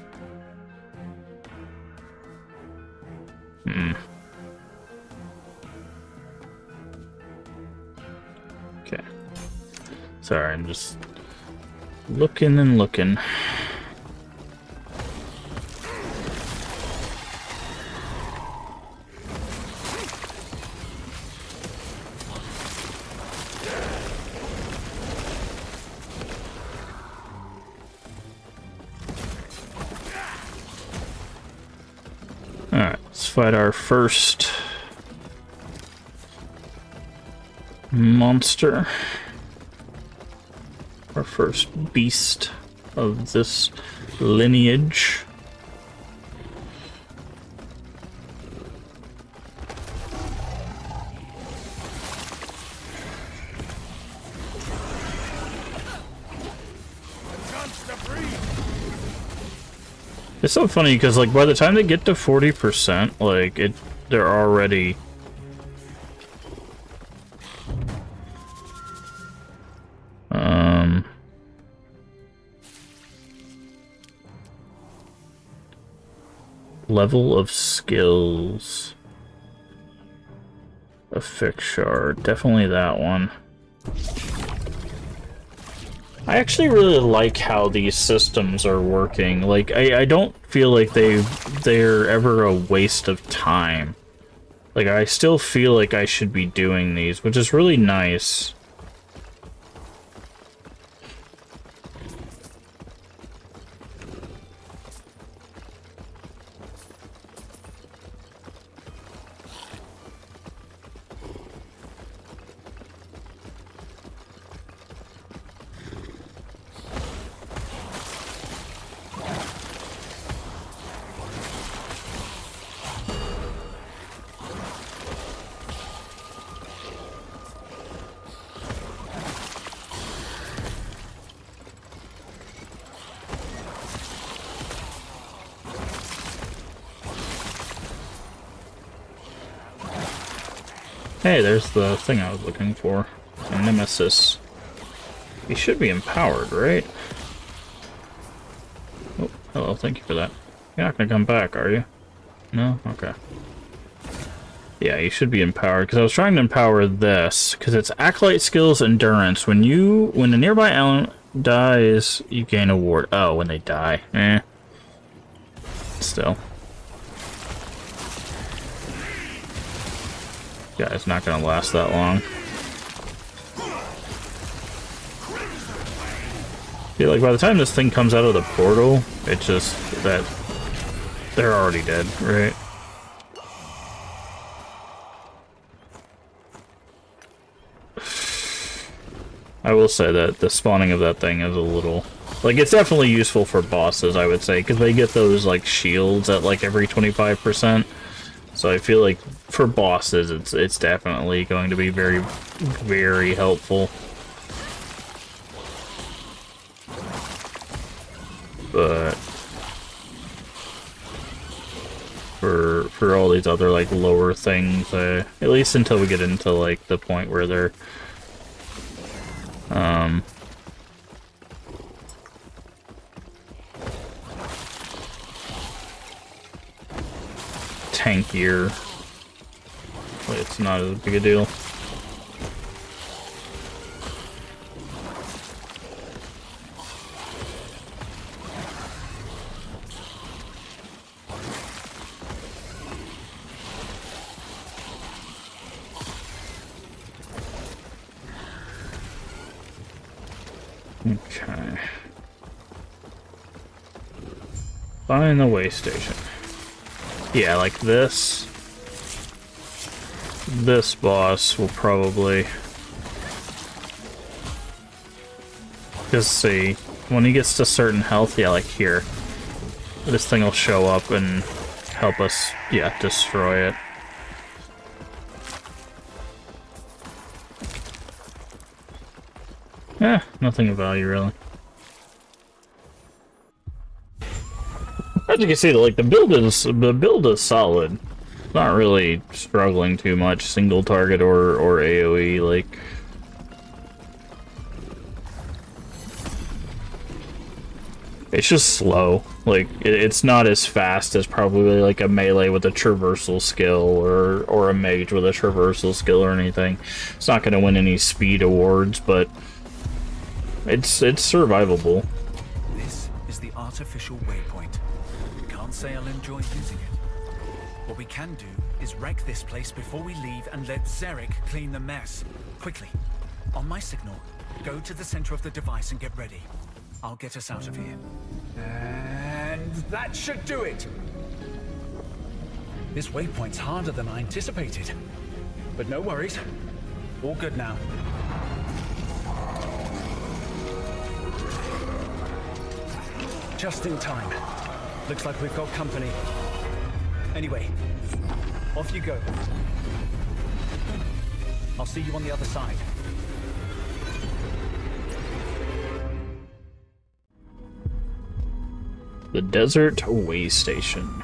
Okay. Sorry, I'm just looking and looking. fight our first monster. Our first beast of this lineage. It's so funny because, like, by the time they get to 40%, like, they're already level of skills. A fixture, definitely that one. I actually really like how these systems are working. Like, I don't feel like they're ever a waste of time. Like, I still feel like I should be doing these, which is really nice. Hey, there's the thing I was looking for. A nemesis. He should be empowered, right? Oh, hello, thank you for that. You're not gonna come back, are you? No? Okay. Yeah, you should be empowered, because I was trying to empower this, because it's Acolyte Skills Endurance. When a nearby element dies, you gain a ward. Oh, when they die. Eh. Still. Yeah, it's not gonna last that long. Yeah, like by the time this thing comes out of the portal, it's just that they're already dead, right? I will say that the spawning of that thing is a little... Like, it's definitely useful for bosses, I would say, because they get those, like, shields at, like, every 25%. So I feel like for bosses, it's definitely going to be very, very helpful. But for all these other like lower things, at least until we get into like the point where they're tankier, it's not as big a deal. Okay. Find the way station. Yeah, like this. This boss will probably... Just see. When he gets to certain health, yeah, like here. This thing will show up and help us, yeah, destroy it. Nothing of value, really. As you can see, like the build is solid. Not really struggling too much, single target or AoE. Like, it's just slow. Like, it's not as fast as probably like a melee with a traversal skill or a mage with a traversal skill or anything. It's not going to win any speed awards, but it's survivable. This is the artificial waypoint. Can't say I'll enjoy using it. What we can do is wreck this place before we leave and let Zarek clean the mess. Quickly, on my signal, go to the center of the device and get ready. I'll get us out of here. And that should do it. This waypoint's harder than I anticipated. But no worries. All good now. Just in time. Looks like we've got company. Anyway, off you go. I'll see you on the other side. The Desert Way Station.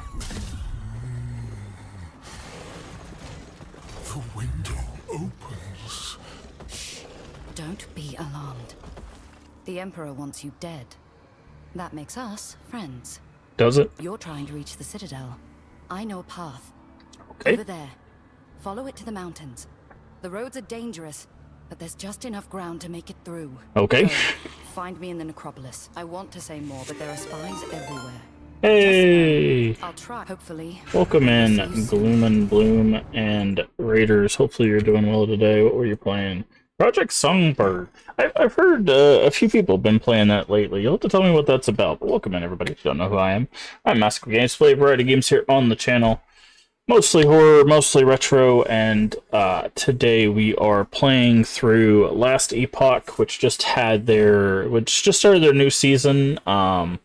The window opens. Don't be alarmed. The Emperor wants you dead. That makes us friends. Does it? You're trying to reach the Citadel. I know a path. Okay. Over there. Follow it to the mountains. The roads are dangerous, but there's just enough ground to make it through. Okay. Go. Find me in the necropolis. I want to say more, but there are spies everywhere. Hey! I'll try, hopefully. Welcome in, Gloom and Bloom and Raiders. Hopefully you're doing well today. What were you playing? Project Songbird. I've heard a few people have been playing that lately. You'll have to tell me what that's about. But welcome in, everybody, if you don't know who I am. I'm Massacre Games, play a variety of games here on the channel. Mostly horror, mostly retro, and today we are playing through Last Epoch, which just started their new season a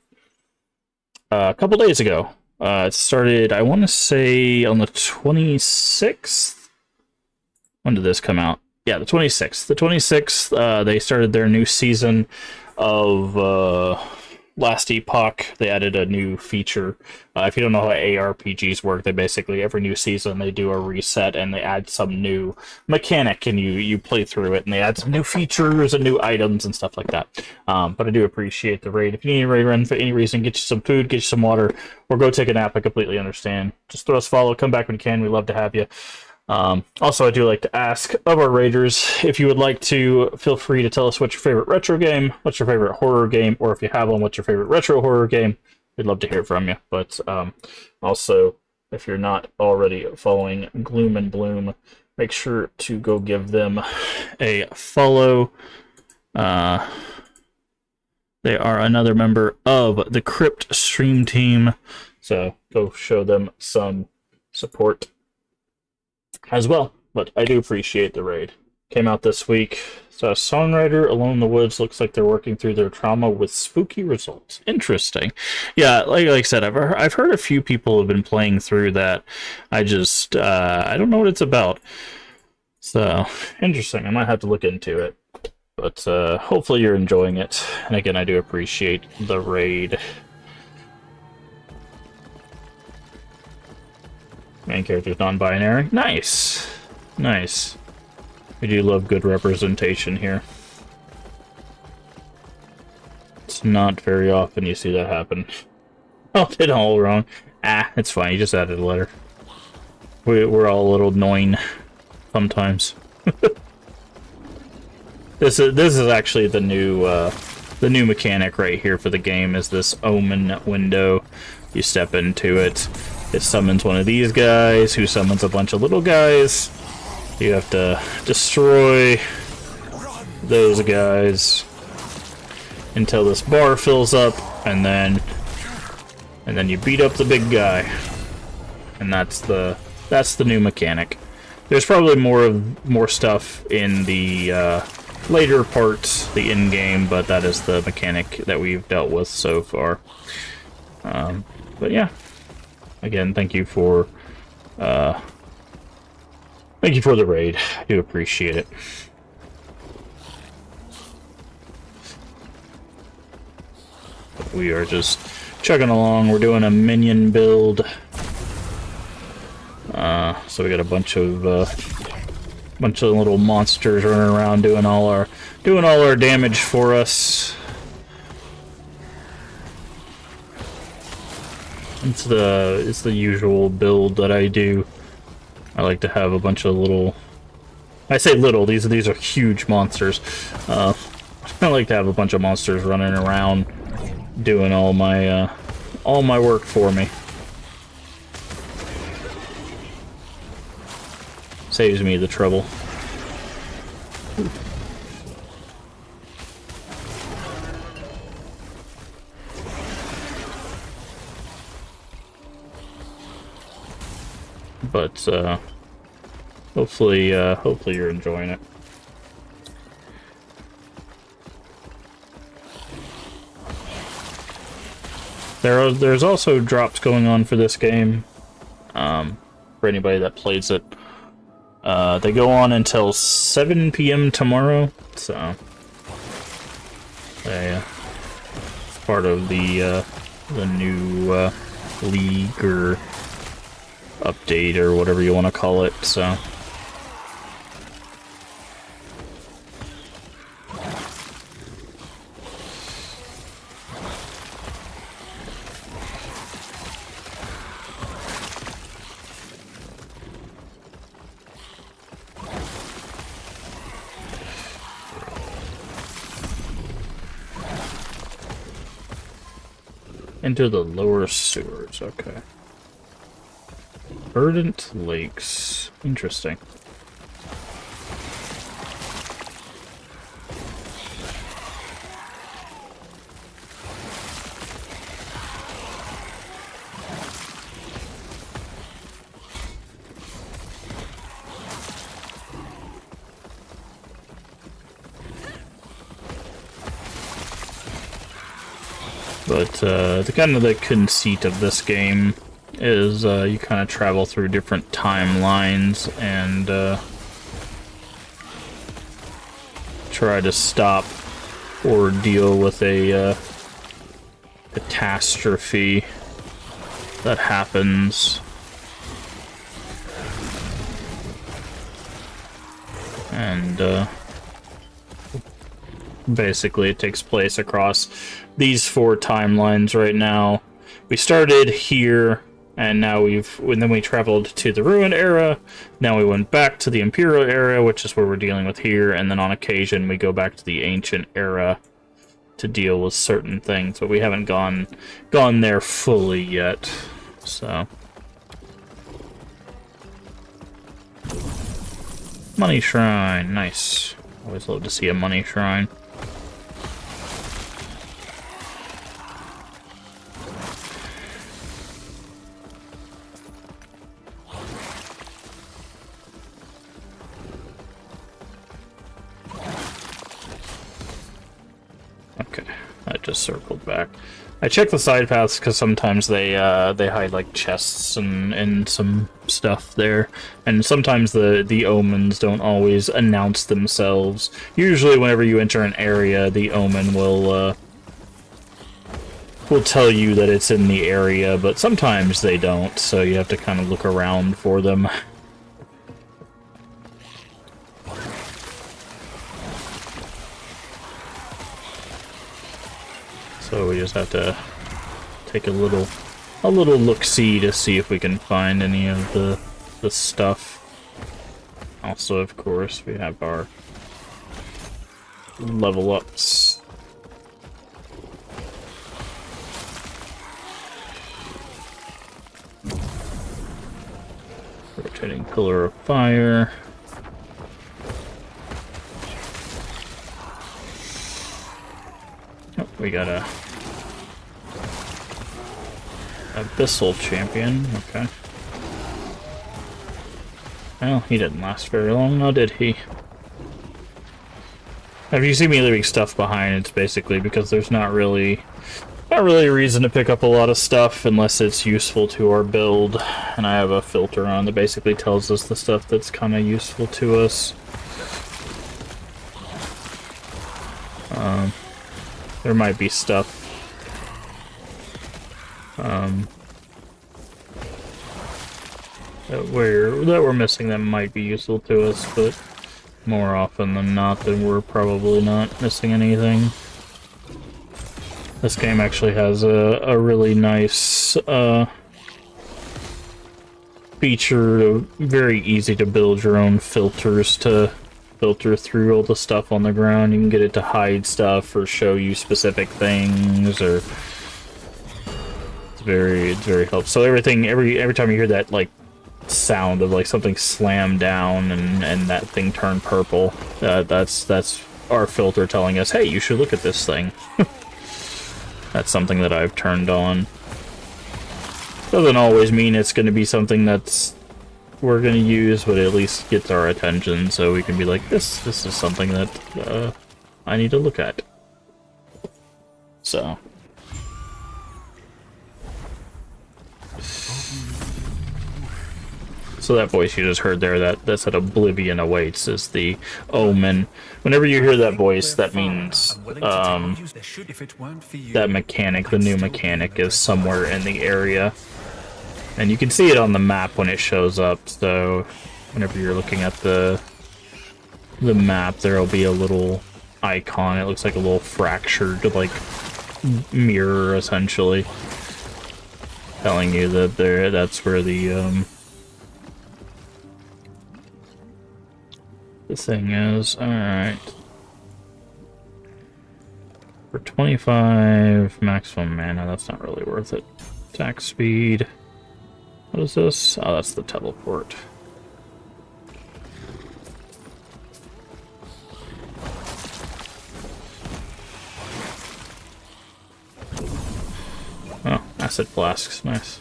couple days ago. It started, I want to say, on the 26th. When did this come out? Yeah, the 26th. The 26th, they started their new season of Last Epoch. They added a new feature. If you don't know how ARPGs work, they basically, every new season, they do a reset and they add some new mechanic and you play through it and they add some new features and new items and stuff like that. But I do appreciate the raid. If you need a raid run for any reason, get you some food, get you some water, or go take a nap, I completely understand. Just throw us a follow, come back when you can. We love to have you. Also, I do like to ask of our raiders, if you would like to, feel free to tell us what's your favorite retro game, what's your favorite horror game, or if you have one, what's your favorite retro horror game. We'd love to hear from you. But also, if you're not already following Gloom and Bloom, make sure to go give them a follow. They are another member of the Crypt stream team, so go show them some support as well. But I do appreciate the raid. Came out this week. So Songwriter Alone in the Woods looks like they're working through their trauma with spooky results. Interesting. Yeah, like I said, I've heard a few people have been playing through that. I just I don't know what it's about. So interesting. I might have to look into it. But hopefully you're enjoying it. And again, I do appreciate the raid. Main character's non-binary. Nice. Nice. We do love good representation here. It's not very often you see that happen. Oh, did all wrong. It's fine. You just added a letter. We're all a little annoying sometimes. This is actually the new mechanic right here for the game. Is this Omen window? You step into it. It summons one of these guys, who summons a bunch of little guys. You have to destroy those guys until this bar fills up, and then you beat up the big guy. And that's the new mechanic. There's probably more stuff in the later parts, the in-game, but that is the mechanic that we've dealt with so far. But yeah. Again, thank you for the raid. I do appreciate it. But we are just chugging along. We're doing a minion build. So we got a bunch of little monsters running around doing all our damage for us. It's the usual build that I do. I like to have a bunch of little... I say little, these are huge monsters. I like to have a bunch of monsters running around doing all my work for me. Saves me the trouble. But hopefully you're enjoying it. There's also drops going on for this game. For anybody that plays it, they go on until 7 p.m. tomorrow. So, it's part of the new league or update or whatever you want to call it. So. Into the lower sewers, okay. Verdant Lakes. Interesting. But the kind of the conceit of this game is you kind of travel through different timelines and try to stop or deal with a catastrophe that happens. And basically it takes place across these 4 timelines right now. We started here, and now then we traveled to the Ruined Era, now we went back to the Imperial Era, which is where we're dealing with here, and then on occasion we go back to the Ancient Era to deal with certain things, but we haven't gone there fully yet, so. Money Shrine, nice. Always love to see a money shrine. Okay, I just circled back. I check the side paths because sometimes they hide like chests and some stuff there, and sometimes the omens don't always announce themselves. Usually, whenever you enter an area, the omen will tell you that it's in the area, but sometimes they don't. So you have to kind of look around for them. So we just have to take a little look-see to see if we can find any of the stuff. Also, of course, we have our level ups. Rotating pillar of fire. Oh, we got a Abyssal champion, okay. Well, he didn't last very long, now did he? If you see me leaving stuff behind, it's basically because there's not really a reason to pick up a lot of stuff unless it's useful to our build. And I have a filter on that basically tells us the stuff that's kind of useful to us. There might be stuff that we're missing that might be useful to us, but more often than not, then we're probably not missing anything. This game actually has a really nice feature, very easy to build your own filters to filter through all the stuff on the ground. You can get it to hide stuff or show you specific things, or it's very helpful. So every time you hear that like sound of like something slam down and that thing turn purple, that's our filter telling us, hey, you should look at this thing. That's something that I've turned on. Doesn't always mean it's going to be something that's we're gonna use, but it at least gets our attention, so we can be like, this is something that I need to look at. So. So that voice you just heard there, that said Oblivion Awaits, is the Omen. Whenever you hear that voice, that means that mechanic, the new mechanic, is somewhere in the area. And you can see it on the map when it shows up, so whenever you're looking at the map, there'll be a little icon. It looks like a little fractured, like, mirror, essentially, telling you that that's where the thing is. Alright. For 25 maximum mana, that's not really worth it. Attack speed. What is this? Oh, that's the teleport. Oh, acid flasks. Nice.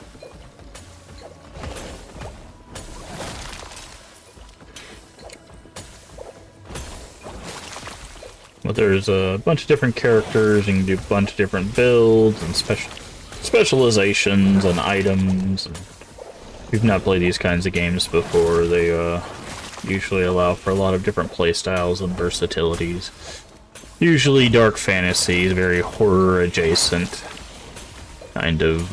But there's a bunch of different characters, you can do a bunch of different builds and specializations and items. And if you've not played these kinds of games before, they usually allow for a lot of different playstyles and versatilities. Usually dark fantasy, very horror adjacent kind of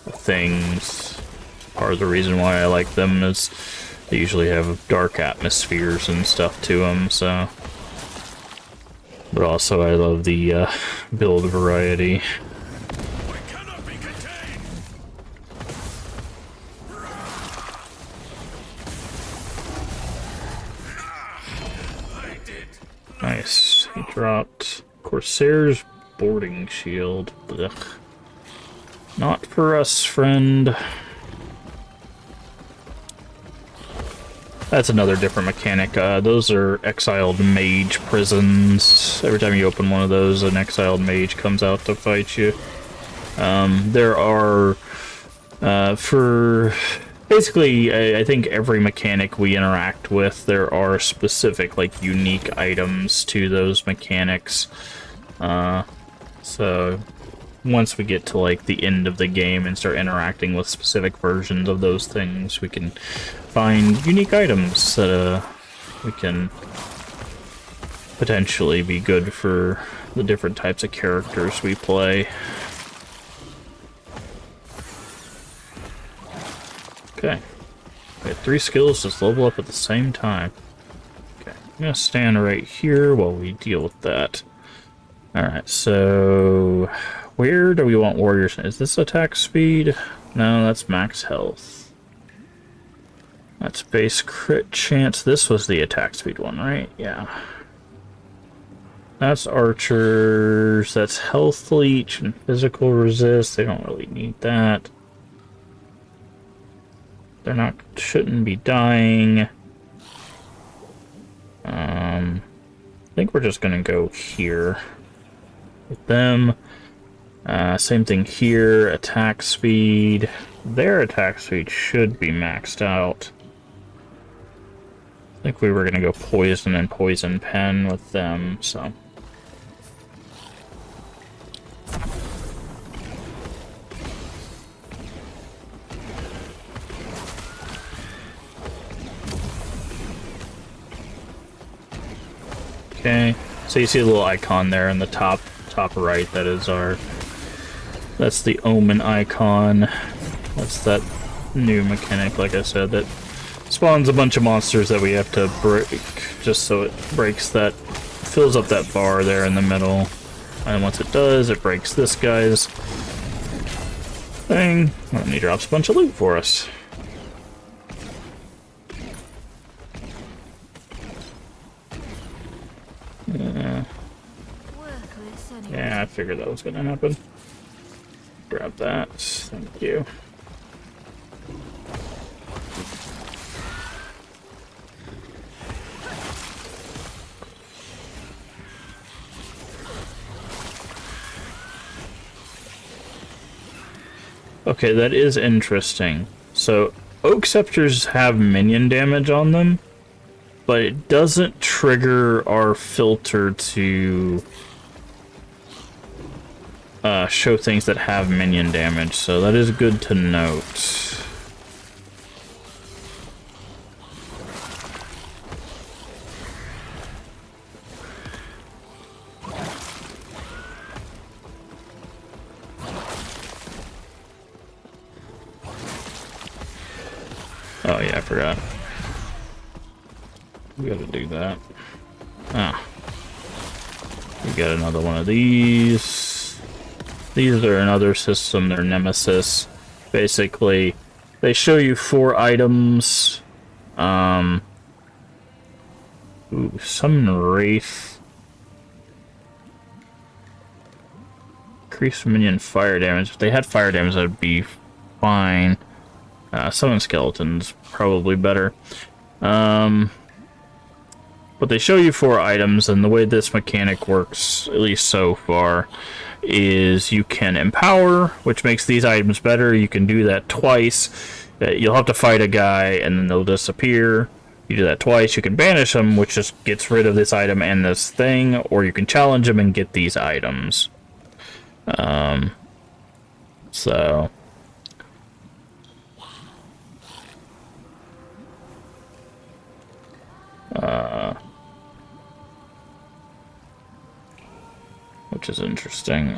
things. Part of the reason why I like them is they usually have dark atmospheres and stuff to them, so. But also I love the build variety. We cannot be contained. I did. Nice. He dropped Corsair's boarding shield. Ugh. Not for us, friend. That's another different mechanic. Those are exiled mage prisons. Every time you open one of those, an exiled mage comes out to fight you. There are, for basically, I think every mechanic we interact with, there are specific, like, unique items to those mechanics. So once we get to, like, the end of the game and start interacting with specific versions of those things, we can find unique items that we can potentially be good for the different types of characters we play. Okay. We have 3 skills just level up at the same time. Okay. I'm gonna stand right here while we deal with that. Alright, so where do we want warriors? Is this attack speed? No, that's max health. That's base crit chance. This was the attack speed one, right? Yeah. That's archers. That's health leech and physical resist. They don't really need that. They're not, shouldn't be dying. I think we're just gonna go here with them. Same thing here. Attack speed. Their attack speed should be maxed out. I think we were gonna go poison and poison pen with them, so. Okay, so you see the little icon there in the top right, that is that's the Omen icon. That's that new mechanic, like I said, that spawns a bunch of monsters that we have to break, just so it breaks that, fills up that bar there in the middle. And once it does, it breaks this guy's thing, and then he drops a bunch of loot for us. Yeah, I figured that was gonna happen. Grab that, thank you. Okay, that is interesting. So, Oak Scepters have minion damage on them, but it doesn't trigger our filter to show things that have minion damage, so that is good to note. Oh yeah, I forgot. We gotta do that. Ah. We got another one of these. These are another system, they're Nemesis. Basically, they show you 4 items. Ooh, Summon Wraith. Increase minion fire damage. If they had fire damage, that'd be fine. Summon Skeletons, probably better. But they show you 4 items, and the way this mechanic works, at least so far, is you can empower, which makes these items better. You can do that twice. You'll have to fight a guy, and then they'll disappear. You do that twice. You can banish them, which just gets rid of this item and this thing, or you can challenge them and get these items. So... which is interesting.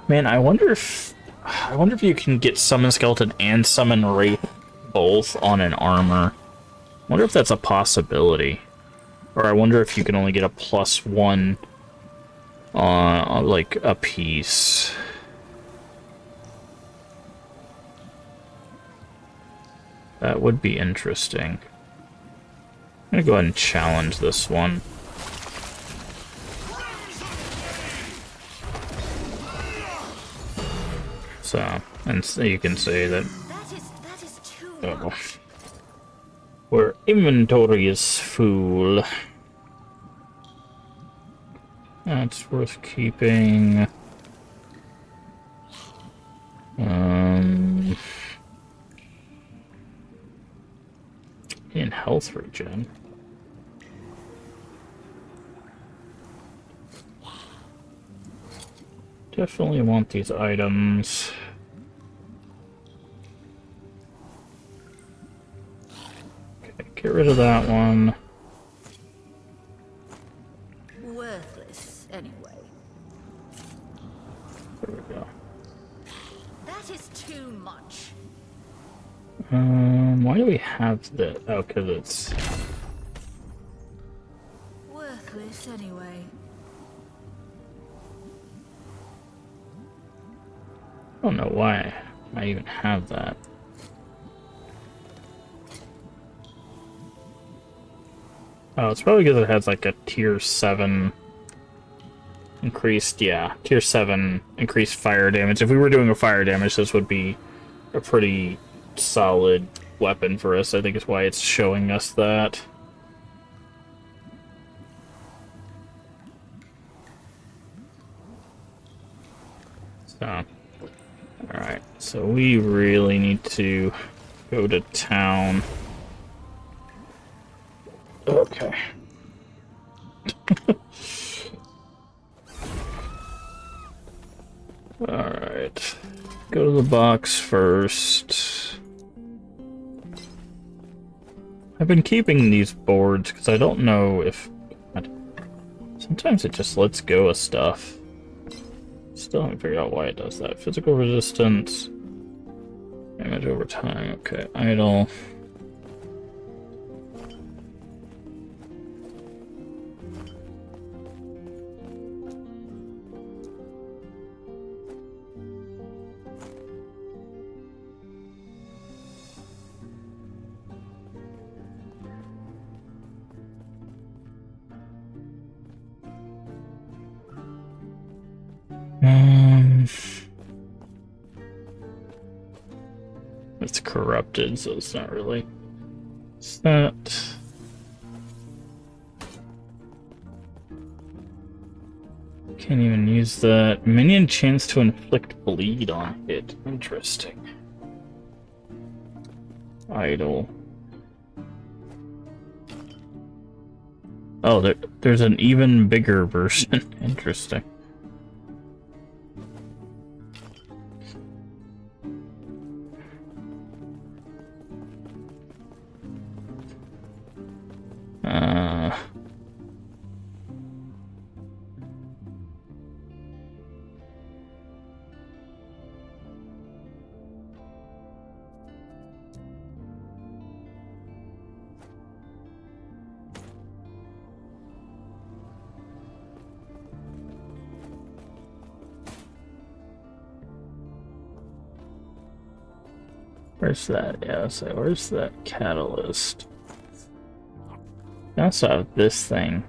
Man, I wonder if you can get Summon Skeleton and Summon Wraith both on an armor. I wonder if that's a possibility. Or I wonder if you can only get a +1 on like a piece. That would be interesting. I'm gonna go ahead and challenge this one. So, and so you can say that where inventory is full. That's worth keeping. In health regen. Definitely want these items. Okay, get rid of that one. Worthless, anyway. There we go. That is too much. Why do we have that? Oh, because it's... Worthless, anyway. I don't know why I even have that. Oh, it's probably because it has like a tier 7 increased, yeah, tier 7 increased fire damage. If we were doing a fire damage, this would be a pretty solid weapon for us. I think is why it's showing us that. So, alright, so we really need to go to town. Okay. Alright. Go to the box first. I've been keeping these boards because I don't know if... Sometimes it just lets go of stuff. Still haven't figured out why it does that. Physical resistance. Damage over time. Okay, idle. It's corrupted, so it's not really. It's that. Can't even use that. Minion chance to inflict bleed on hit. Interesting. Idle. Oh, there's an even bigger version. Interesting. Where's that? Yeah, so where's that catalyst? I also have this thing.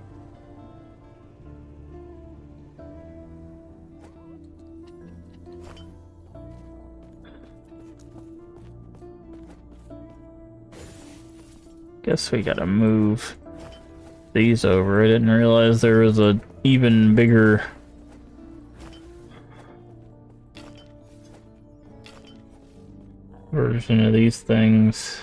Guess we gotta move these over. I didn't realize there was a even bigger version of these things.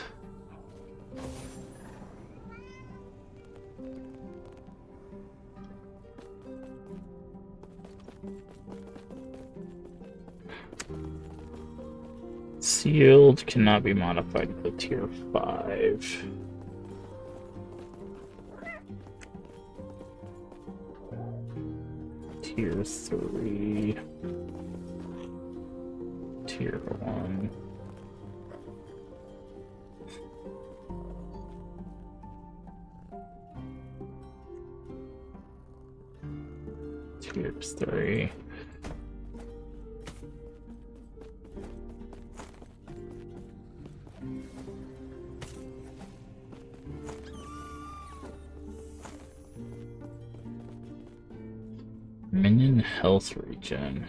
Sealed cannot be modified to tier 5. Tier 3. Tier 1. Tier 3. Minion health regen.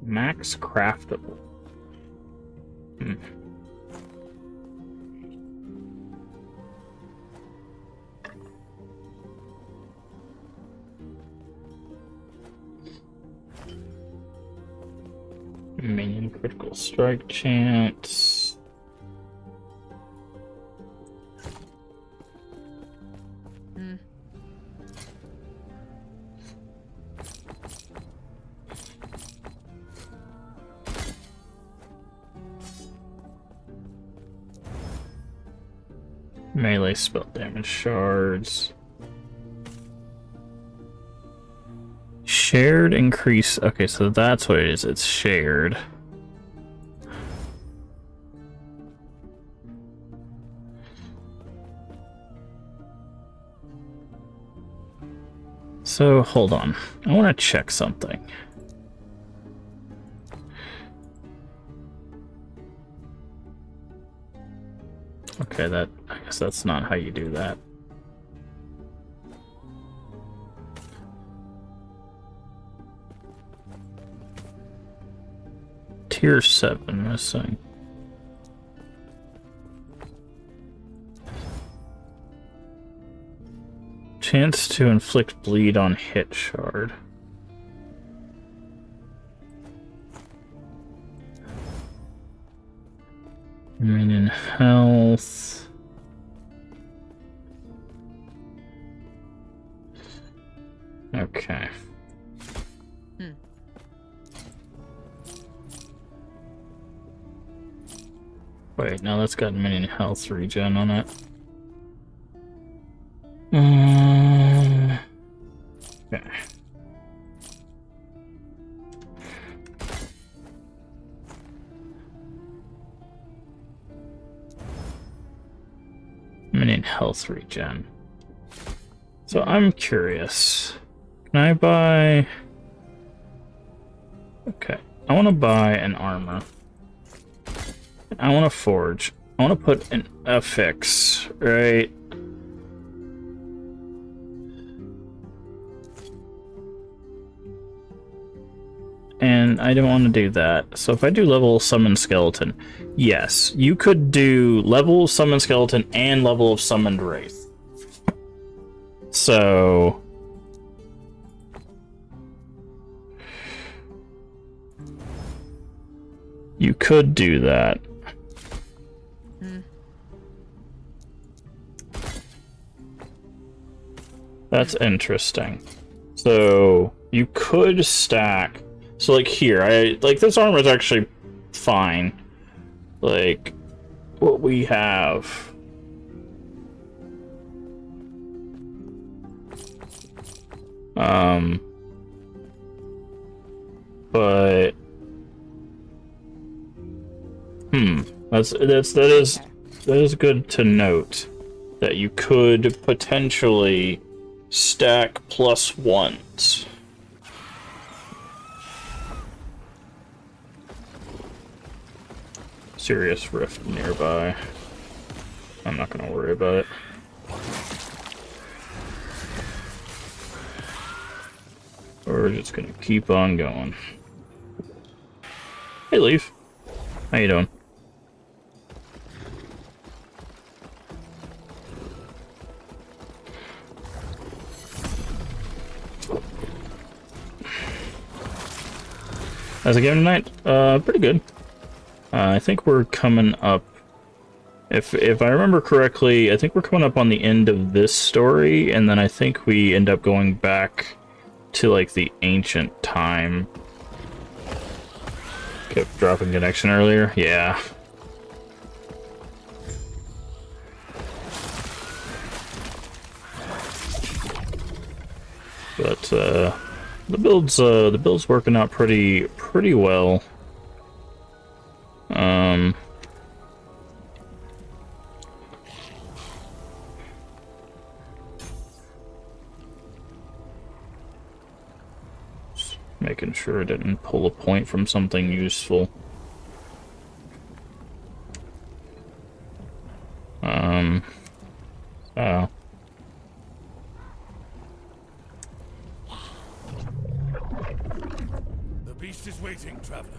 Max craftable. Minion critical strike chance. Melee spell damage shards. Shared increase. Okay, so that's what it is. It's shared. So, hold on. I want to check something. Okay, I guess that's not how you do that. Tier 7 missing. Chance to inflict bleed on hit shard. Minion health. Okay. Wait, now that's got minion health regen on it. Okay. Minion health regen. So I'm curious. Can I buy... Okay. I want to buy an armor. I want to forge. I want to put an affix, right? And I don't want to do that. So if I do level summon skeleton, yes, you could do level summon skeleton and level of summoned wraith. So You could do that. That's interesting. So you could stack. So like here, like this armor is actually fine. Like what we have. But that is good to note that you could potentially stack +1s. Serious rift nearby. I'm not gonna worry about it. We're just gonna keep on going. Hey, Leaf. How you doing? How's it going tonight? Pretty good. I think we're coming up. If I remember correctly, I think we're coming up on the end of this story, and then I think we end up going back to like the ancient time. Kept dropping connection earlier. Yeah. But the build's working out pretty well. Just making sure I didn't pull a point from something useful. The beast is waiting, traveler.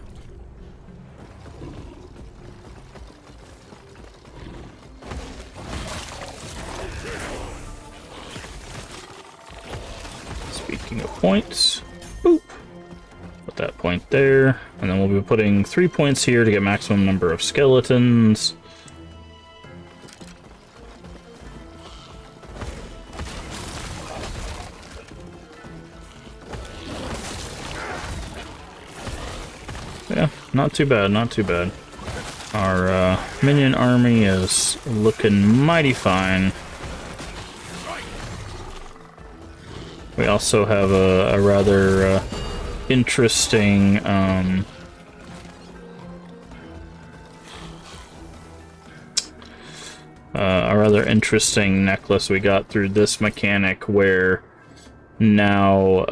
Speaking of points, boop. Put that point there, and then we'll be putting 3 points here to get maximum number of skeletons. Yeah, not too bad, not too bad. Our minion army is looking mighty fine. We also have a rather interesting necklace we got through this mechanic where now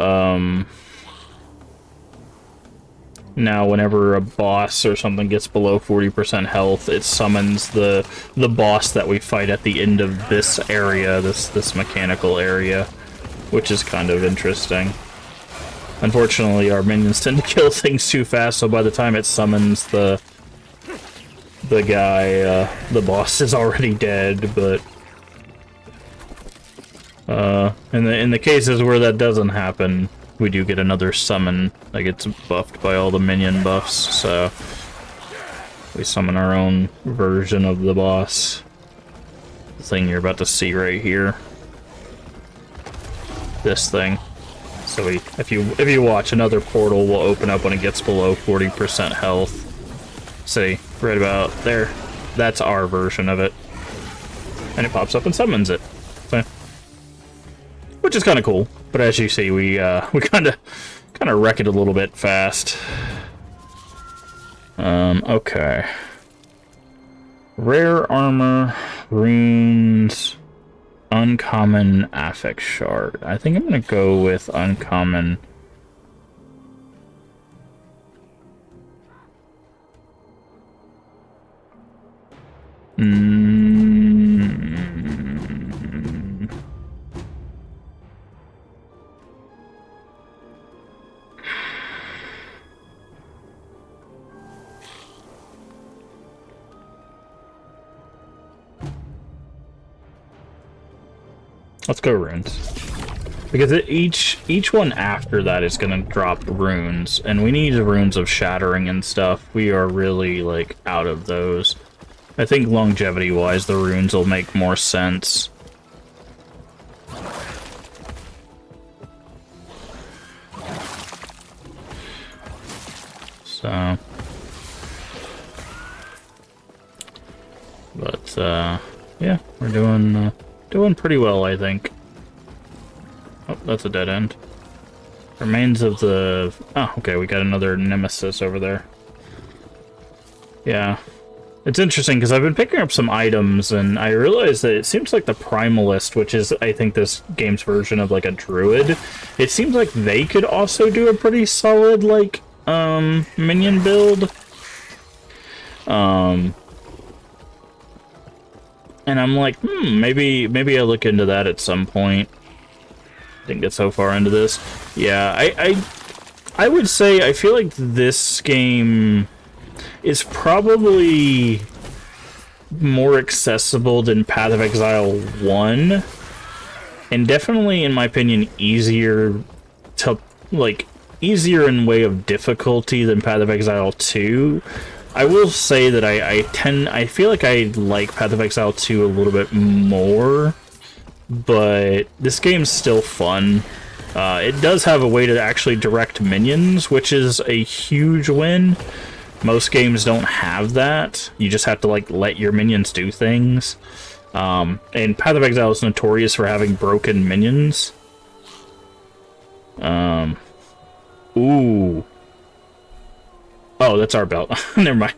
whenever a boss or something gets below 40% health, it summons the boss that we fight at the end of this area, this mechanical area, which is kind of interesting. Unfortunately, our minions tend to kill things too fast, so by the time it summons the guy, the boss is already dead. But in the cases where that doesn't happen, we do get another summon that gets buffed by all the minion buffs, so we summon our own version of the boss. The thing you're about to see right here. This thing. So if you watch, another portal will open up when it gets below 40% health. See, right about there. That's our version of it. And it pops up and summons it. So, which is kind of cool. But as you see, we kind of wreck it a little bit fast. Okay. Rare armor, runes, uncommon affect shard. I think I'm gonna go with uncommon. Let's go runes. Because each one after that is gonna drop runes, and we need runes of shattering and stuff. We are really, like, out of those. I think longevity-wise, the runes will make more sense. So... But, yeah, we're doing pretty well, I think. Oh, that's a dead end. Remains of the... Oh, okay, we got another nemesis over there. Yeah. It's interesting, because I've been picking up some items, and I realized that it seems like the Primalist, which is, I think, this game's version of, like, a druid, it seems like they could also do a pretty solid, like, minion build. And I'm like, maybe I'll look into that at some point. Didn't get so far into this. Yeah, I would say I feel like this game is probably more accessible than Path of Exile 1. And definitely, in my opinion, easier to, like, easier in way of difficulty than Path of Exile 2. I will say that I feel like I like Path of Exile 2 a little bit more, but this game's still fun. It does have a way to actually direct minions, which is a huge win. Most games don't have that. You just have to, like, let your minions do things. And Path of Exile is notorious for having broken minions. Ooh. Oh, that's our belt. Never mind.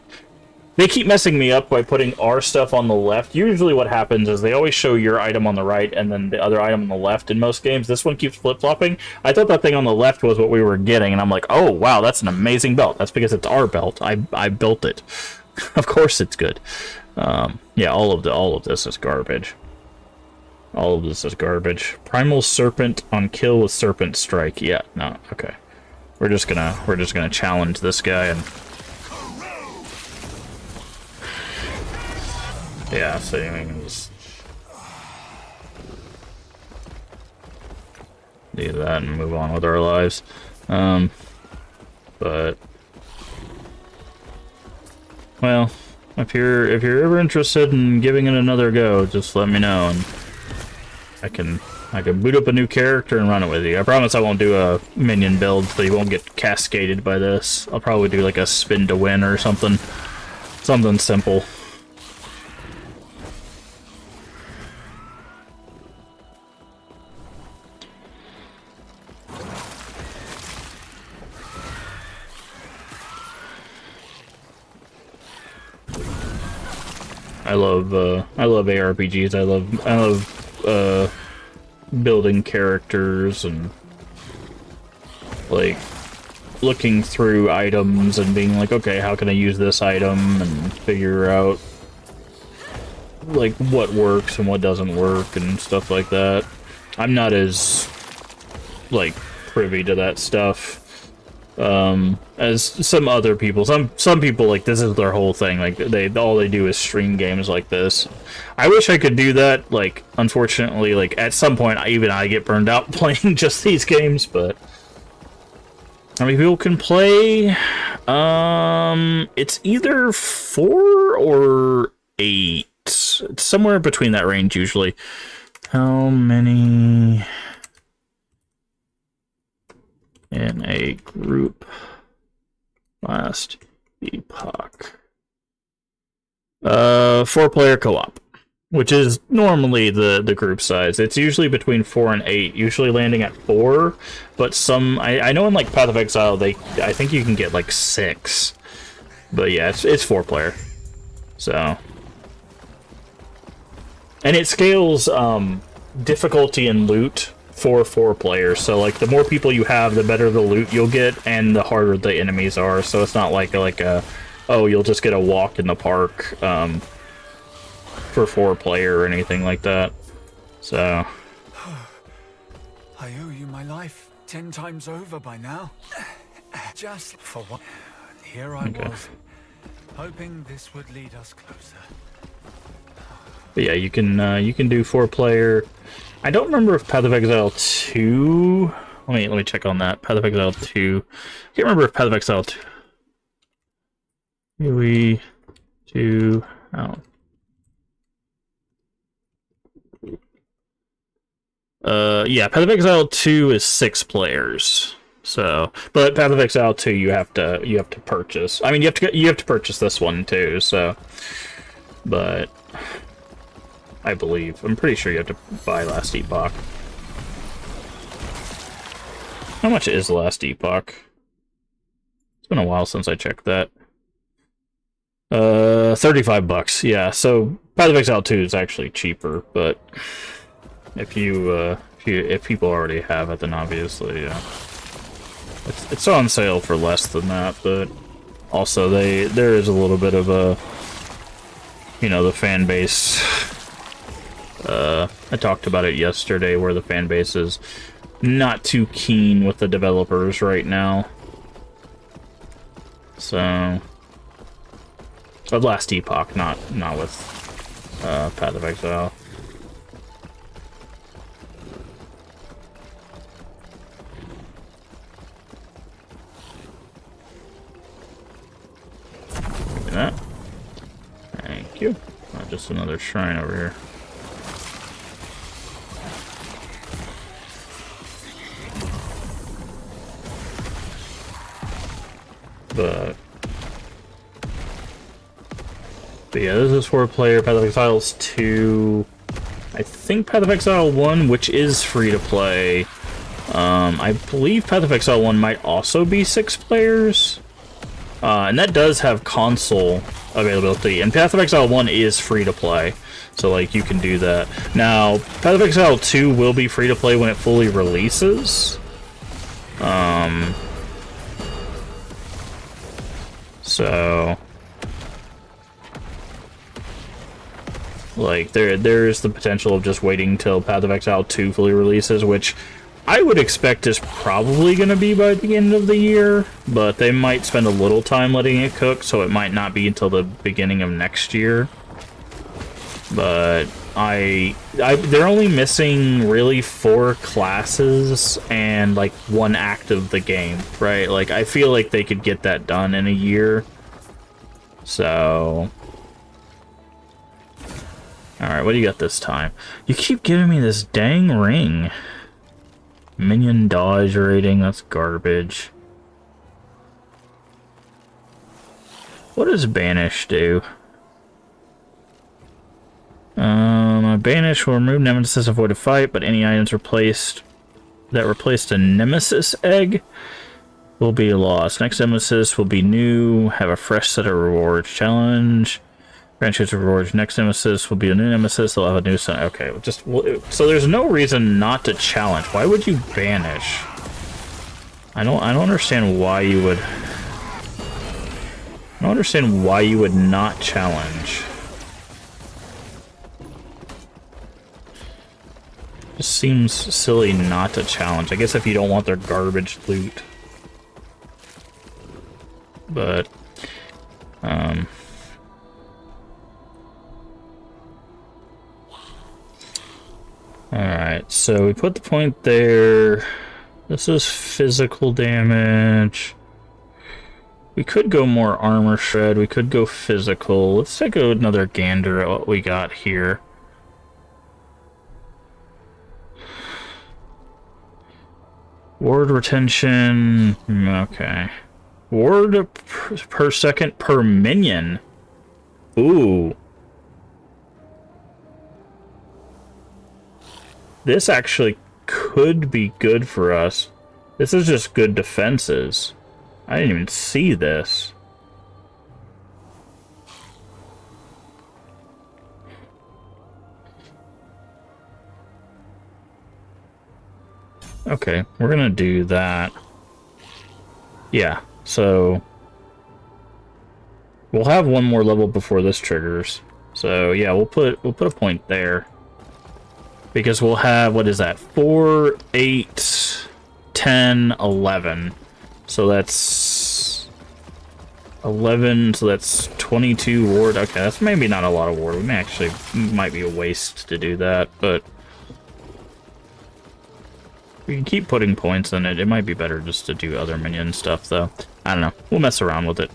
They keep messing me up by putting our stuff on the left. Usually what happens is they always show your item on the right and then the other item on the left in most games. This one keeps flip-flopping. I thought that thing on the left was what we were getting, and I'm like, oh, wow, that's an amazing belt. That's because it's our belt. I built it. Of course it's good. Yeah, all of this is garbage. All of this is garbage. Primal Serpent on kill with Serpent Strike. Yeah, no, okay. We're just gonna challenge this guy and yeah, so we can just do that and move on with our lives. But well, if you're ever interested in giving it another go, just let me know and I can boot up a new character and run it with you. I promise I won't do a minion build, so you won't get cascaded by this. I'll probably do like a spin to win or something. Something simple. I love ARPGs. I love building characters and like looking through items and being like, okay, how can I use this item and figure out like what works and what doesn't work and stuff like that. I'm not as like privy to that stuff as some other people. Some people, like, this is their whole thing. Like, all they do is stream games like this. I wish I could do that. Like, unfortunately, like, at some point, even I get burned out playing just these games, but how many people can play? It's either 4 or 8. It's somewhere between that range, usually. How many in a group last Epoch? 4-player co-op, which is normally the group size. It's usually between 4 and 8, usually landing at 4, but some I know in like Path of Exile I think you can get like 6. But yeah, it's 4-player. So, and it scales difficulty and loot for 4 players. So like the more people you have, the better the loot you'll get and the harder the enemies are. So it's not like a oh, you'll just get a walk in the park for 4-player or anything like that. So I owe you my life 10 times over by now. Just for what? Here I was, hoping this would lead us closer. But yeah, you can do 4-player. I don't remember if Path of Exile 2... Let me check on that. Path of Exile 2. I can't remember if Path of Exile 2... We... 2... Oh. Yeah, Path of Exile 2 is 6 players. So, but Path of Exile 2 you have to purchase. I mean, you have to purchase this one too, so, but I'm pretty sure you have to buy Last Epoch. How much is Last Epoch? It's been a while since I checked that. $35. Yeah, so Path of Exile 2 is actually cheaper, but if people already have it, then obviously, yeah. It's on sale for less than that, but also there is a little bit of a, the fan base. I talked about it yesterday, where the fan base is not too keen with the developers right now. So, but Last Epoch, not with Path of Exile. That. Thank you. Just another shrine over here. But yeah, this is 4-player. Path of Exile 2. I think Path of Exile 1, which is free to play. I believe Path of Exile 1 might also be 6 players. And that does have console availability, and Path of Exile 1 is free to play, so like you can do that. Now, Path of Exile 2 will be free to play when it fully releases. So like there's the potential of just waiting till Path of Exile 2 fully releases, which I would expect is probably going to be by the end of the year, but they might spend a little time letting it cook, so it might not be until the beginning of next year. But they're only missing really 4 classes and like 1 act of the game, right? Like I feel like they could get that done in a year. So, all right, what do you got this time? You keep giving me this dang ring. Minion dodge rating, that's garbage. What does Banish do? Banish will remove Nemesis, avoid a fight, but any items that replaced a Nemesis egg will be lost. Next Nemesis will be new, have a fresh set of rewards. Challenge. Branches of rewards. Next Nemesis will be a new Nemesis. They'll have a new set. Okay, so there's no reason not to challenge. Why would you banish? I don't understand why you would. I don't understand why you would not challenge. It seems silly not to challenge. I guess if you don't want their garbage loot. But alright, so we put the point there. This is physical damage. We could go more armor shred. We could go physical. Let's take another gander at what we got here. Ward retention. Okay. Ward per second per minion. Ooh. This actually could be good for us. This is just good defenses. I didn't even see this. Okay, we're gonna do that. Yeah, so we'll have one more level before this triggers. So yeah, we'll put a point there. Because we'll have, what is that? 4, 8, 10, 11. So that's 11, so that's 22 ward. Okay, that's maybe not a lot of ward. We might be a waste to do that, but We can keep putting points in it. It might be better just to do other minion stuff, though. I don't know. We'll mess around with it.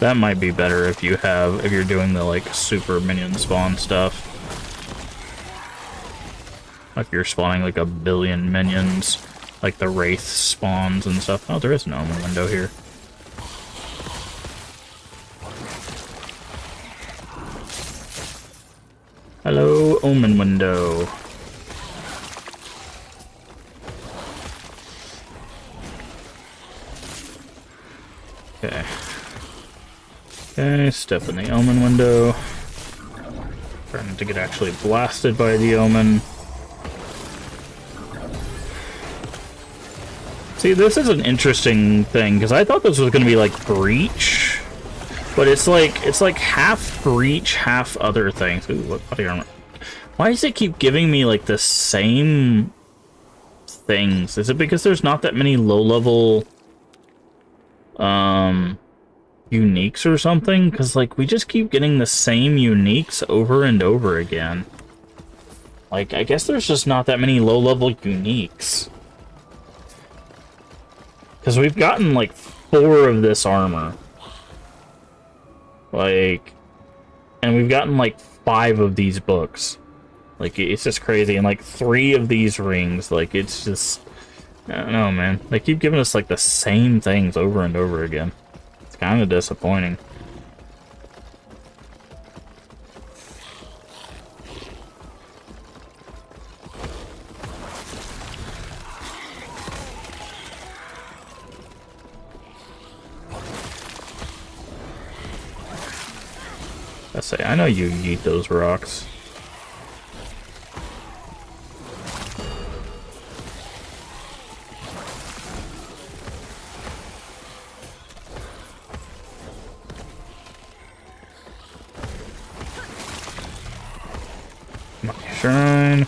That might be better if you're doing the, like, super minion spawn stuff. Like you're spawning like a billion minions, like the Wraith spawns and stuff. Oh, there is an Omen window here. Hello, Omen window. Okay. Okay, step in the Omen window. Trying to get actually blasted by the Omen. See, this is an interesting thing, because I thought this was going to be like Breach, but it's like half Breach, half other things. Ooh, what body armor? Why does it keep giving me like the same things? Is it because there's not that many low-level uniques or something? Because like we just keep getting the same uniques over and over again. Like, I guess there's just not that many low-level uniques. Because we've gotten, like, 4 of this armor. Like, and we've gotten, like, 5 of these books. Like, it's just crazy. And, like, 3 of these rings. Like, it's just... I don't know, man. They keep giving us, like, the same things over and over again. It's kind of disappointing. I know you eat those rocks. My shrine.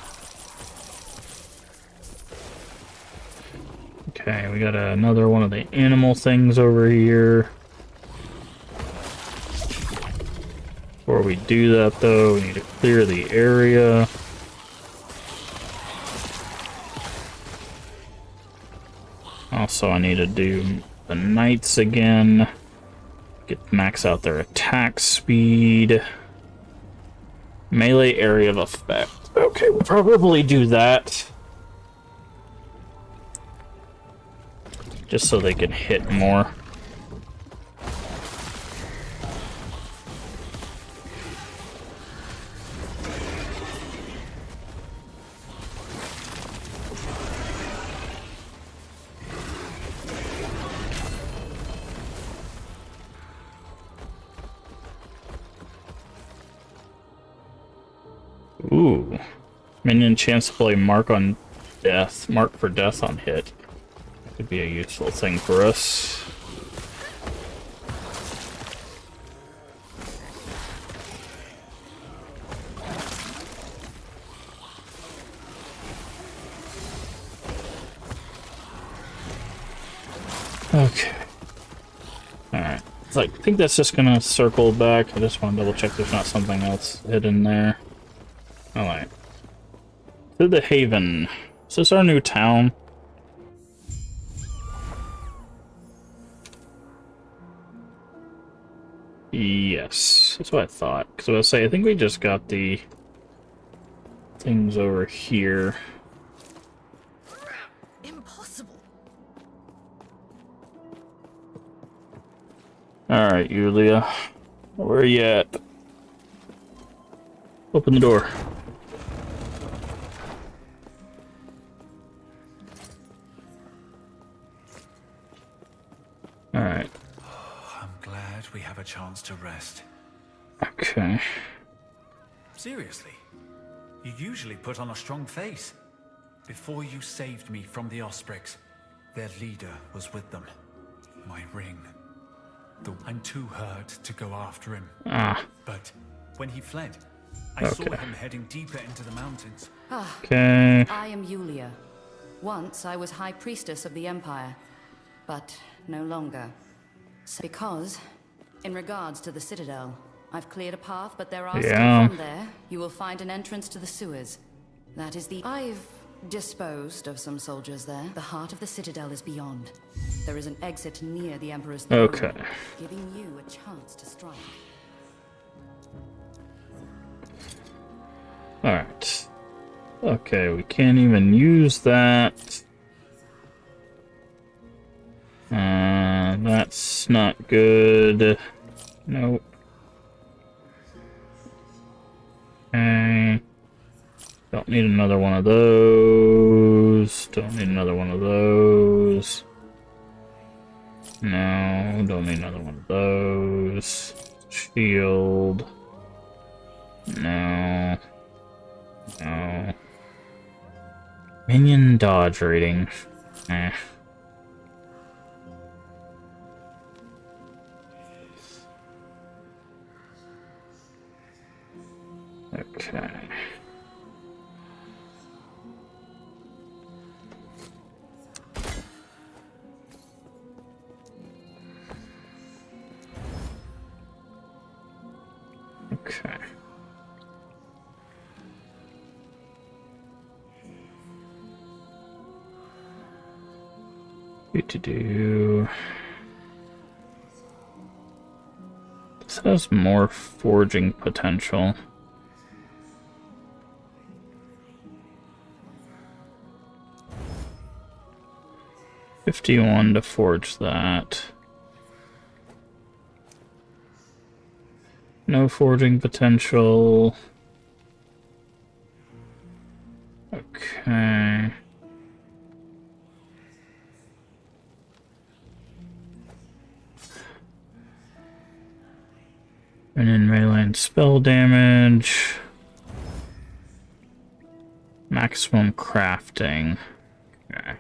Okay, we got another one of the animal things over here. Before we do that, though, we need to clear the area. Also, I need to do the knights again. Max out their attack speed. Melee area of effect. Okay, we'll probably do that. Just so they can hit more. Ooh. Minion chance to play mark on death. Mark for death on hit. Could be a useful thing for us. Okay. Alright. I think that's just gonna circle back. I just want to double check there's not something else hidden there. Alright. To the Haven. Is this our new town? Yes. That's what I thought. Because I was saying, I think we just got the things over here. Impossible. Alright, Yulia. Where are you at? Open the door. Alright. I'm glad we have a chance to rest. Okay. Seriously, you usually put on a strong face. Before you saved me from the Ospreys, their leader was with them. My ring. I'm too hurt to go after him. But when he fled, I saw him heading deeper into the mountains. Okay. I am Yulia. Once I was High Priestess of the Empire, but no longer. Because, in regards to the Citadel, I've cleared a path, but there are Yeah. still from there. You will find an entrance to the sewers. That is the... I've disposed of some soldiers there. The heart of the citadel is beyond. There is an exit near the Emperor's throne, Okay. giving you a chance to strike. Alright. Okay, we can't even use that. That's not good. Nope. Okay. Don't need another one of those. Don't need another one of those. No, don't need another one of those. Shield. No. No. Minion dodge rating. Eh. Okay. Okay. Do. This has more forging potential. $51 to forge that. No forging potential. Okay. And in melee and spell damage. Maximum crafting. Okay.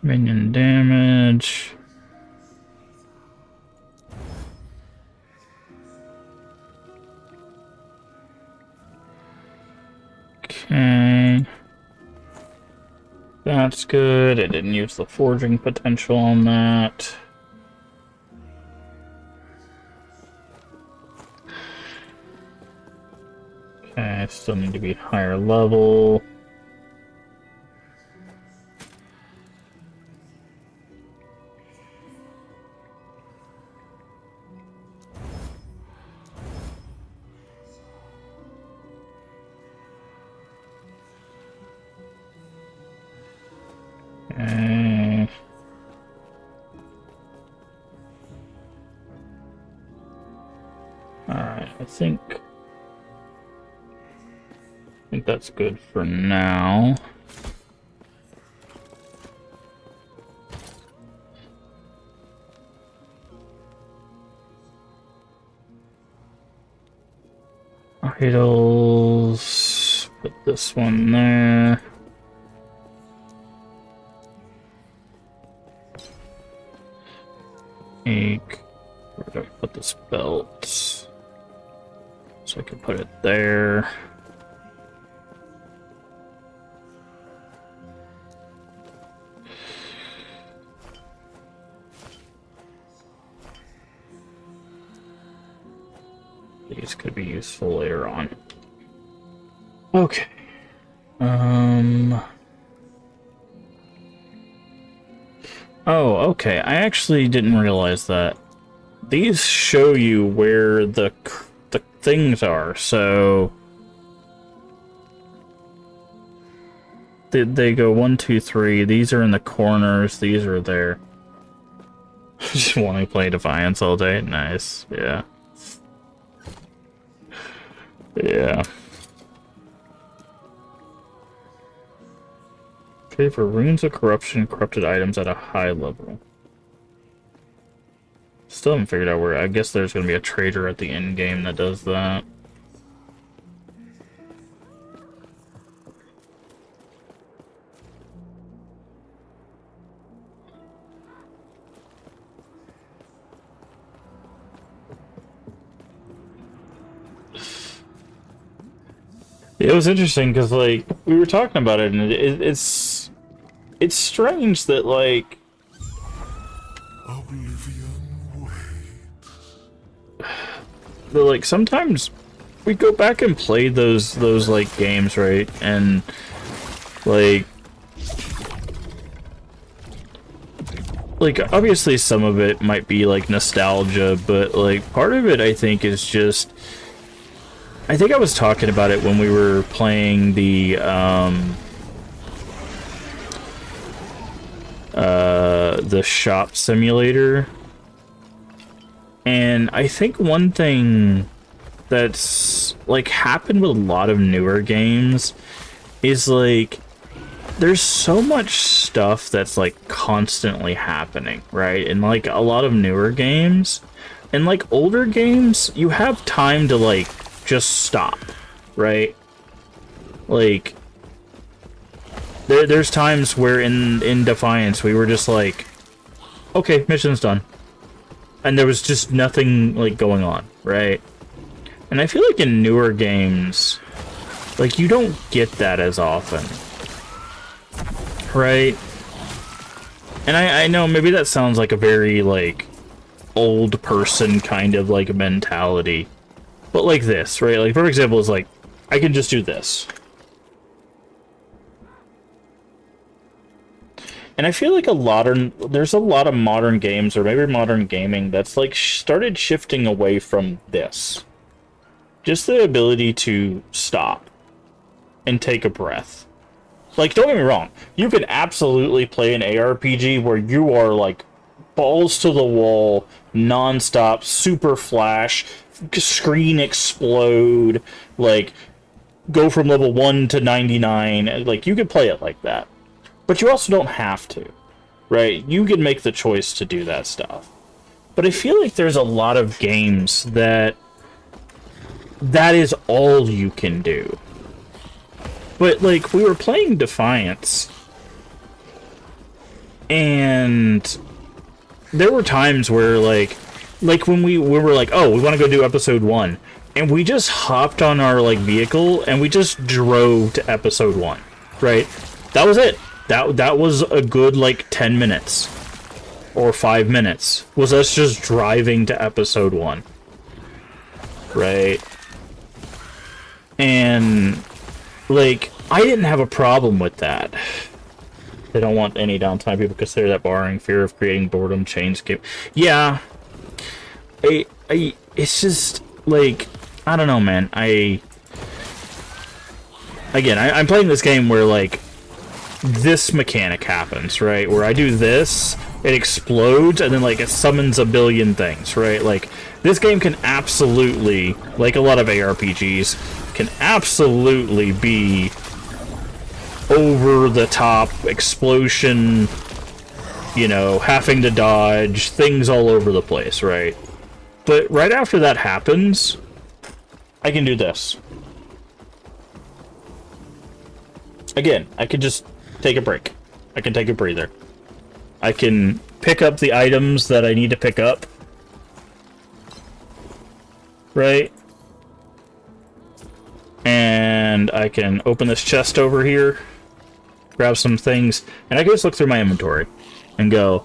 Minion damage. Okay. That's good. I didn't use the forging potential on that. Okay, I still need to be higher level. Okay. Alright, I think that's good for now. Idols, put this one there. Where do I put this belt? So I can put it there. These could be useful later on. Okay. Oh, okay. I actually didn't realize that. These show you where the things are, so they go 1, 2, 3. These are in the corners. These are there. Just want to play Defiance all day. Nice. Yeah. Yeah. Okay, for runes of corruption, corrupted items at a high level. Still haven't figured out where. I guess there's going to be a trader at the end game that does that. It was interesting because, like, we were talking about it, and it's strange that, like, Oblivion like sometimes we go back and play those like games, right? And like obviously some of it might be like nostalgia, but like part of it I think is just, I think I was talking about it when we were playing the shop simulator. And I think one thing that's like happened with a lot of newer games is like there's so much stuff that's like constantly happening, right? And like a lot of newer games and like older games, you have time to like just stop, right? Like there's times where in Defiance we were just like, okay, mission's done. And there was just nothing like going on, right? And I feel like in newer games, like you don't get that as often, right? And I know maybe that sounds like a very like old person kind of like mentality, but like this, right? Like for example is like, I can just do this. And I feel like there's a lot of modern games, or maybe modern gaming, that's like started shifting away from this. Just the ability to stop and take a breath. Like, don't get me wrong, you can absolutely play an ARPG where you are like balls to the wall, non-stop, super flash, screen explode, like go from level 1 to 99. Like, you could play it like that. But you also don't have to, right? You can make the choice to do that stuff. But I feel like there's a lot of games that is all you can do. But, like, we were playing Defiance, and there were times where, like when we were like, oh, we want to go do episode 1, and we just hopped on our, like, vehicle, and we just drove to episode 1, right? That was it. That was a good, like, 10 minutes. Or 5 minutes. Was us just driving to episode 1. Right? And, like, I didn't have a problem with that. They don't want any downtime. People consider that barring fear of creating boredom, change game. Yeah. It's just, like, I don't know, man. I'm playing this game where, like, this mechanic happens, right? Where I do this, it explodes, and then, like, it summons a billion things, right? Like, this game can absolutely, like a lot of ARPGs, can absolutely be over-the-top explosion, you know, having to dodge, things all over the place, right? But right after that happens, I can do this. Again, I could just take a break. I can take a breather. I can pick up the items that I need to pick up. Right? And I can open this chest over here, grab some things, and I can just look through my inventory and go,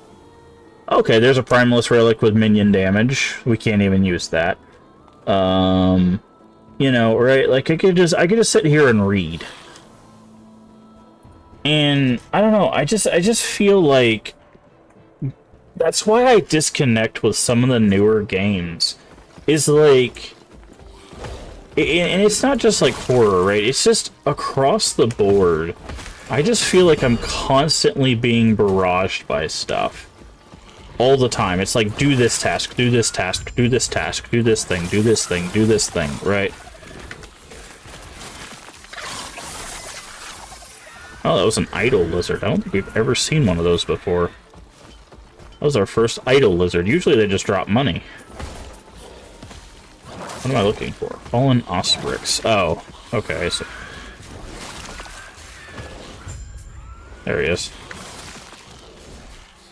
okay, there's a Primalist Relic with minion damage. We can't even use that. You know, right? Like, I could just sit here and read. And I don't know, I just feel like that's why I disconnect with some of the newer games. Is like, and it's not just like horror, right? It's just across the board. I just feel like I'm constantly being barraged by stuff all the time. It's like, do this task, do this task, do this task, do this thing, do this thing, do this thing, right? Oh, that was an idol lizard. I don't think we've ever seen one of those before. That was our first idol lizard. Usually they just drop money. What am I looking for? Fallen Osprix. Oh, okay, I see. There he is.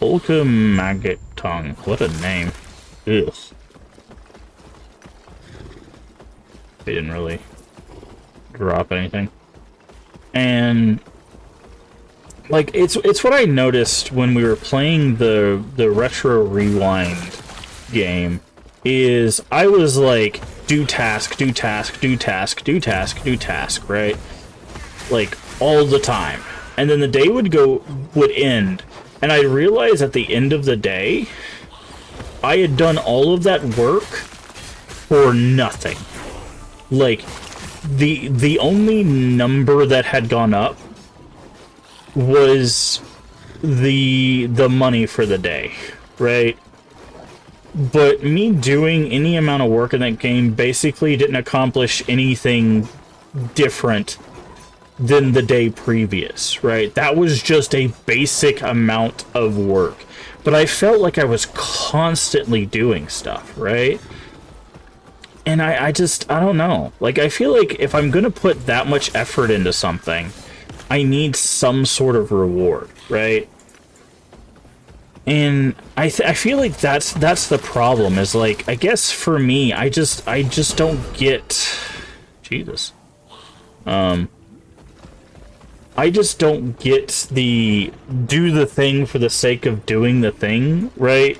Ulka Maggot Tongue. What a name. Ugh. They didn't really drop anything. And like it's what I noticed when we were playing the Retro Rewind game is I was like do task, do task, do task, do task, do task, right? Like all the time. And then the day would end, and I realized at the end of the day I had done all of that work for nothing. Like the only number that had gone up was the money for the day, right? But me doing any amount of work in that game basically didn't accomplish anything different than the day previous, right? That was just a basic amount of work. But I felt like I was constantly doing stuff, right? And I don't know. Like, I feel like if I'm gonna put that much effort into something, I need some sort of reward, right? And I feel like that's the problem, is like, I guess for me, I just don't get... Jesus. I just don't get the do the thing for the sake of doing the thing, right?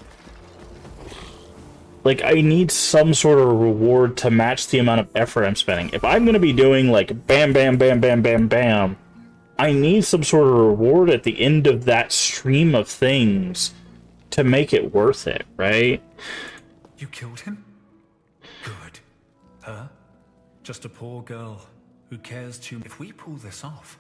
Like, I need some sort of reward to match the amount of effort I'm spending. If I'm going to be doing, like, bam, bam, bam, bam, bam, bam, I need some sort of reward at the end of that stream of things to make it worth it, right? You killed him? Good. Her? Just a poor girl who cares too much. If we pull this off,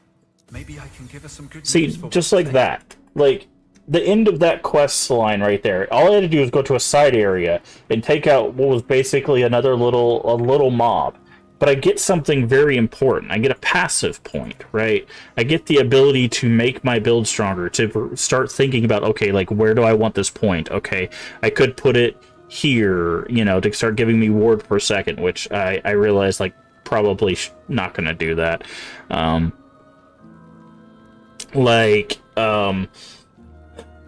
maybe I can give her some good See, news for just like that. Like, the end of that quest line right there, all I had to do was go to a side area and take out what was basically a little mob. But I get something very important. I get a passive point, right? I get the ability to make my build stronger, to start thinking about, okay, like, where do I want this point? Okay, I could put it here, you know, to start giving me ward per second, which I realize, like, probably not going to do that.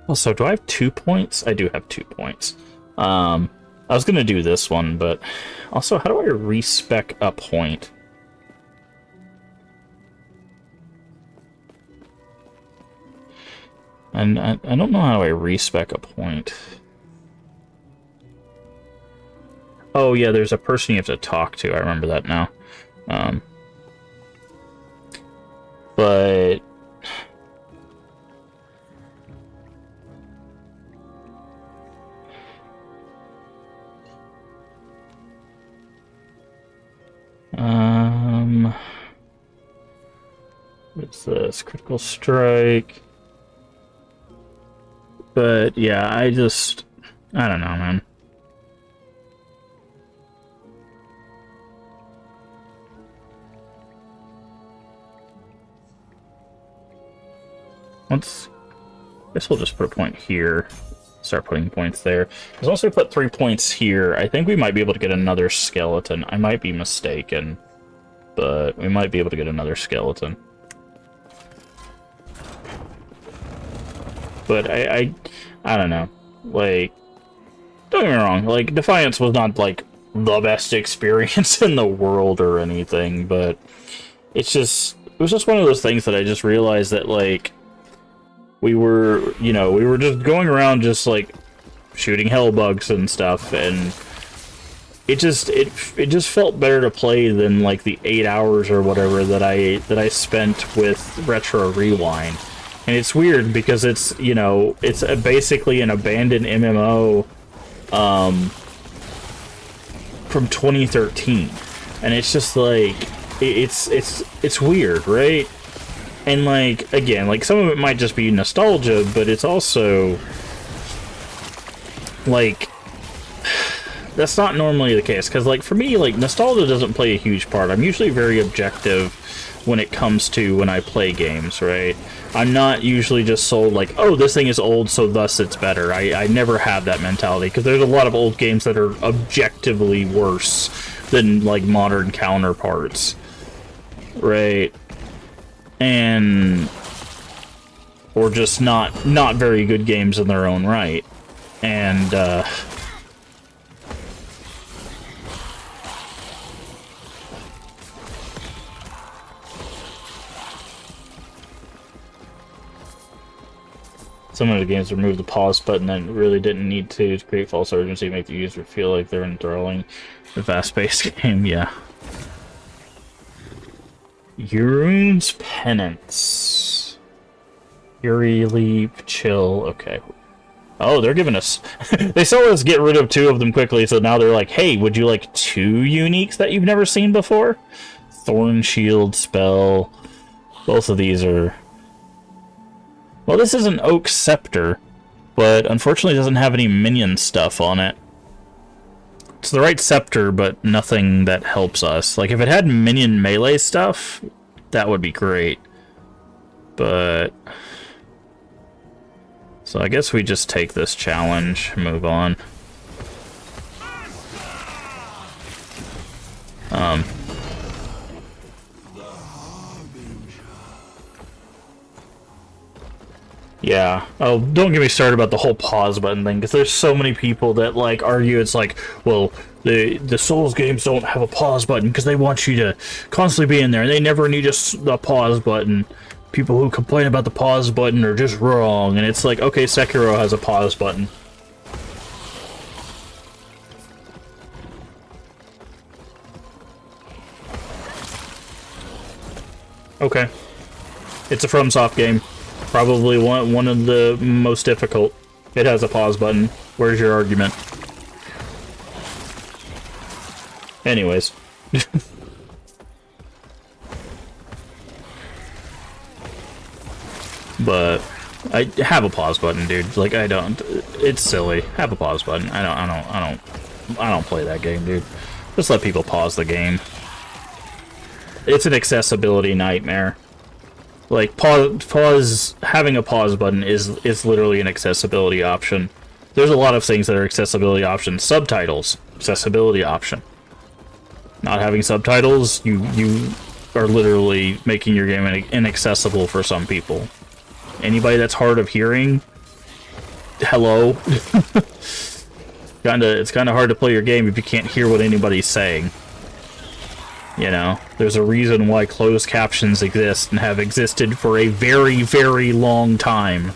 Also, do I have 2 points? I do have 2 points. I was gonna do this one, but also, how do I respec a point? And I don't know how I respec a point. Oh yeah, there's a person you have to talk to. I remember that now. But what's this? Critical strike. But yeah, I don't know, man. I guess we'll just put a point here. Start putting points there. Because once we put 3 points here, I think we might be able to get another skeleton. I might be mistaken, but we might be able to get another skeleton. But I don't know. Like, don't get me wrong. Like, Defiance was not, like, the best experience in the world or anything, but it was just one of those things that I just realized that, like, we were just going around just, like, shooting hellbugs and stuff, and it just felt better to play than, like, the 8 hours or whatever that I spent with Retro Rewind. And it's weird because it's basically an abandoned MMO from 2013, and it's just like it's weird, right? And, like, again, like, some of it might just be nostalgia, but it's also, like, that's not normally the case. Because, like, for me, like, nostalgia doesn't play a huge part. I'm usually very objective when it comes to when I play games, right? I'm not usually just sold, like, oh, this thing is old, so thus it's better. I never have that mentality, because there's a lot of old games that are objectively worse than, like, modern counterparts, right? Or just not very good games in their own right. And Some of the games remove the pause button and really didn't need to create false urgency, make the user feel like they're enthralling the fast-paced game. Yeah. Yurune's Penance. Yuri Leap, Chill. Okay. Oh, they're giving us... they saw us get rid of 2 of them quickly, so now they're like, hey, would you like 2 uniques that you've never seen before? Thorn Shield, Spell. Both of these are... Well, this is an Oak Scepter, but unfortunately doesn't have any minion stuff on it. It's the right scepter, but nothing that helps us. Like, if it had minion melee stuff, that would be great. But... So I guess we just take this challenge and move on. Yeah. Oh, don't get me started about the whole pause button thing, because there's so many people that, like, argue it's like, well, the Souls games don't have a pause button because they want you to constantly be in there, and they never need a pause button. People who complain about the pause button are just wrong, and it's like, okay, Sekiro has a pause button. Okay. It's a FromSoft game. Probably one of the most difficult. It has a pause button. Where's your argument? Anyways. But I have a pause button, dude. Like, I don't. It's silly. Have a pause button. I don't play that game, dude. Just let people pause the game. It's an accessibility nightmare. Like, having a pause button is literally an accessibility option. There's a lot of things that are accessibility options. Subtitles, accessibility option. Not having subtitles, you are literally making your game inaccessible for some people. Anybody that's hard of hearing, hello. It's kinda hard to play your game if you can't hear what anybody's saying. You know, there's a reason why closed captions exist and have existed for a very, very long time.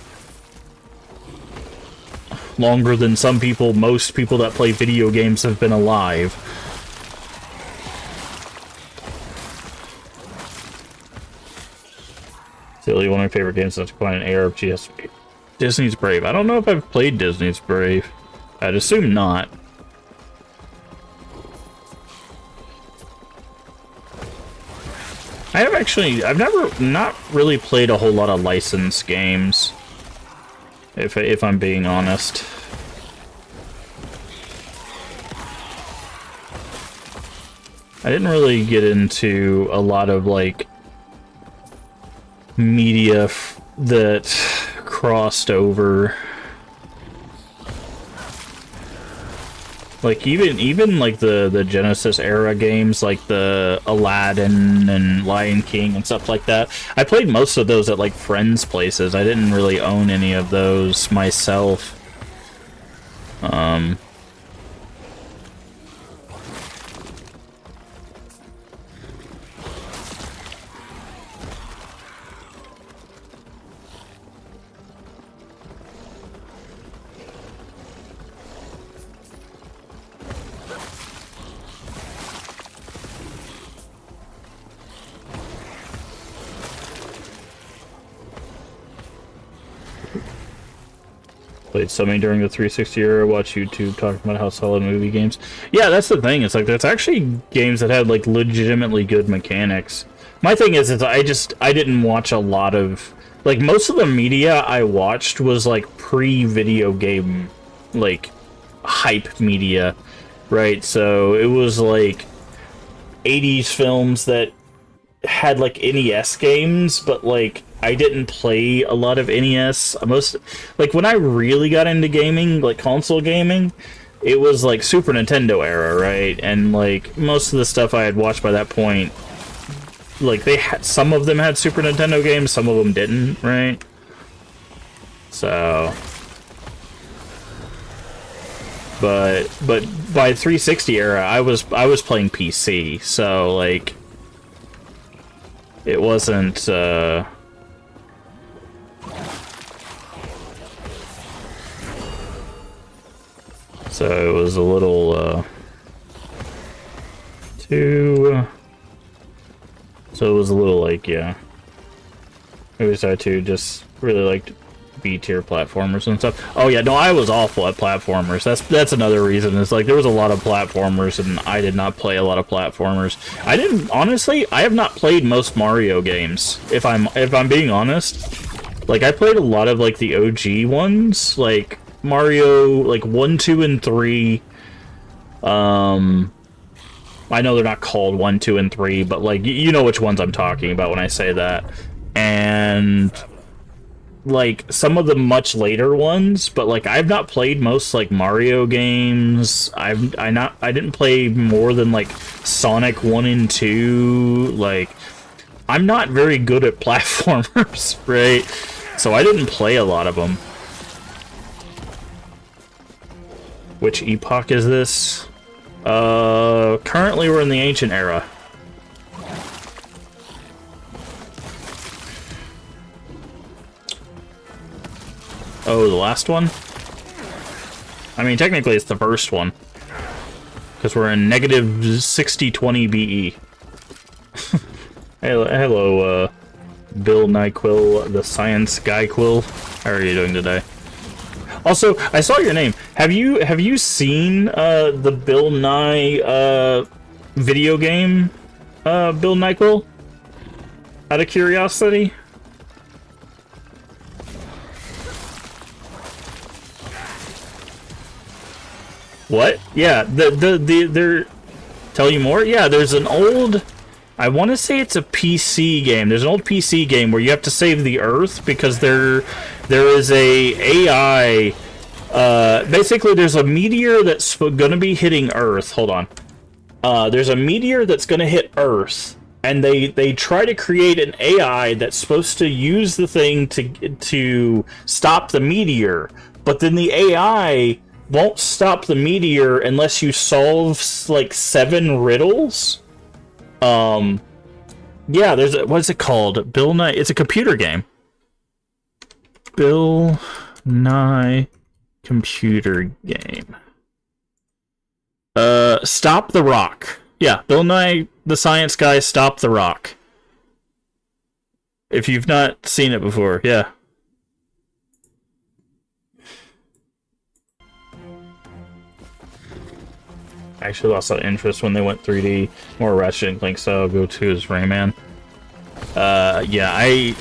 Longer than most people that play video games have been alive. Silly, one of my favorite games that's quite an ARPGS. Disney's Brave. I don't know if I've played Disney's Brave. I'd assume not. I've not really played a whole lot of licensed games, if I'm being honest. I didn't really get into a lot of, like, media that crossed over. Like, even like the Genesis era games, like the Aladdin and Lion King and stuff like that. I played most of those at, like, friends' places. I didn't really own any of those myself. Played so many during the 360 era, watch YouTube talking about how solid movie games. Yeah, that's the thing. It's like, there's actually games that had, like, legitimately good mechanics. My thing is I didn't watch a lot of... Like, most of the media I watched was, like, pre-video game, like, hype media, right? So it was, like, 80s films that had, like, NES games, but, like, I didn't play a lot of NES. Like, when I really got into gaming, like console gaming, it was like Super Nintendo era, right? And like most of the stuff I had watched by that point, like some of them had Super Nintendo games, some of them didn't, right? So, but by 360 era, I was playing PC, so like it wasn't. So it was a little too. So it was a little like, yeah. I decided to just really liked B-tier platformers and stuff. Oh yeah, no, I was awful at platformers. That's another reason. Is like there was a lot of platformers, and I did not play a lot of platformers. I didn't honestly. I have not played most Mario games. If I'm being honest, like I played a lot of like the OG ones, like Mario, like 1, 2, and 3. I know they're not called 1, 2, and 3, but like you know which ones I'm talking about when I say that. And like some of the much later ones, but like I've not played most like Mario games. I didn't play more than like Sonic 1 and 2. Like I'm not very good at platformers, right? So I didn't play a lot of them. Which epoch is this? Currently we're in the ancient era. Oh, the last one? I mean, technically it's the first one. Because we're in negative 6020 BE. Hello, Bill Nyquil, the science guy quill. How are you doing today? Also, I saw your name. Have you seen the Bill Nye video game? Bill Nyquil? Out of curiosity? What? Yeah, they're tell you more? Yeah, there's an old, I want to say it's a PC game. There's an old PC game where you have to save the Earth because there is a AI. Basically, there's a meteor that's gonna be hitting Earth. Hold on. There's a meteor that's gonna hit Earth, and they try to create an AI that's supposed to use the thing to stop the meteor, but then the AI won't stop the meteor unless you solve like 7 riddles. Yeah, there's a, what's it called? Bill Nye. It's a computer game. Bill Nye computer game. Stop the Rock. Yeah, Bill Nye the Science Guy. Stop the Rock. If you've not seen it before, yeah. I actually lost that interest when they went 3D. More Ratchet and Clank style go-to is Rayman. Yeah,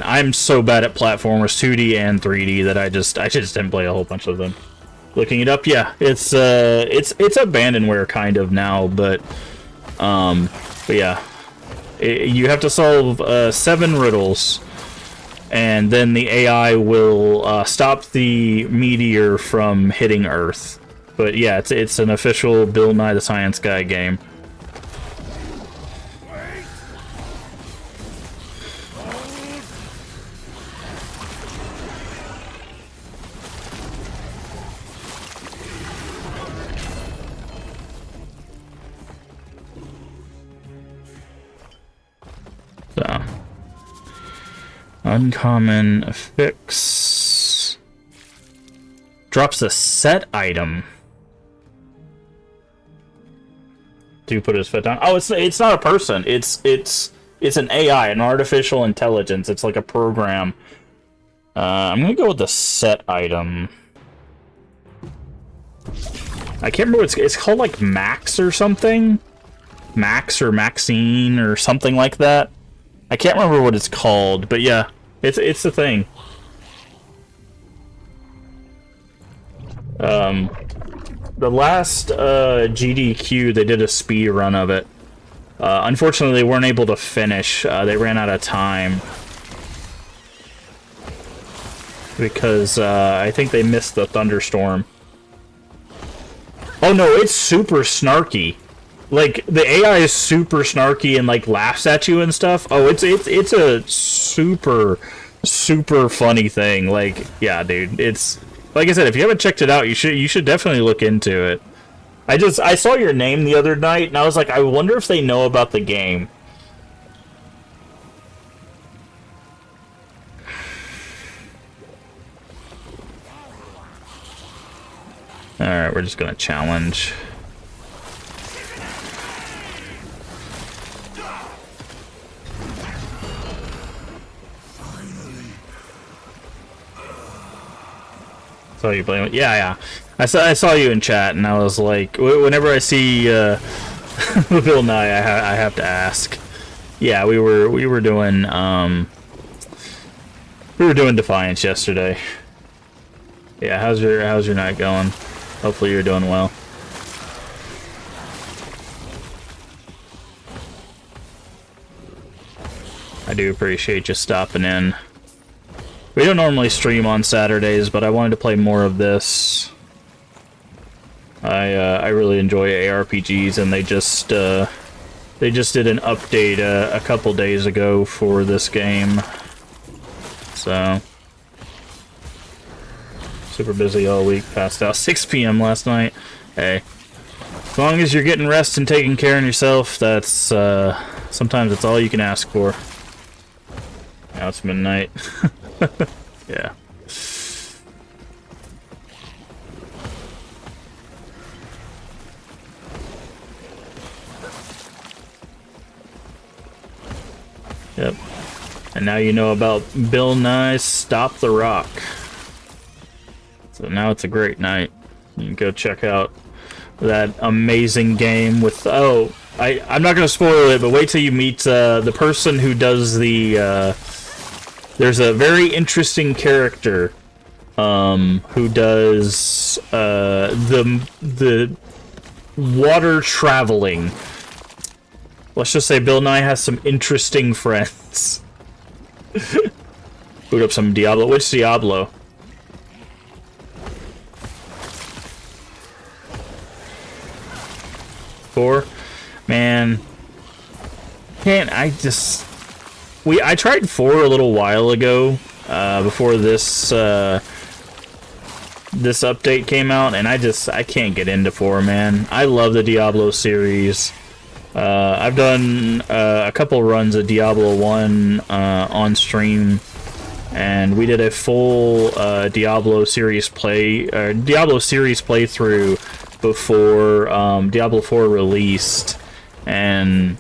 I'm so bad at platformers, 2D and 3D, that I just didn't play a whole bunch of them. Looking it up, yeah, it's abandonware kind of now, but yeah, you have to solve 7 riddles, and then the AI will stop the meteor from hitting Earth. But yeah, it's an official Bill Nye the Science Guy game. So, uncommon fix drops a set item. Do you put his foot down? Oh, it's not a person. It's an AI, an artificial intelligence. It's like a program. I'm gonna go with the set item. I can't remember what it's called, like Max or something. Max or Maxine or something like that. I can't remember what it's called, but yeah, it's a thing. The last GDQ, they did a speed run of it. Unfortunately, they weren't able to finish. They ran out of time. Because I think they missed the thunderstorm. Oh no, it's super snarky. Like, the AI is super snarky and, like, laughs at you and stuff. Oh, it's a super funny thing. Like, yeah, dude, it's... Like I said, if you haven't checked it out, you should definitely look into it. I saw your name the other night, and I was like, I wonder if they know about the game. Alright, we're just gonna challenge. Saw you playing with, yeah. I saw you in chat, and I was like, whenever I see Bill Nye, I have to ask. Yeah, we were doing Defiance yesterday. Yeah, how's your night going? Hopefully you're doing well. I do appreciate you stopping in. We don't normally stream on Saturdays, but I wanted to play more of this. I really enjoy ARPGs, and they just did an update a couple days ago for this game. So super busy all week. Passed out 6 p.m. last night. Hey, as long as you're getting rest and taking care of yourself, that's sometimes it's all you can ask for. Now it's midnight. Yeah. Yep. And now you know about Bill Nye's Stop the Rock. So now it's a great night. You can go check out that amazing game with... Oh, I'm not going to spoil it, but wait till you meet the person who does the... There's a very interesting character who does the water traveling. Let's just say Bill Nye has some interesting friends. Boot up some Diablo. Which Diablo? Four? Man. Can't I just... I tried 4 a little while ago, before this this update came out, and I can't get into 4, man. I love the Diablo series. I've done a couple runs of Diablo 1 on stream, and we did a full Diablo series playthrough before Diablo 4 released, and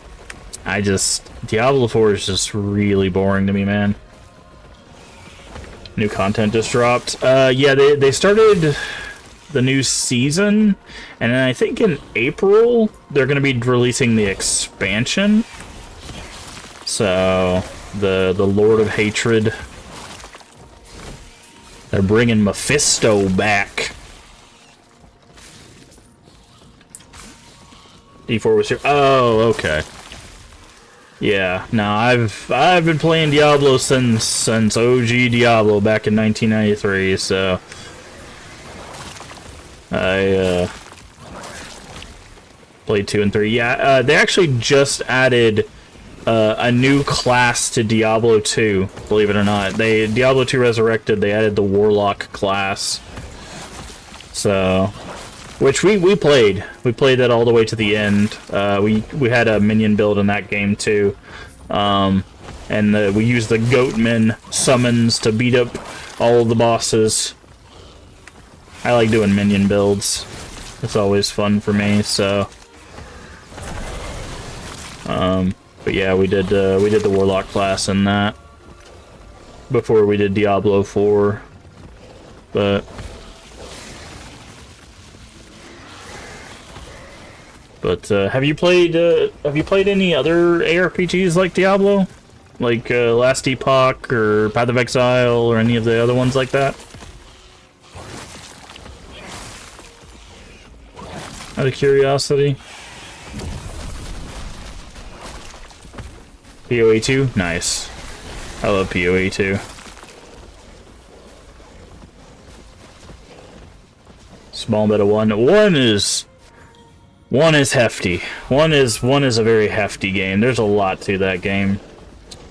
Diablo 4 is just really boring to me, man. New content just dropped. Yeah, they started the new season, and then I think in April they're going to be releasing the expansion. So, the Lord of Hatred. They're bringing Mephisto back. D4 was here. Oh, okay. Yeah, no, I've been playing Diablo since OG Diablo back in 1993, so I played 2 and 3. Yeah, they actually just added a new class to Diablo 2, believe it or not. Diablo 2 Resurrected, they added the Warlock class. So, which we played. We played that all the way to the end. We had a minion build in that game too. And we used the Goatman summons to beat up all of the bosses. I like doing minion builds. It's always fun for me, so... but yeah, we did the Warlock class in that before we did Diablo 4. But have you played any other ARPGs like Diablo? Like Last Epoch or Path of Exile or any of the other ones like that? Out of curiosity. PoE 2? Nice. I love PoE 2. Small bit of 1. One is hefty. One is a very hefty game. There's a lot to that game.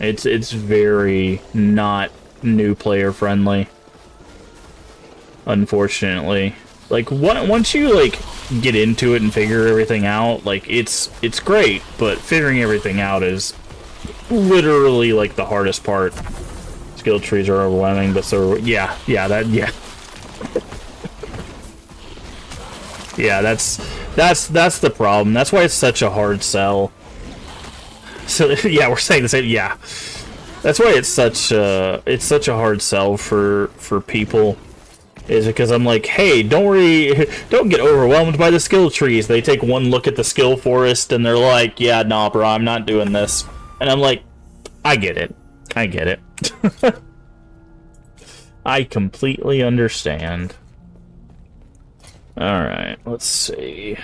It's very not new player friendly. Unfortunately. Like once you like get into it and figure everything out, like it's great, but figuring everything out is literally like the hardest part. Skill trees are overwhelming, but so yeah. Yeah, that's the problem. That's why it's such a hard sell. So yeah, we're saying the same. Yeah, that's why it's such a hard sell for people. Is because I'm like, hey, don't worry, don't get overwhelmed by the skill trees. They take one look at the skill forest and they're like, yeah, nah, bro, I'm not doing this. And I'm like, I get it. I get it. I completely understand. Alright, let's see.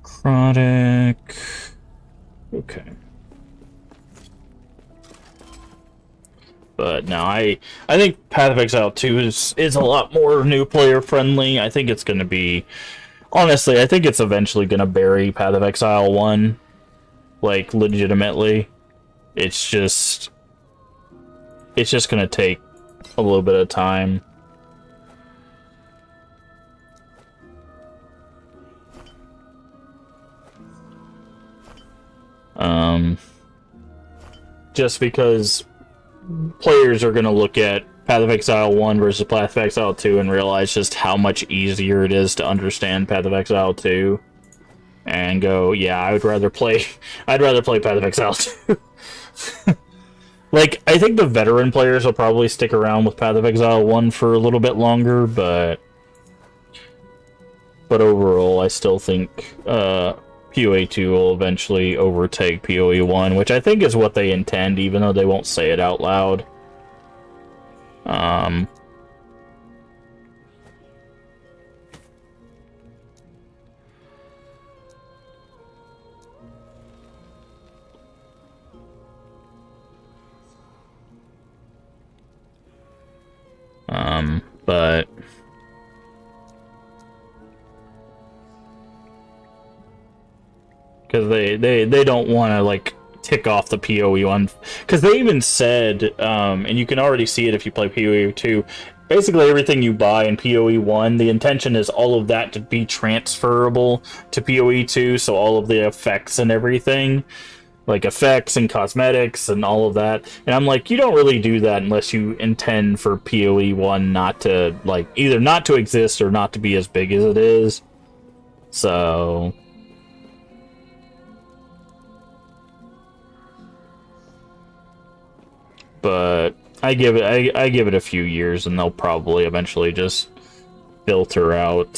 Chronic. Okay. But no, I think Path of Exile 2 is a lot more new player friendly. I think it's going to be... Honestly, I think it's eventually going to bury Path of Exile 1. Like, legitimately. It's just going to take a little bit of time. Just because players are going to look at Path of Exile 1 versus Path of Exile 2 and realize just how much easier it is to understand Path of Exile 2 and go, yeah, I'd rather play Path of Exile 2. Like, I think the veteran players will probably stick around with Path of Exile 1 for a little bit longer, but overall, I still think PoE 2 will eventually overtake PoE 1, which I think is what they intend, even though they won't say it out loud. But because they don't want to like tick off the PoE 1, because they even said, and you can already see it if you play PoE 2, basically everything you buy in PoE 1, the intention is all of that to be transferable to PoE 2, so all of the effects and everything, like effects and cosmetics and all of that. And I'm like, you don't really do that unless you intend for PoE 1 not to, like, either not to exist or not to be as big as it is. So... But I give it a few years, and they'll probably eventually just filter out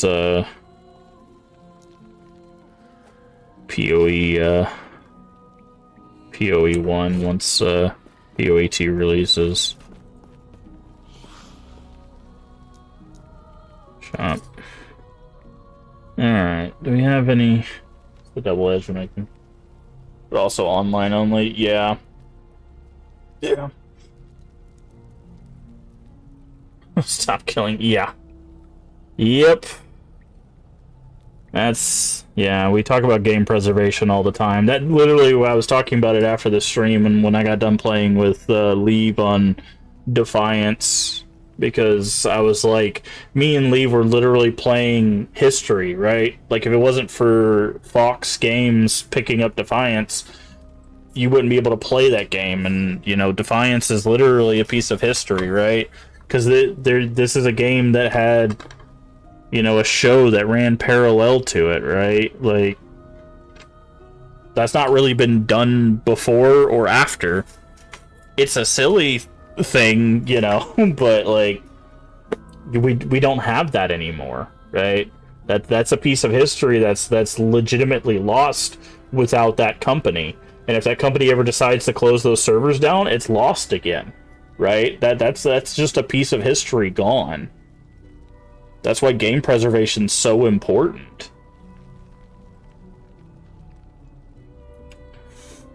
PoE 1 once PoE 2 releases. Shop. Alright, do we have any... What's the double edge we're making? But also online only? Yeah. Yeah. Stop killing. Yeah. Yep. That's... Yeah, we talk about game preservation all the time. That literally, I was talking about it after the stream and when I got done playing with Leave on Defiance, because I was like, me and Leave were literally playing history, right? Like, if it wasn't for Fox Games picking up Defiance, you wouldn't be able to play that game. And, you know, Defiance is literally a piece of history, right? Because this is a game that had, you know, a show that ran parallel to it, right? Like, that's not really been done before or after. It's a silly thing, you know, but, like, we don't have that anymore, right? That's a piece of history that's legitimately lost without that company. And if that company ever decides to close those servers down, it's lost again. Right? That's just a piece of history gone. That's why game preservation's so important.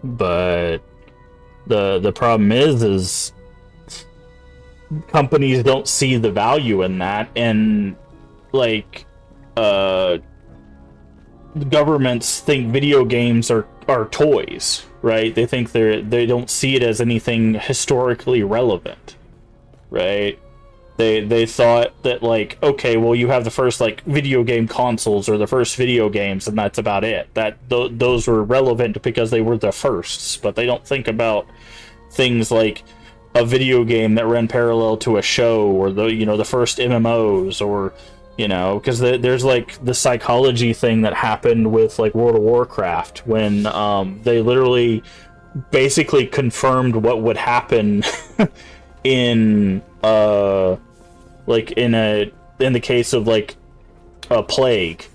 But the problem is companies don't see the value in that, and like governments think video games are toys, right? They think they don't see it as anything historically relevant, right? They thought that, like, okay, well, you have the first, like, video game consoles or the first video games, and that's about it. Those were relevant because they were the firsts, but they don't think about things like a video game that ran parallel to a show, or the first MMOs, or because there's like the psychology thing that happened with like World of Warcraft when they literally basically confirmed what would happen in like in the case of like a plague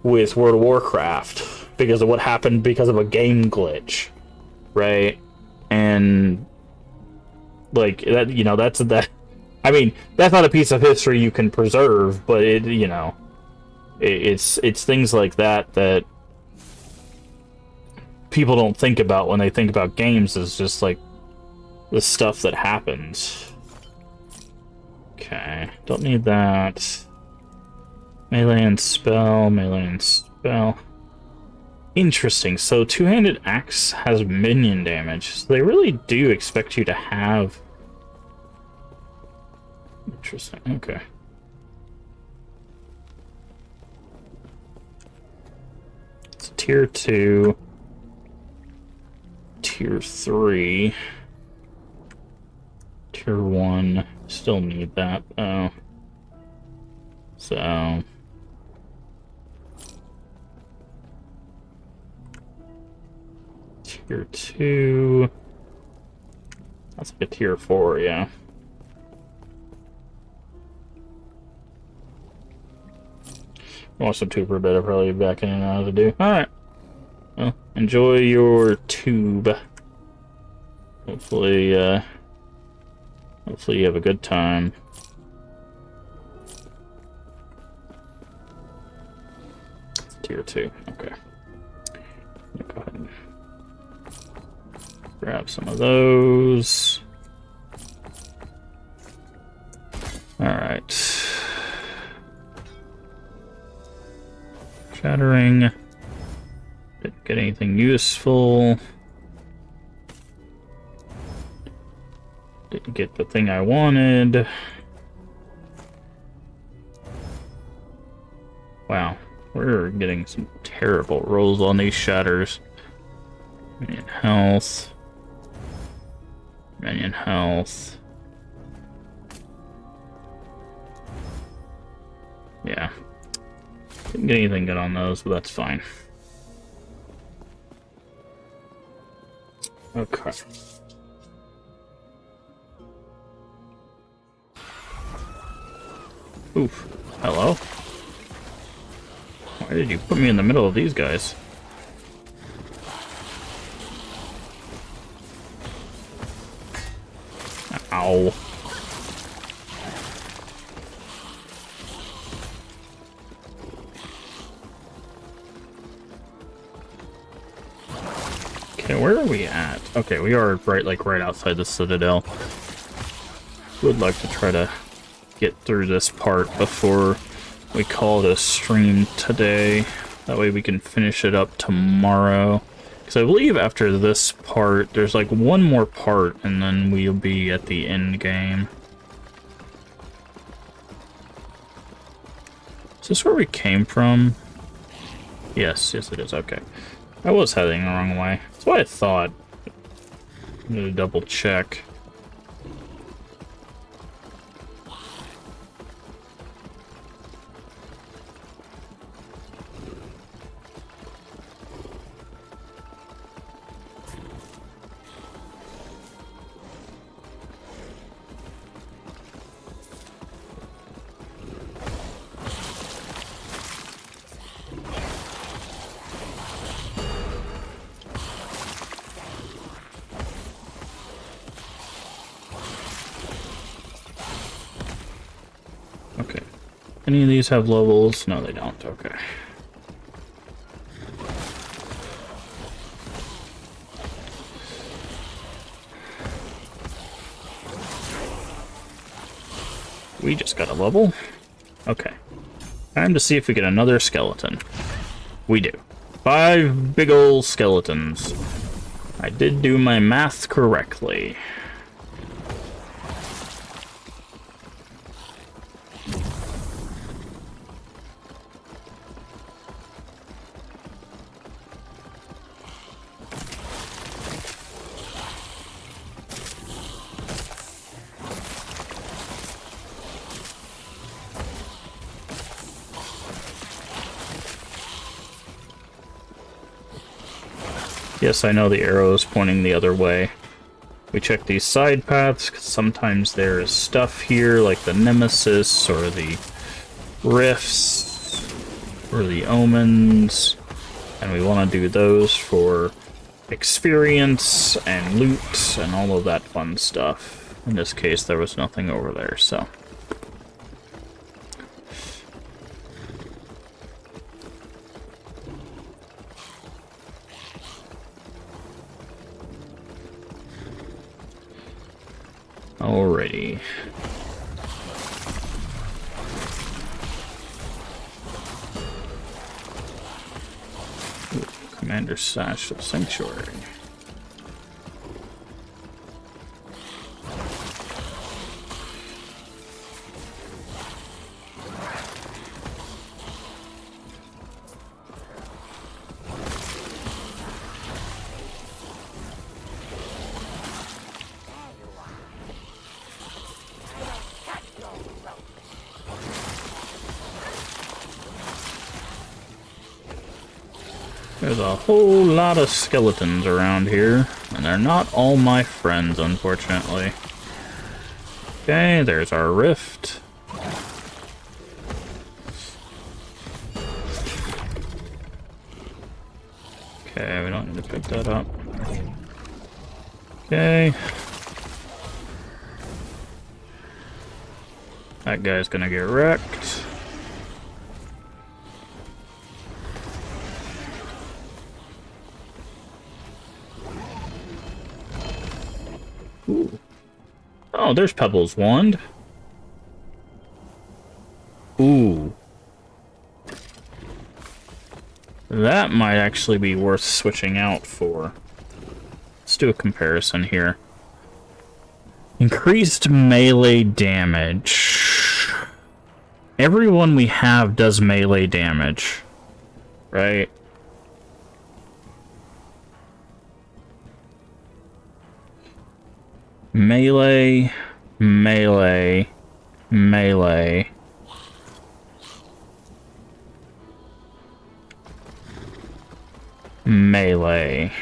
with World of Warcraft because of what happened because of a game glitch, right? And like that, that's that. I mean, that's not a piece of history you can preserve, but it's things like that people don't think about when they think about games, is just like the stuff that happens. Okay, don't need that. Melee and spell, melee and spell. Interesting. So two-handed axe has minion damage. So they really do expect you to have. Interesting. Okay. It's tier 2. Tier 3. Tier 1. Still need that though. So tier 2. That's like a tier 4, yeah. Watch some tube for a bit. I'll probably be back in and out to do. Alright. Well, enjoy your tube. Hopefully you have a good time. Tier 2. Okay. Go ahead and grab some of those. Alright. Shattering. Didn't get anything useful. Didn't get the thing I wanted. Wow, we're getting some terrible rolls on these shatters. Minion health. Minion health. Yeah. Didn't get anything good on those, but that's fine. Okay. Oof. Hello? Why did you put me in the middle of these guys? Ow. Okay, where are we at? Okay, we are right outside the Citadel. Would like to try to get through this part before we call it a stream today. That way we can finish it up tomorrow. Because I believe after this part, there's like one more part, and then we'll be at the end game. Is this where we came from? Yes, it is. Okay. I was heading the wrong way. That's what I thought. I'm gonna double check. Okay. Any of these have levels? No, they don't. Okay. We just got a level. Okay. Time to see if we get another skeleton. We do. 5 big ol' skeletons. I did do my math correctly. Yes, I know the arrow is pointing the other way. We check these side paths, because sometimes there is stuff here, like the Nemesis, or the Rifts, or the Omens, and we want to do those for experience and loot and all of that fun stuff. In this case, there was nothing over there, so... Alrighty. Ooh, Commander Sash of Sanctuary. There's a whole lot of skeletons around here, and they're not all my friends, unfortunately. Okay, there's our rift. Okay, we don't need to pick that up. Okay. That guy's gonna get wrecked. Ooh. Oh, there's Pebble's wand. Ooh. That might actually be worth switching out for. Let's do a comparison here. Increased melee damage. Everyone we have does melee damage, right? Melee, melee, melee. Melee.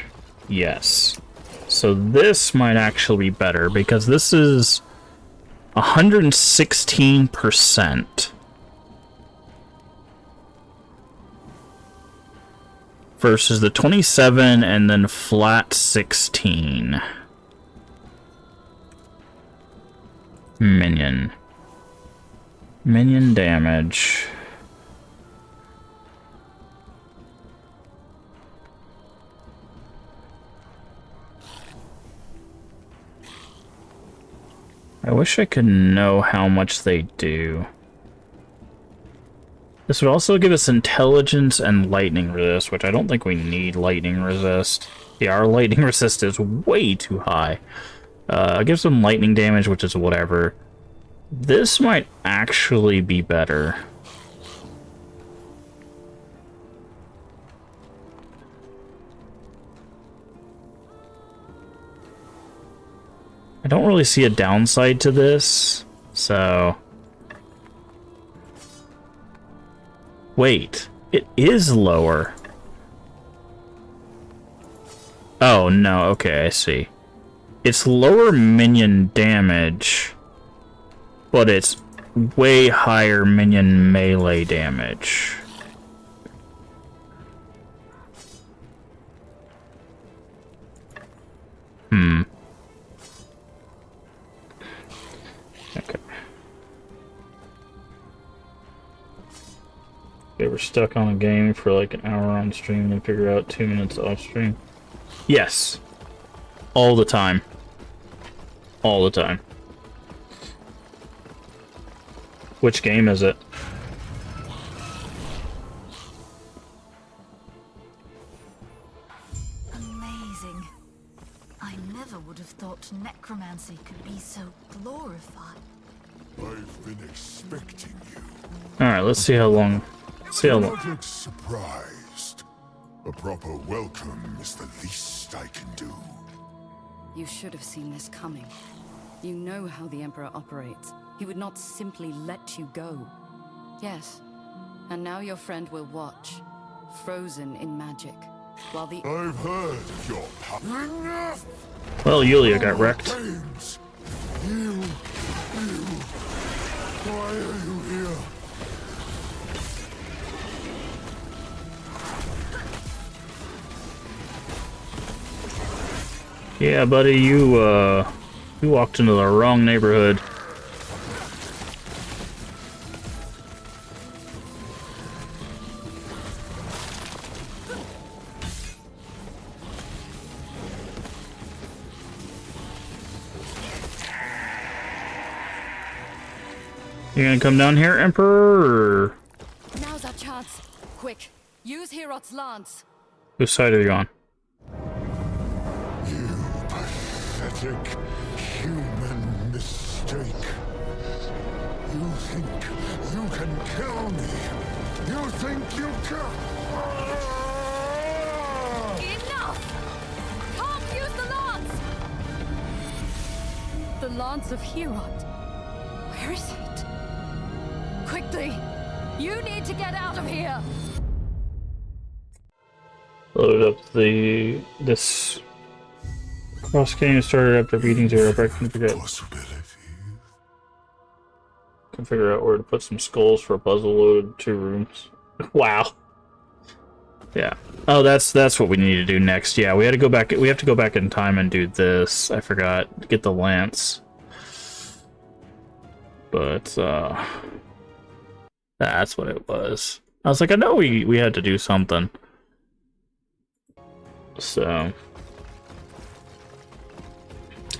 Yes. So this might actually be better, because this is 116% versus the 27 and then flat 16. Minion damage. I wish I could know how much they do. This would also give us intelligence and lightning resist, which I don't think we need lightning resist. Yeah, our lightning resist is way too high. It gives them lightning damage, which is whatever. This might actually be better. I don't really see a downside to this, so... Wait, it is lower. Oh, no, okay, I see. It's lower minion damage, but it's way higher minion melee damage. Okay. You ever stuck on a game for like an hour on stream and figure out 2 minutes off stream? Yes. All the time. All the time. Which game is it? Amazing. I never would have thought necromancy could be so glorified. I've been expecting you. Alright, let's see how long. Don't look surprised. A proper welcome is the least I can do. You should have seen this coming. You know how the Emperor operates. He would not simply let you go. Yes, and now your friend will watch, frozen in magic, while the I've heard of your power. Well, Yulia got wrecked. James, you. Why are you here? Yeah, buddy, you walked into the wrong neighborhood. You gonna come down here, Emperor? Or Now's our chance. Quick, use Herot's lance. whose side are you on? You pathetic human mistake. You think you can kill me? You think you can? Enough! Can't use the lance! The lance of Herot. Where is it? Quickly! You need to get out of here! Loaded up this cross game started after beating 0. I can figure out where to put some skulls for a puzzle loaded 2 rooms. Wow. Yeah. Oh, that's what we need to do next. Yeah, we had to go back. We have to go back in time and do this. I forgot. Get the lance. But that's what it was. I was like, I know we had to do something. So,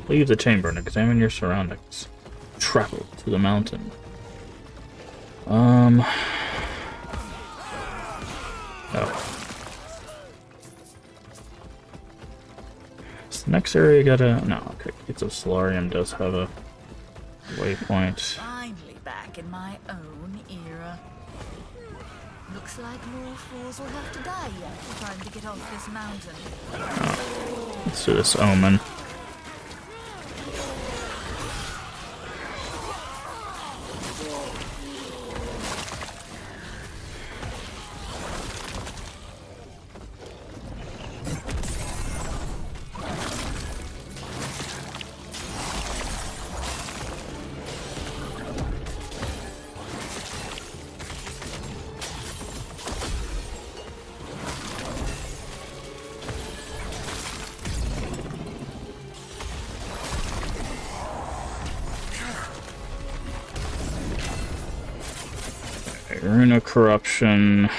leave the chamber and examine your surroundings. Travel to the mountain. Oh. Is the next area gotta... No, okay. It's a Solarium does have a waypoint. Finally back in my own era. Looks like more fools will have to die yet trying to get off this mountain. Let's do this Omen. Rune of Corruption.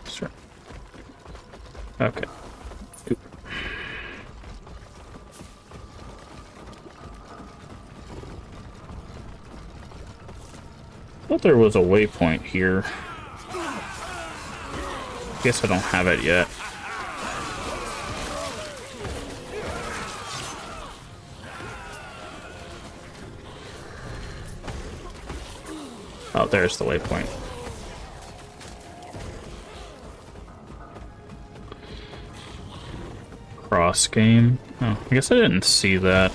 Sure. Okay. Oop. I thought there was a waypoint here. Guess I don't have it yet. Oh, there's the waypoint. Cross game. Oh, I guess I didn't see that.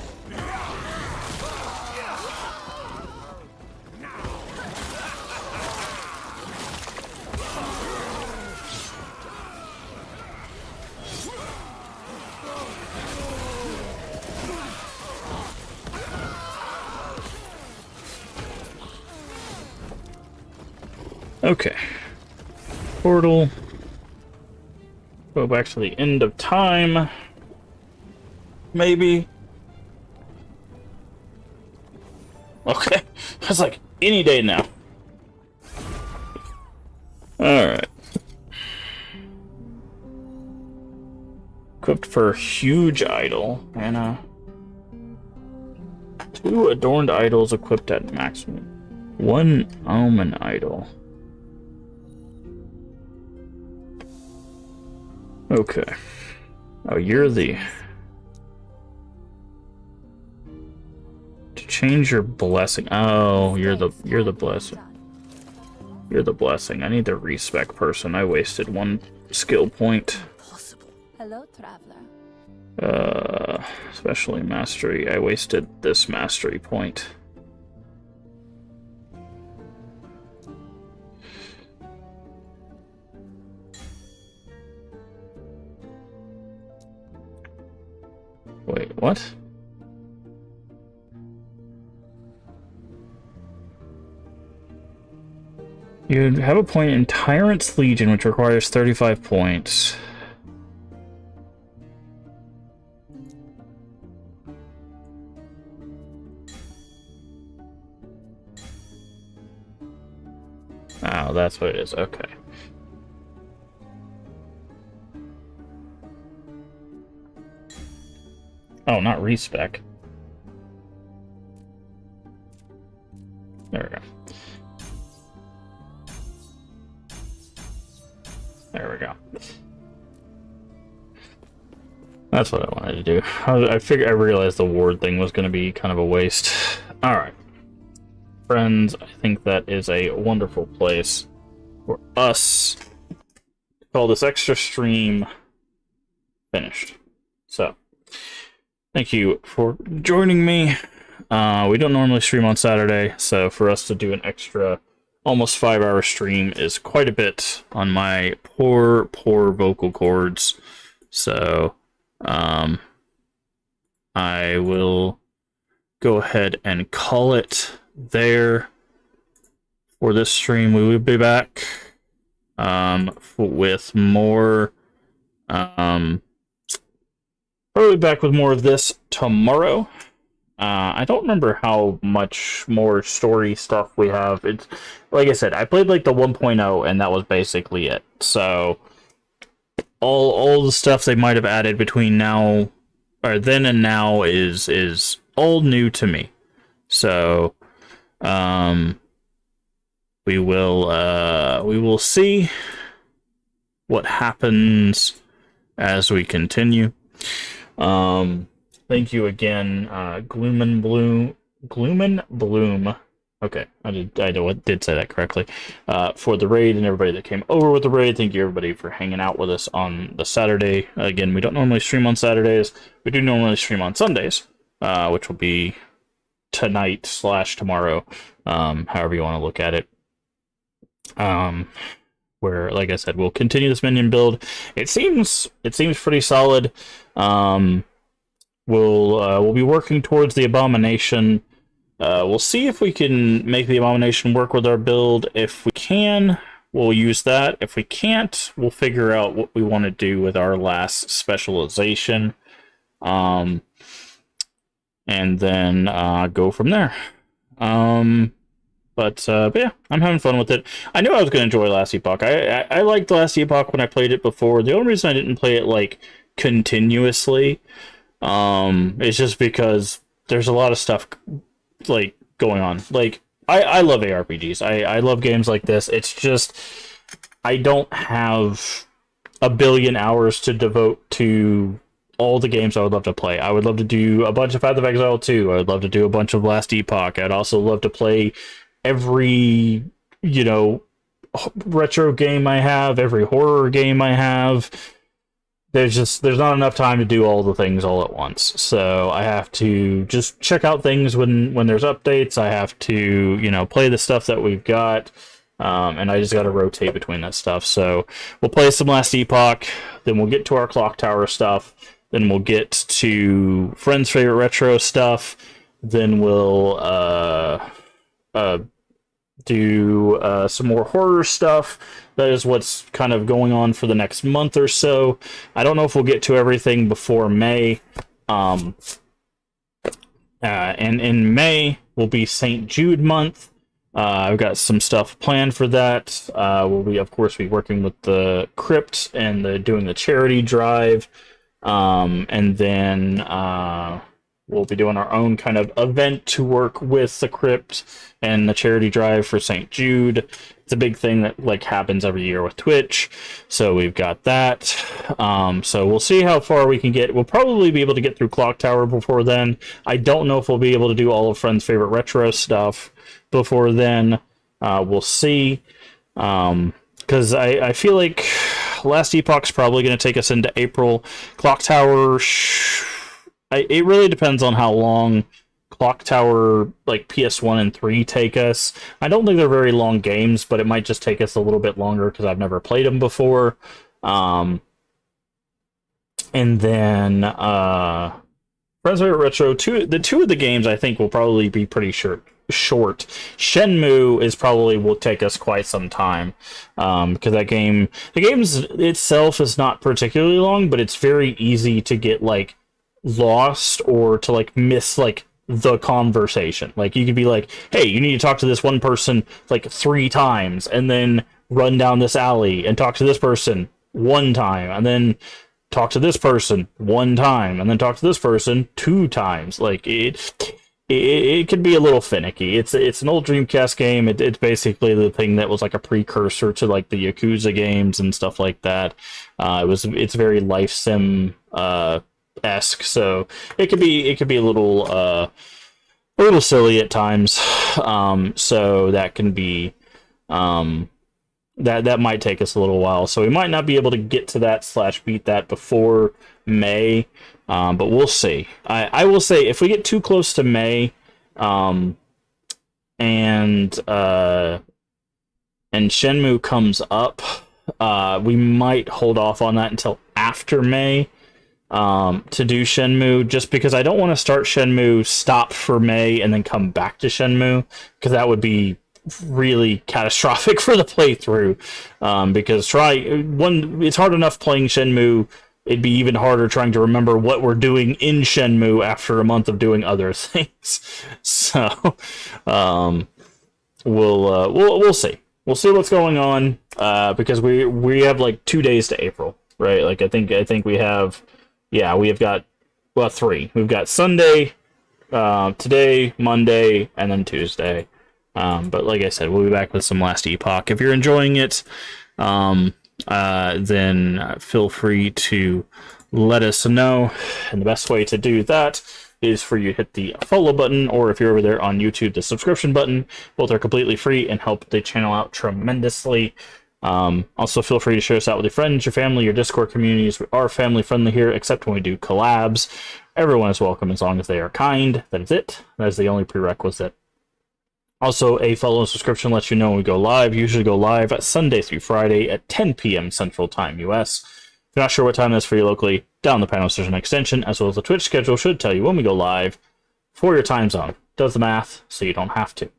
Okay. Portal. Go back to the end of time. Maybe. Okay. I was like, any day now. Alright. Equipped for a huge idol. And 2 adorned idols equipped at maximum. 1 Omen idol. Okay. Oh, you're the... To change your blessing. Oh, you're the blessing. You're the blessing. I need the respec person. I wasted 1 skill point. Hello, traveler. Especially mastery. I wasted this mastery point. Wait, what? You have a point in Tyrant's Legion, which requires 35 points. Oh, that's what it is. Okay. Oh, not respec. There we go. There we go. That's what I wanted to do. I realized the ward thing was going to be kind of a waste. Alright. Friends, I think that is a wonderful place for us to call this extra stream finished. So, thank you for joining me. We don't normally stream on Saturday, so for us to do an extra almost 5-hour stream is quite a bit on my poor vocal cords. So, I will go ahead and call it there for this stream. We will be back with more probably back with more of this tomorrow. I don't remember how much more story stuff we have. It's like I said, I played like the 1.0 and that was basically it. So all the stuff they might have added between now or then and now is all new to me. So we will see what happens as we continue. Thank you again, Gloom and Bloom. Okay, I did say that correctly. For the raid and everybody that came over with the raid. Thank you everybody for hanging out with us on the Saturday. Again, we don't normally stream on Saturdays. We do normally stream on Sundays, which will be tonight/tomorrow, however you want to look at it. Where, like I said, we'll continue this minion build. It seems pretty solid. We'll be working towards the Abomination. We'll see if we can make the Abomination work with our build. If we can, we'll use that. If we can't, we'll figure out what we want to do with our last specialization. And then go from there. But yeah, I'm having fun with it. I knew I was going to enjoy Last Epoch. I liked Last Epoch when I played it before. The only reason I didn't play it like continuously is just because there's a lot of stuff like going on. Like I love ARPGs. I love games like this. It's just I don't have a billion hours to devote to all the games I would love to play. I would love to do a bunch of Path of Exile 2. I would love to do a bunch of Last Epoch. I'd also love to play every, retro game I have, every horror game I have. There's not enough time to do all the things all at once. So I have to just check out things when there's updates. I have to, play the stuff that we've got. And I just got to rotate between that stuff. So we'll play some Last Epoch, then we'll get to our Clock Tower stuff, then we'll get to Friends' Favorite Retro stuff, then we'll do some more horror stuff. That is what's kind of going on for the next month or so. I don't know if we'll get to everything before May. And in May will be St. Jude month. I've got some stuff planned for that. We'll be, of course, working with the crypt and doing the charity drive. And then we'll be doing our own kind of event to work with the crypt and the charity drive for St. Jude. It's a big thing that happens every year with Twitch. So we've got that. So we'll see how far we can get. We'll probably be able to get through Clock Tower before then. I don't know if we'll be able to do all of Friends' Favorite Retro stuff before then. We'll see. Because I feel like Last Epoch's probably going to take us into April. Clock Tower, it really depends on how long Clock Tower, PS1 and 3 take us. I don't think they're very long games, but it might just take us a little bit longer because I've never played them before. And then Friends Favorite Retro, the two of the games I think will probably be pretty short. Shenmue is probably will take us quite some time, because the game itself is not particularly long, but it's very easy to get like lost or to like miss like the conversation. Like you could be like, hey, you need to talk to this one person like 3 times, and then run down this alley and talk to this person 1 time, and then talk to this person 1 time, and then talk to this person 2 times. Like it could be a little finicky. It's an old Dreamcast game. It's basically the thing that was like a precursor to like the Yakuza games and stuff like that. It's very life sim esque, so it could be a little silly at times. So that can be that might take us a little while. So we might not be able to get to that / beat that before May. But we'll see. I will say if we get too close to May, and Shenmue comes up, we might hold off on that until after May, to do Shenmue, just because I don't want to start Shenmue, stop for May, and then come back to Shenmue, because that would be really catastrophic for the playthrough. Because it's hard enough playing Shenmue. It'd be even harder trying to remember what we're doing in Shenmue after a month of doing other things. So, we'll see. We'll see what's going on, because we have like 2 days to April, right? Like I think we have, we have got 3. We've got Sunday, today, Monday, and then Tuesday. But like I said, we'll be back with some Last Epoch. If you're enjoying it, then feel free to let us know. And the best way to do that is for you to hit the follow button, or if you're over there on YouTube, the subscription button. Both are completely free and help the channel out tremendously. Also, feel free to share us out with your friends, your family, your Discord communities. We are family friendly here, except when we do collabs. Everyone is welcome as long as they are kind. That is it. That is the only prerequisite. Also, a follow and subscription lets you know when we go live. Usually go live Sunday through Friday at 10 p.m. Central Time, US. If you're not sure what time that's for you locally, down the panel there's an extension, as well as the Twitch schedule should tell you when we go live for your time zone. Does the math, so you don't have to.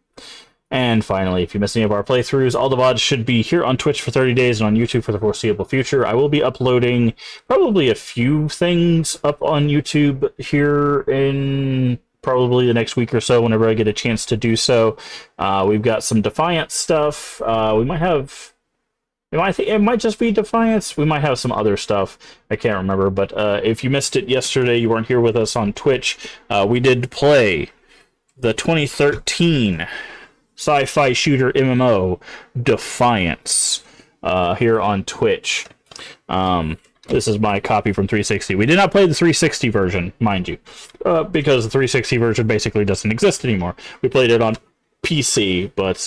And finally, if you miss any of our playthroughs, all the VODs should be here on Twitch for 30 days and on YouTube for the foreseeable future. I will be uploading probably a few things up on YouTube here in probably the next week or so, whenever I get a chance to do so. We've got some Defiance stuff. It might just be Defiance. We might have some other stuff. I can't remember. But if you missed it yesterday, you weren't here with us on Twitch, we did play the 2013 sci-fi shooter MMO Defiance here on Twitch. This is my copy from 360. We did not play the 360 version, mind you, because the 360 version basically doesn't exist anymore. We played it on PC, but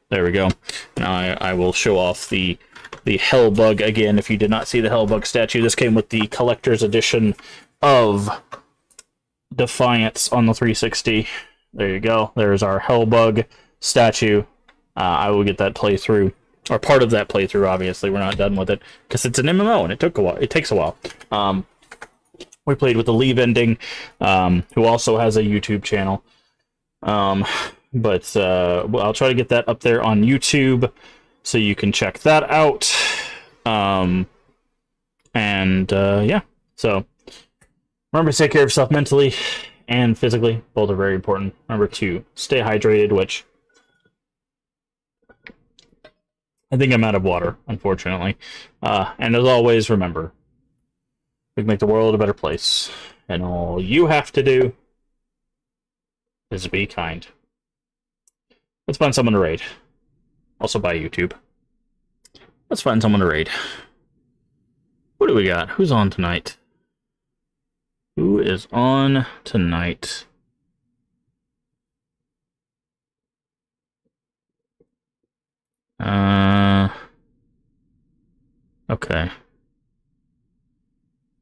there we go. Now I will show off the Hellbug again. If you did not see the Hellbug statue, this came with the collector's edition of Defiance on the 360. There you go. There's our Hellbug statue. I will get that playthrough, or part of that playthrough. Obviously, we're not done with it because it's an MMO and it takes a while. We played with the Leave Ending, who also has a YouTube channel. But I'll try to get that up there on YouTube so you can check that out. Yeah, so remember to take care of yourself mentally and physically. Both are very important. Remember to stay hydrated, which I think I'm out of water, unfortunately. And as always, remember, we can make the world a better place. And all you have to do is be kind. Let's find someone to raid. Also by YouTube. Let's find someone to raid. What do we got? Who's on tonight? Who is on tonight? Okay.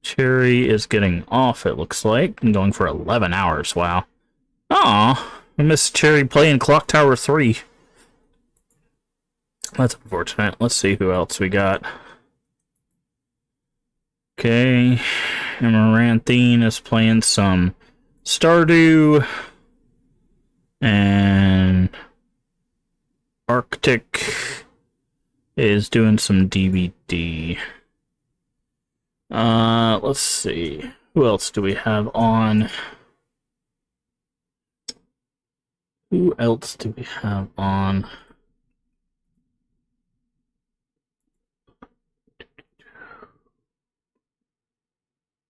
Cherry is getting off, it looks like. I'm going for 11 hours, wow. Aw, I missed Cherry playing Clock Tower 3. That's unfortunate. Let's see who else we got. Okay. Amaranthine is playing some Stardew and Arctic is doing some DVD. Let's see. Who else do we have on? Who else do we have on?